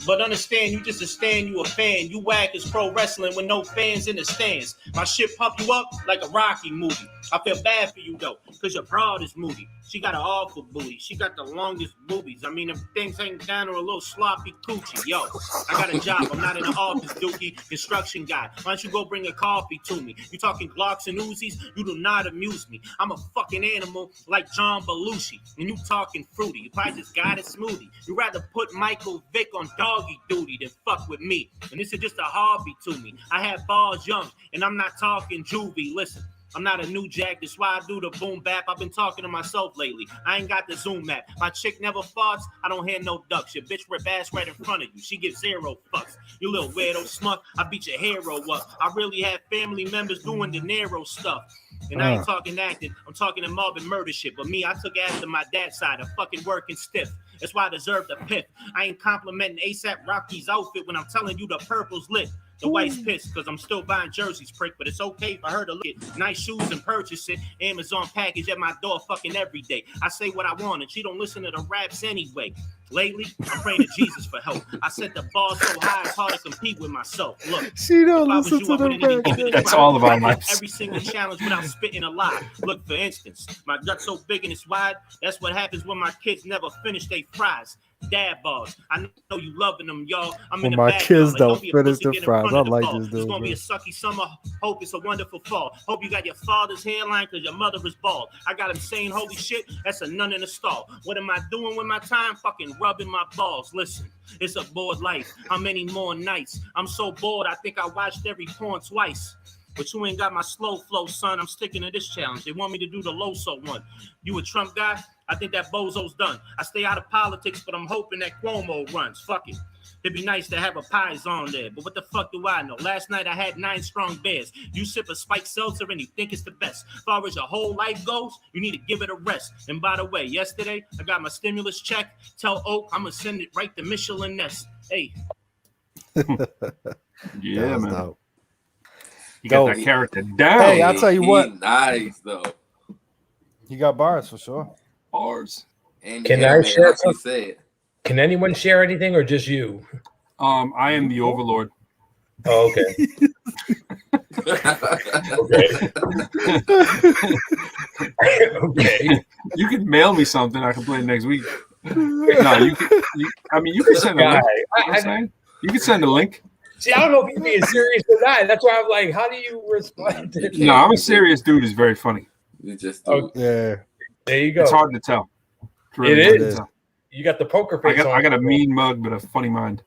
But understand, you just a stand, you a fan. You whack as pro wrestling with no fans in the stands. My shit pump you up like a Rocky movie. I feel bad for you though, cause your broad is moody. She got an awful booty. She got the longest boobies. I mean, if things ain't down or a little sloppy coochie. Yo, I got a job. I'm not in the office, dookie. Construction guy. Why don't you go bring a coffee to me? You talking Glocks and Uzis? You do not amuse me. I'm a fucking animal like John Belushi. And you talking fruity. You probably just got a smoothie. You rather put Michael Vick on doggy duty than fuck with me. And this is just a hobby to me. I had balls young, and I'm not talking juvie. Listen. I'm not a new jack, that's why I do the boom bap. I've been talking to myself lately. I ain't got the Zoom app. My chick never farts, I don't hear no ducks. Your bitch rip ass right in front of you. She gives 0 fucks. You little weirdo smut, I beat your hero up. I really have family members doing De Niro stuff. And I ain't talking acting, I'm talking to Marvin murder shit. But me, I took after my dad's side of fucking working stiff. That's why I deserve the pip. I ain't complimenting ASAP Rocky's outfit when I'm telling you the purple's lit. The white's pissed because I'm still buying jerseys, prick, but it's okay for her to look at nice shoes and purchase it. Amazon package at my door fucking every day. I say what I want and she don't listen to the raps anyway. Lately, I'm praying to Jesus for help. I set the bar so high it's hard to compete with myself. Look, she don't listen to the raps. That's all of our lives. Every single challenge without spitting a lie. Look, for instance, my gut's so big and it's wide. That's what happens when my kids never finish their fries. Dad balls. I know you loving them, y'all. I'm in the my back, kids y'all. don't finish the fries. I like this dude. It's gonna be a sucky summer. Hope it's a wonderful fall. Hope you got your father's hairline because your mother is bald. I got him saying holy shit. That's a nun in the stall. What am I doing with my time? Fucking rubbing my balls. Listen, it's a bored life. How many more nights? I'm so bored. I think I watched every porn twice. But you ain't got my slow flow, son. I'm sticking to this challenge. They want me to do the Loso one. You a Trump guy? I think that bozo's done. I stay out of politics, but I'm hoping that Cuomo runs. Fuck it. It'd be nice to have a pies on there, but what the fuck do I know? Last night I had 9 strong beers. You sip a spiked seltzer and you think it's the best. As far as your whole life goes, you need to give it a rest. And by the way, yesterday I got my stimulus check. Tell Oak I'm gonna send it right to Michelin Nest. Hey. Yeah, man. Dope. You got that character down. Hey, I'll tell you what. Nice though. You got bars for sure. Bars. And can I share something? Can anyone share anything or just you? I am the overlord. Oh, okay. Okay. You can mail me something. I can play it next week. No, you can. You can send a link. You can send a link. See, I don't know if you're being serious or not. That's why I'm like, how do you respond to that? No, I'm a serious dude. It's very funny. You just yeah. There you go. It's hard to tell. It is. You got the poker face. I got a mean mug, but a funny mind.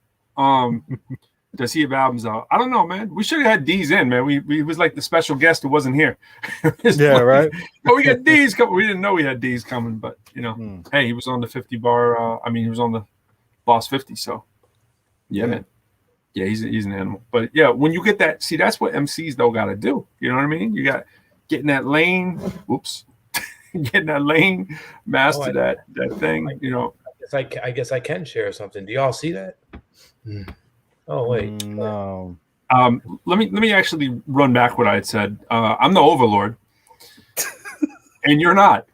Does he have albums out? I don't know, man. We should have had D's in, man. We was like the special guest who wasn't here. Yeah, right. Oh, we got D's coming. We didn't know we had D's coming, but hey, he was on the 50 bar. He was on the Boss 50. So, yeah, man. Yeah, he's an animal. But yeah, when you get that, see, that's what MCs though got to do. You know what I mean? You got getting that lane. Whoops. Getting that lane, master that thing, you know. I guess I can share something. Do y'all see that? Oh wait, no. Let me actually run back what I had said. I'm the overlord, and you're not.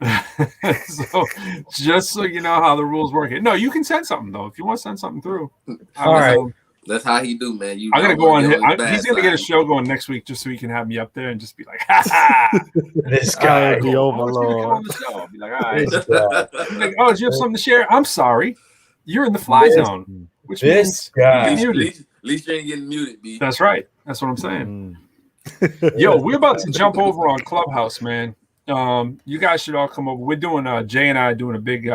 So just so you know how the rules work. No, you can send something though if you want to send something through. All right. That's how he do, man. I'm gonna go on his. He's gonna get a show going next week just so he can have me up there and just be like, ha ha. This guy, the overlord. On the show. I'll be like, all right. He's like, oh, do you have something to share? I'm sorry, you're in the fly zone. Which means guy. At least you ain't getting muted, B. That's right. That's what I'm saying. Yo, we're about to jump over on Clubhouse, man. You guys should all come over. We're doing Jay and I are doing a big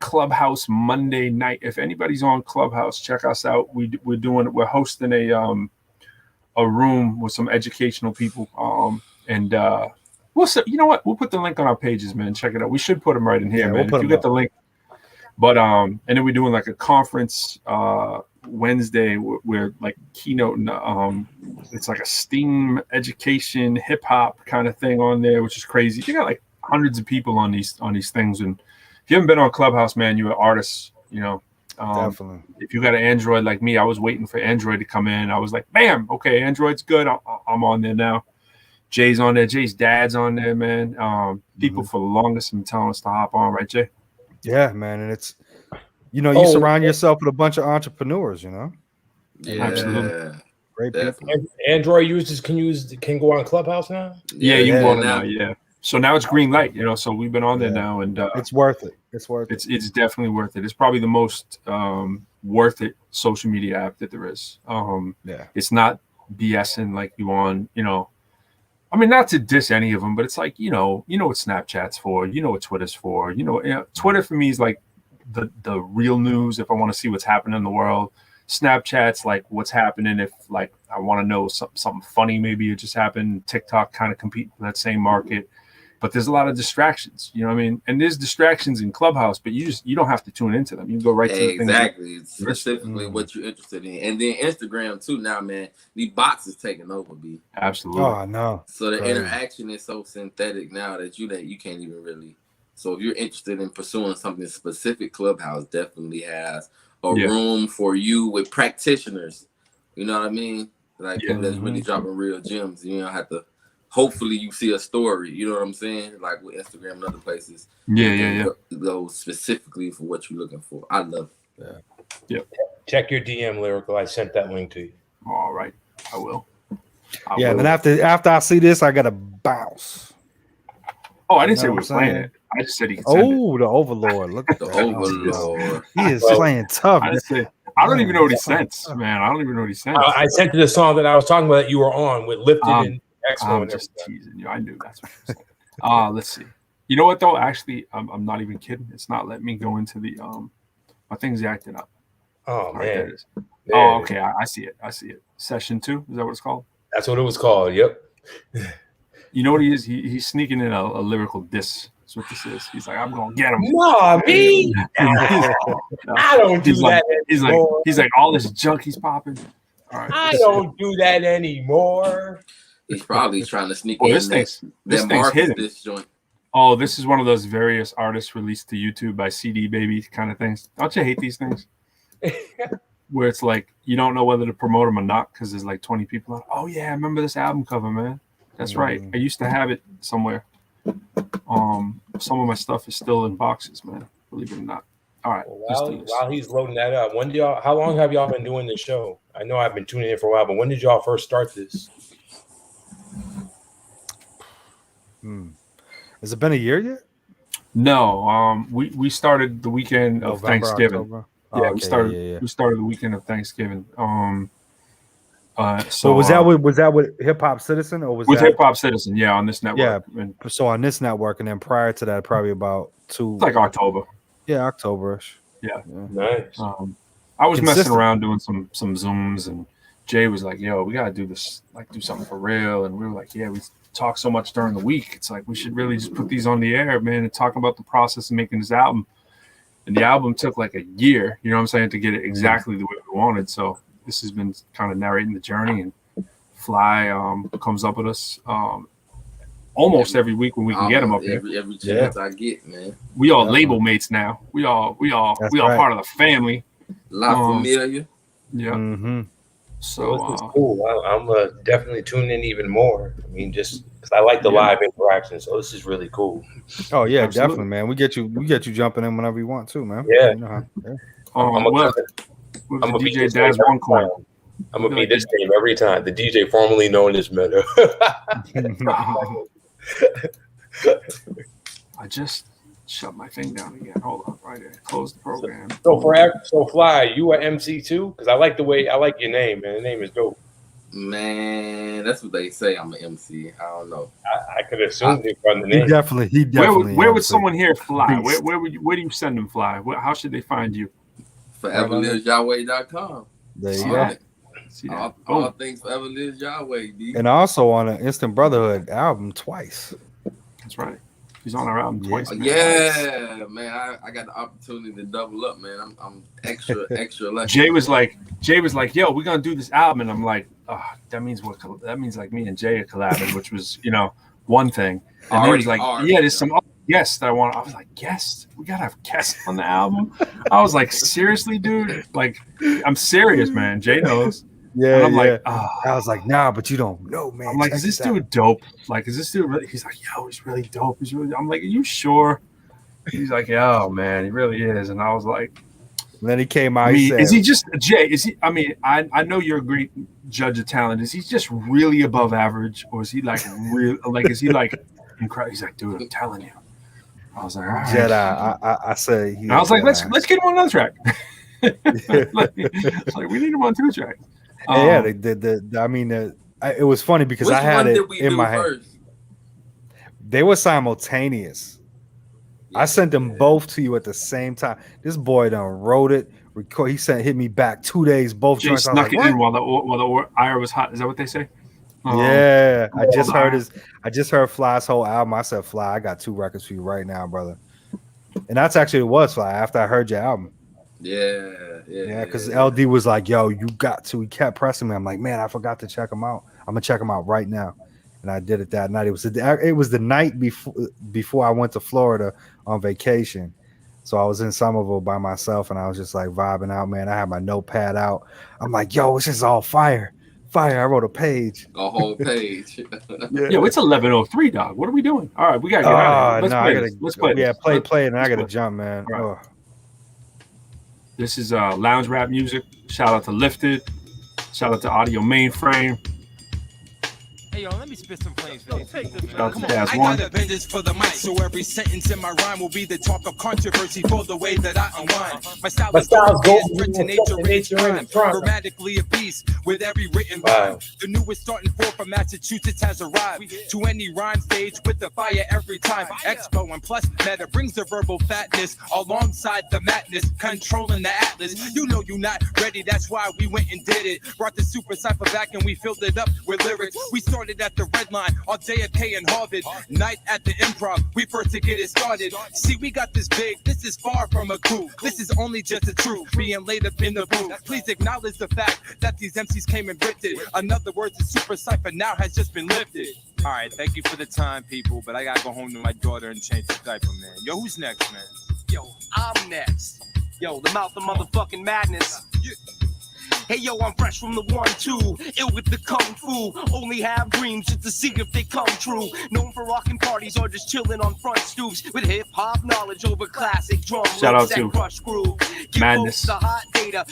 Clubhouse Monday night. If anybody's on Clubhouse, check us out. We're hosting a room with some educational people. And you know what? We'll put the link on our pages, man. Check it out. We should put them right in here, man. If you get the link. But and then we're doing like a conference Wednesday. We're like keynoting. It's like a STEAM education hip hop kind of thing on there, which is crazy. You got like hundreds of people on these things, and if you haven't been on Clubhouse, man, you're an artist. You know, definitely. If you got an Android like me, I was waiting for Android to come in. I was like, bam, okay, Android's good. I'm on there now. Jay's on there. Jay's dad's on there, man. People for the longest have been telling us to hop on, right, Jay? Yeah, man, and it's you surround yourself with a bunch of entrepreneurs, you know. Yeah, absolutely. Great people. Android users can go on Clubhouse now. Yeah, you can go on now. Yeah. So now it's green light, you know. So we've been on there now, and it's worth it. It's worth it. It's definitely worth it. It's probably the most worth it social media app that there is. It's not BSing like you on, you know. I mean, not to diss any of them, but it's like, you know what Snapchat's for, you know what Twitter's for, Twitter for me is like the real news. If I want to see what's happening in the world, Snapchat's like what's happening. If like I want to know something funny, maybe it just happened. TikTok kind of compete for that same market, but there's a lot of distractions, you know what I mean? And there's distractions in Clubhouse, but you don't have to tune into them. You can go right to the things. Exactly. It's specifically what you're interested in. And then Instagram too now, man. The bots is taking over, B. Absolutely. Oh, I know. So the interaction is so synthetic now that you can't even really. So if you're interested in pursuing something specific, Clubhouse definitely has a room for you with practitioners. You know what I mean? Like people that's really dropping real gems. You don't have to. Hopefully you see a story, you know what I'm saying? Like with Instagram and other places. Yeah. Go specifically for what you're looking for. I love it. Yep. Check your DM, Lyrical. I sent that link to you. All right. I will. And then after I see this, I gotta bounce. Oh, I didn't say we were playing it. I just said he could send it. The Overlord. Look at the that. Overlord. He is playing tough. I don't even know what he sent, man. I don't even know what he sent. I sent you the song that I was talking about that you were on with Lifted and I'm just teasing you. I knew that's what you're saying. Let's see. You know what though? Actually, I'm not even kidding. It's not letting me go into the my thing's acting up. Oh man. Right, there it is. Oh, okay. I see it. Session 2. Is that what it's called? That's what it was called. Yep. You know what he is? He's sneaking in a lyrical diss. That's what this is. He's like, I'm gonna get him. No, me. I don't do that anymore. He's like all this junk he's popping. All right, I don't do that anymore. He's probably trying to sneak in this thing's hidden. This joint. Oh, this is one of those various artists released to YouTube by CD Baby kind of things. Don't you hate these things? Where it's like you don't know whether to promote them or not because there's like 20 people on. Oh yeah, I remember this album cover, man. That's right. I used to have it somewhere. Some of my stuff is still in boxes, man. Believe it or not. All right. While he's loading that up, how long have y'all been doing this show? I know I've been tuning in for a while, but when did y'all first start this? Has it been a year yet? No. We started the weekend of November, Thanksgiving. October? Yeah, we started the weekend of Thanksgiving. So was that with Hip Hop Citizen or was with that Hip Hop Citizen? Yeah, on this network. Yeah. So on this network, and then prior to that, probably about like October. Yeah, October-ish. Yeah. Nice. I was messing around doing some Zooms, and Jay was like, "Yo, we gotta do this, like do something for real." And we were like, "Yeah, we talk so much during the week. It's like we should really just put these on the air, man, and talk about the process of making this album." And the album took like a year, you know what I'm saying, to get it exactly the way we wanted. So this has been kind of narrating the journey, and Fly comes up with us almost every week when we can get him up here. Every chance I get, man. We all label mates now. We all part of the family. La Familia. Yeah. Mm-hmm. So this is cool. I'm definitely tune in even more. I mean, just because I like the live interaction, so this is really cool. Oh yeah, definitely, man. We get you jumping in whenever you want to, man. Yeah. You know how, I'm gonna be DJ Daz one coin. I'm gonna be this name every time. The DJ formerly known as Meta. I just shut my thing down again. Hold on, right there. Close the program. So Fly, you are MC too? Because I like your name, man. The name is dope. Man, that's what they say. I'm an MC. I don't know. I could assume it from the name. He definitely. Where would someone here fly? Where do you send them fly? How should they find you? ForeverLivesYahweh.com. There you go. All things Forever Lives Yahweh, D. And also on an Instant Brotherhood album twice. That's right. He's on our album twice. Yeah, man. I got the opportunity to double up, man. I'm extra lucky. Jay was like, yo, we're gonna do this album, and I'm like, oh, that means like me and Jay are collabing, which was, one thing. And he was like, there's some guests that I want. I was like, guests? We gotta have guests on the album. I was like, seriously, dude? Like, I'm serious, man. Jay knows. Yeah, and I'm like, I was like, nah, but you don't know, man. I'm like, is this dude dope? Like, is this dude really? He's like, yo, he's really dope. I'm like, are you sure? He's like, yeah, man, he really is. And I was like, and then he came out. Is he just Jay? Is he? I mean, I know you're a great judge of talent. Is he just really above average, or is he like real? Like, is he like incredible? He's like, dude, I'm telling you. I was like, all right. Jedi. I say. I was like, let's get him on another track. like, we need him on 2 tracks. Yeah, it was funny because I had it in my head. They were simultaneous. I sent them both to you at the same time. This boy done wrote it, record. He hit me back 2 days. Both Jay joints. snuck it in while the IR was hot. Is that what they say? Yeah, I just heard Fly's whole album. I said, Fly, I got 2 records for you right now, brother. And that's actually what it was, Fly. After I heard your album. Yeah. Because LD was like, "Yo, you got to." He kept pressing me. I'm like, "Man, I forgot to check him out. I'm gonna check him out right now." And I did it that night. It was the night before I went to Florida on vacation. So I was in Somerville by myself, and I was just like vibing out, man. I had my notepad out. I'm like, "Yo, this is all fire." I wrote a page. A whole page. Yo, it's 11:03, dog. What are we doing? All right, we gotta get out of here. Let's play. Yeah, play, and I gotta jump, man. Right. This is lounge rap music. Shout out to Lifted. Shout out to Audio Mainframe. Hey, yo, let me spit some flames, man. Take this, man. Come on. I got a vengeance for the mic, so every sentence in my rhyme will be the talk of controversy for the way that I unwind. My style is spread to nature in crime. Grammatically a piece with every written rhyme. The newest starting forth from Massachusetts has arrived to any rhyme stage with the fire every time. Expo and plus meta brings the verbal fatness alongside the madness, controlling the atlas. You know you're not ready, that's why we went and did it. Brought the super cypher back and we filled it up with lyrics. We started at the Red Line, all JFK and Harvard. Night at the Improv, we first to get it started. See, we got this big, this is far from a coup. This is only just the truth, being laid up in the booth. Please acknowledge the fact that these MCs came and ripped it. In other words, the super cypher now has just been lifted. All right, thank you for the time, people, but I gotta go home to my daughter and change the diaper, man. Yo, who's next, man? Yo, I'm next. Yo, the mouth of motherfucking madness. Hey yo, I'm fresh from the 1-2, ill with the kung fu. Only have dreams just to see if they come true. Known for rocking parties or just chilling on front stoops with hip hop knowledge over classic drum. Shout out to Madness.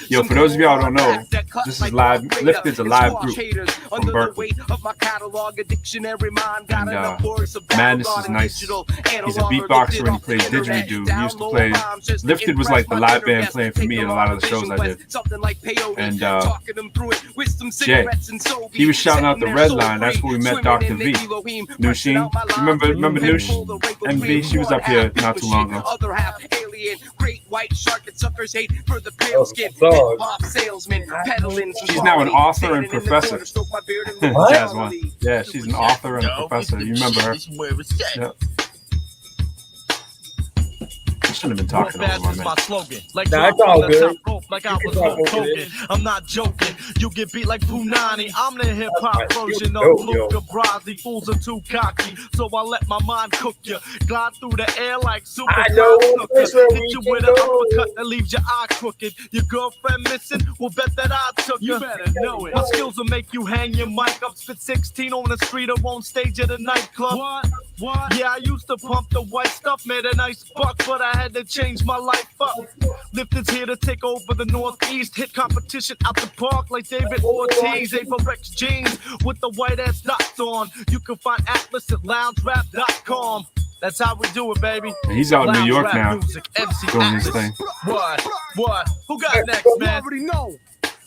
Yo, for those of y'all who don't know, this is live. Lifted's a live group from Berkeley. And Madness is nice. He's a beatboxer and he plays didgeridoo. He used to play. Lifted was like the live band playing for me at a lot of the shows I did. And Jay, he was shouting out the Red Line. That's where we met Dr. V. Nusheen, remember Nush? MV, she was up here not too long ago. She's now an author and professor. Jazz one. Yeah, she's an author and a professor. You remember her? Yep. I shouldn't have been talking over my man. Slogan. Like Nah, it's all good. Like I was Hulk Hogan. I'm not joking. You get beat like Punani. I'm the hip hop version of Luca Brasi. Fools are too cocky, so I let my mind cook you. Glide through the air like super. I know. Hit you with an uppercut that leaves your eye crooked. Your girlfriend missing? Well, bet that I took you. Better know it. My skills will make you hang your mic up. Spit 16 on the street or on stage at a nightclub. What? Yeah, I used to pump the white stuff, made a nice buck, but I had to change my life up. Lifters here to take over the Northeast, hit competition out the park like David Ortiz. Averex jeans with the white ass dots on. You can find Atlas at loungerap.com. That's how we do it, baby. He's out in New York now, music, MC doing Atlas. his thing. What? Who got next, man? Already know.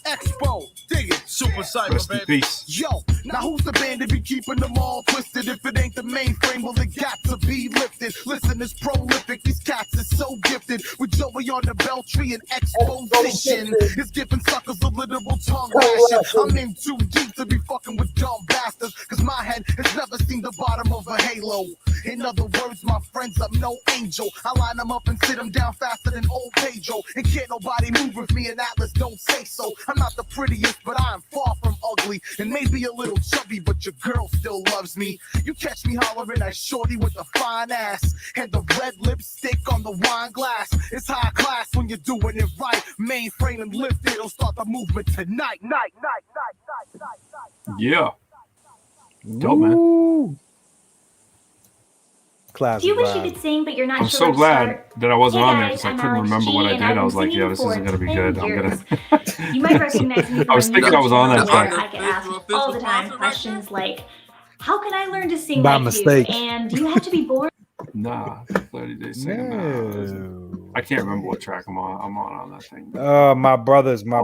Expo, dig it. Super Cyber, baby. Yo, now who's the band that be keeping them all twisted? If it ain't the mainframe, well, it got to be lifted. Listen, it's prolific. These cats are so gifted. With Joey on the Beltry and exposition. It's giving suckers a literal tongue lashing. I'm in too deep to be fucking with dumb bastards. Cause my head has never seen the bottom of a halo. In other words, my friends, I'm no angel. I line them up and sit them down faster than old Pedro. And can't nobody move with me, and Atlas don't say so. I'm not the prettiest, but I am far from ugly. And maybe a little chubby, but your girl still loves me. You catch me hollering at shorty with a fine ass. And the red lipstick on the wine glass. It's high class when you're doing it right. Mainframe and lift it, it'll start the movement tonight. Yeah. Dope, man. Classic. Do you wish you could sing, but you're not I'm sure so where to glad start? that I wasn't Hey on there guys, because I I'm couldn't Alex remember G, what I and did. I've I was been like, yo, this singing isn't going to be for good. 10 I'm going to. You might recognize me from I was thinking I was on that track. track. I get asked all the time questions like, how can I learn to sing By like mistake. you? And do you have to be born? Nah, 30 days singing. Nah, I can't remember what track I'm on that thing. My brothers, my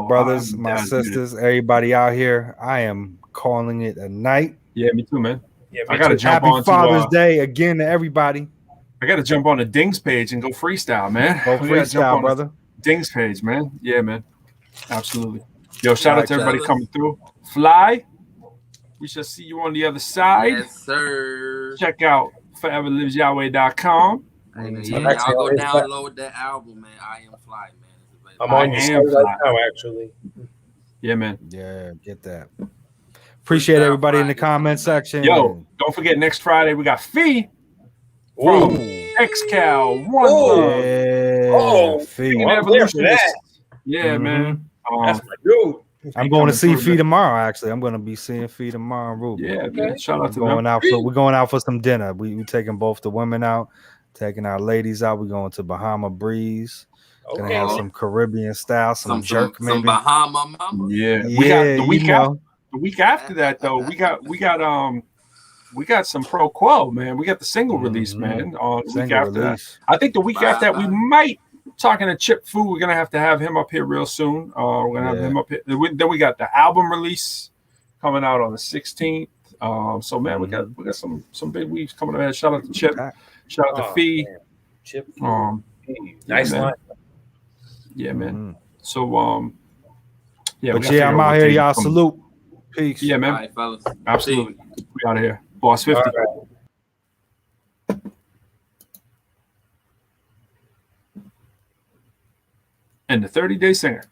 Yeah, sisters, everybody out here. I am calling it a night. Yeah, me too, man. Yeah, I got to jump Happy on Father's Day again to everybody. I got to jump on the Dings page and go freestyle, man. Go We gotta jump freestyle, on the brother. Dings page, man. Yeah, man. Absolutely. Yo, shout out to everybody fellas. coming through. Fly. We shall see you on the other side. Yes, sir. Check out foreverlivesyahweh.com. Yeah, y'all go download that album, man. I Am Fly, man. I'm on your site right now, actually. Yeah, man. Yeah, get that. Appreciate everybody in the comment section. Yo, don't forget next Friday we got Fee from XCal One Love. Yeah, Fee. And I'm there for that. Yeah, man. That's my dude. I'm going to see Fee tomorrow. Actually, I'm going to be seeing Fee tomorrow. Ruby. Yeah, man. Shout out to going them. out for we're going out for some dinner. We taking both the women out, taking our ladies out. We're going to Bahama Breeze. Gonna have some Caribbean style, some jerk maybe. Some Bahama Mama. Yeah, Yeah, we got the week you know. after. The week after that, though, we got some ProQuo, man. We got the single release, man. On the week Single after release. that, I think the week after that we might talking to Chip Fu. We're gonna have him up here real soon. We're gonna have him up here. Then we got the album release coming out on the 16th. So man, we got some big weeks coming ahead. Shout out to Chip. Shout out to Fee. Man. Chip. yeah, Nice man. line. Yeah, man. So yeah, But we gotta yeah, I'm figure out what here. day Y'all come- salute. Peace. Yeah, man. All right, fellas. Absolutely. We out of here. Boss 50. And the 30-day singer.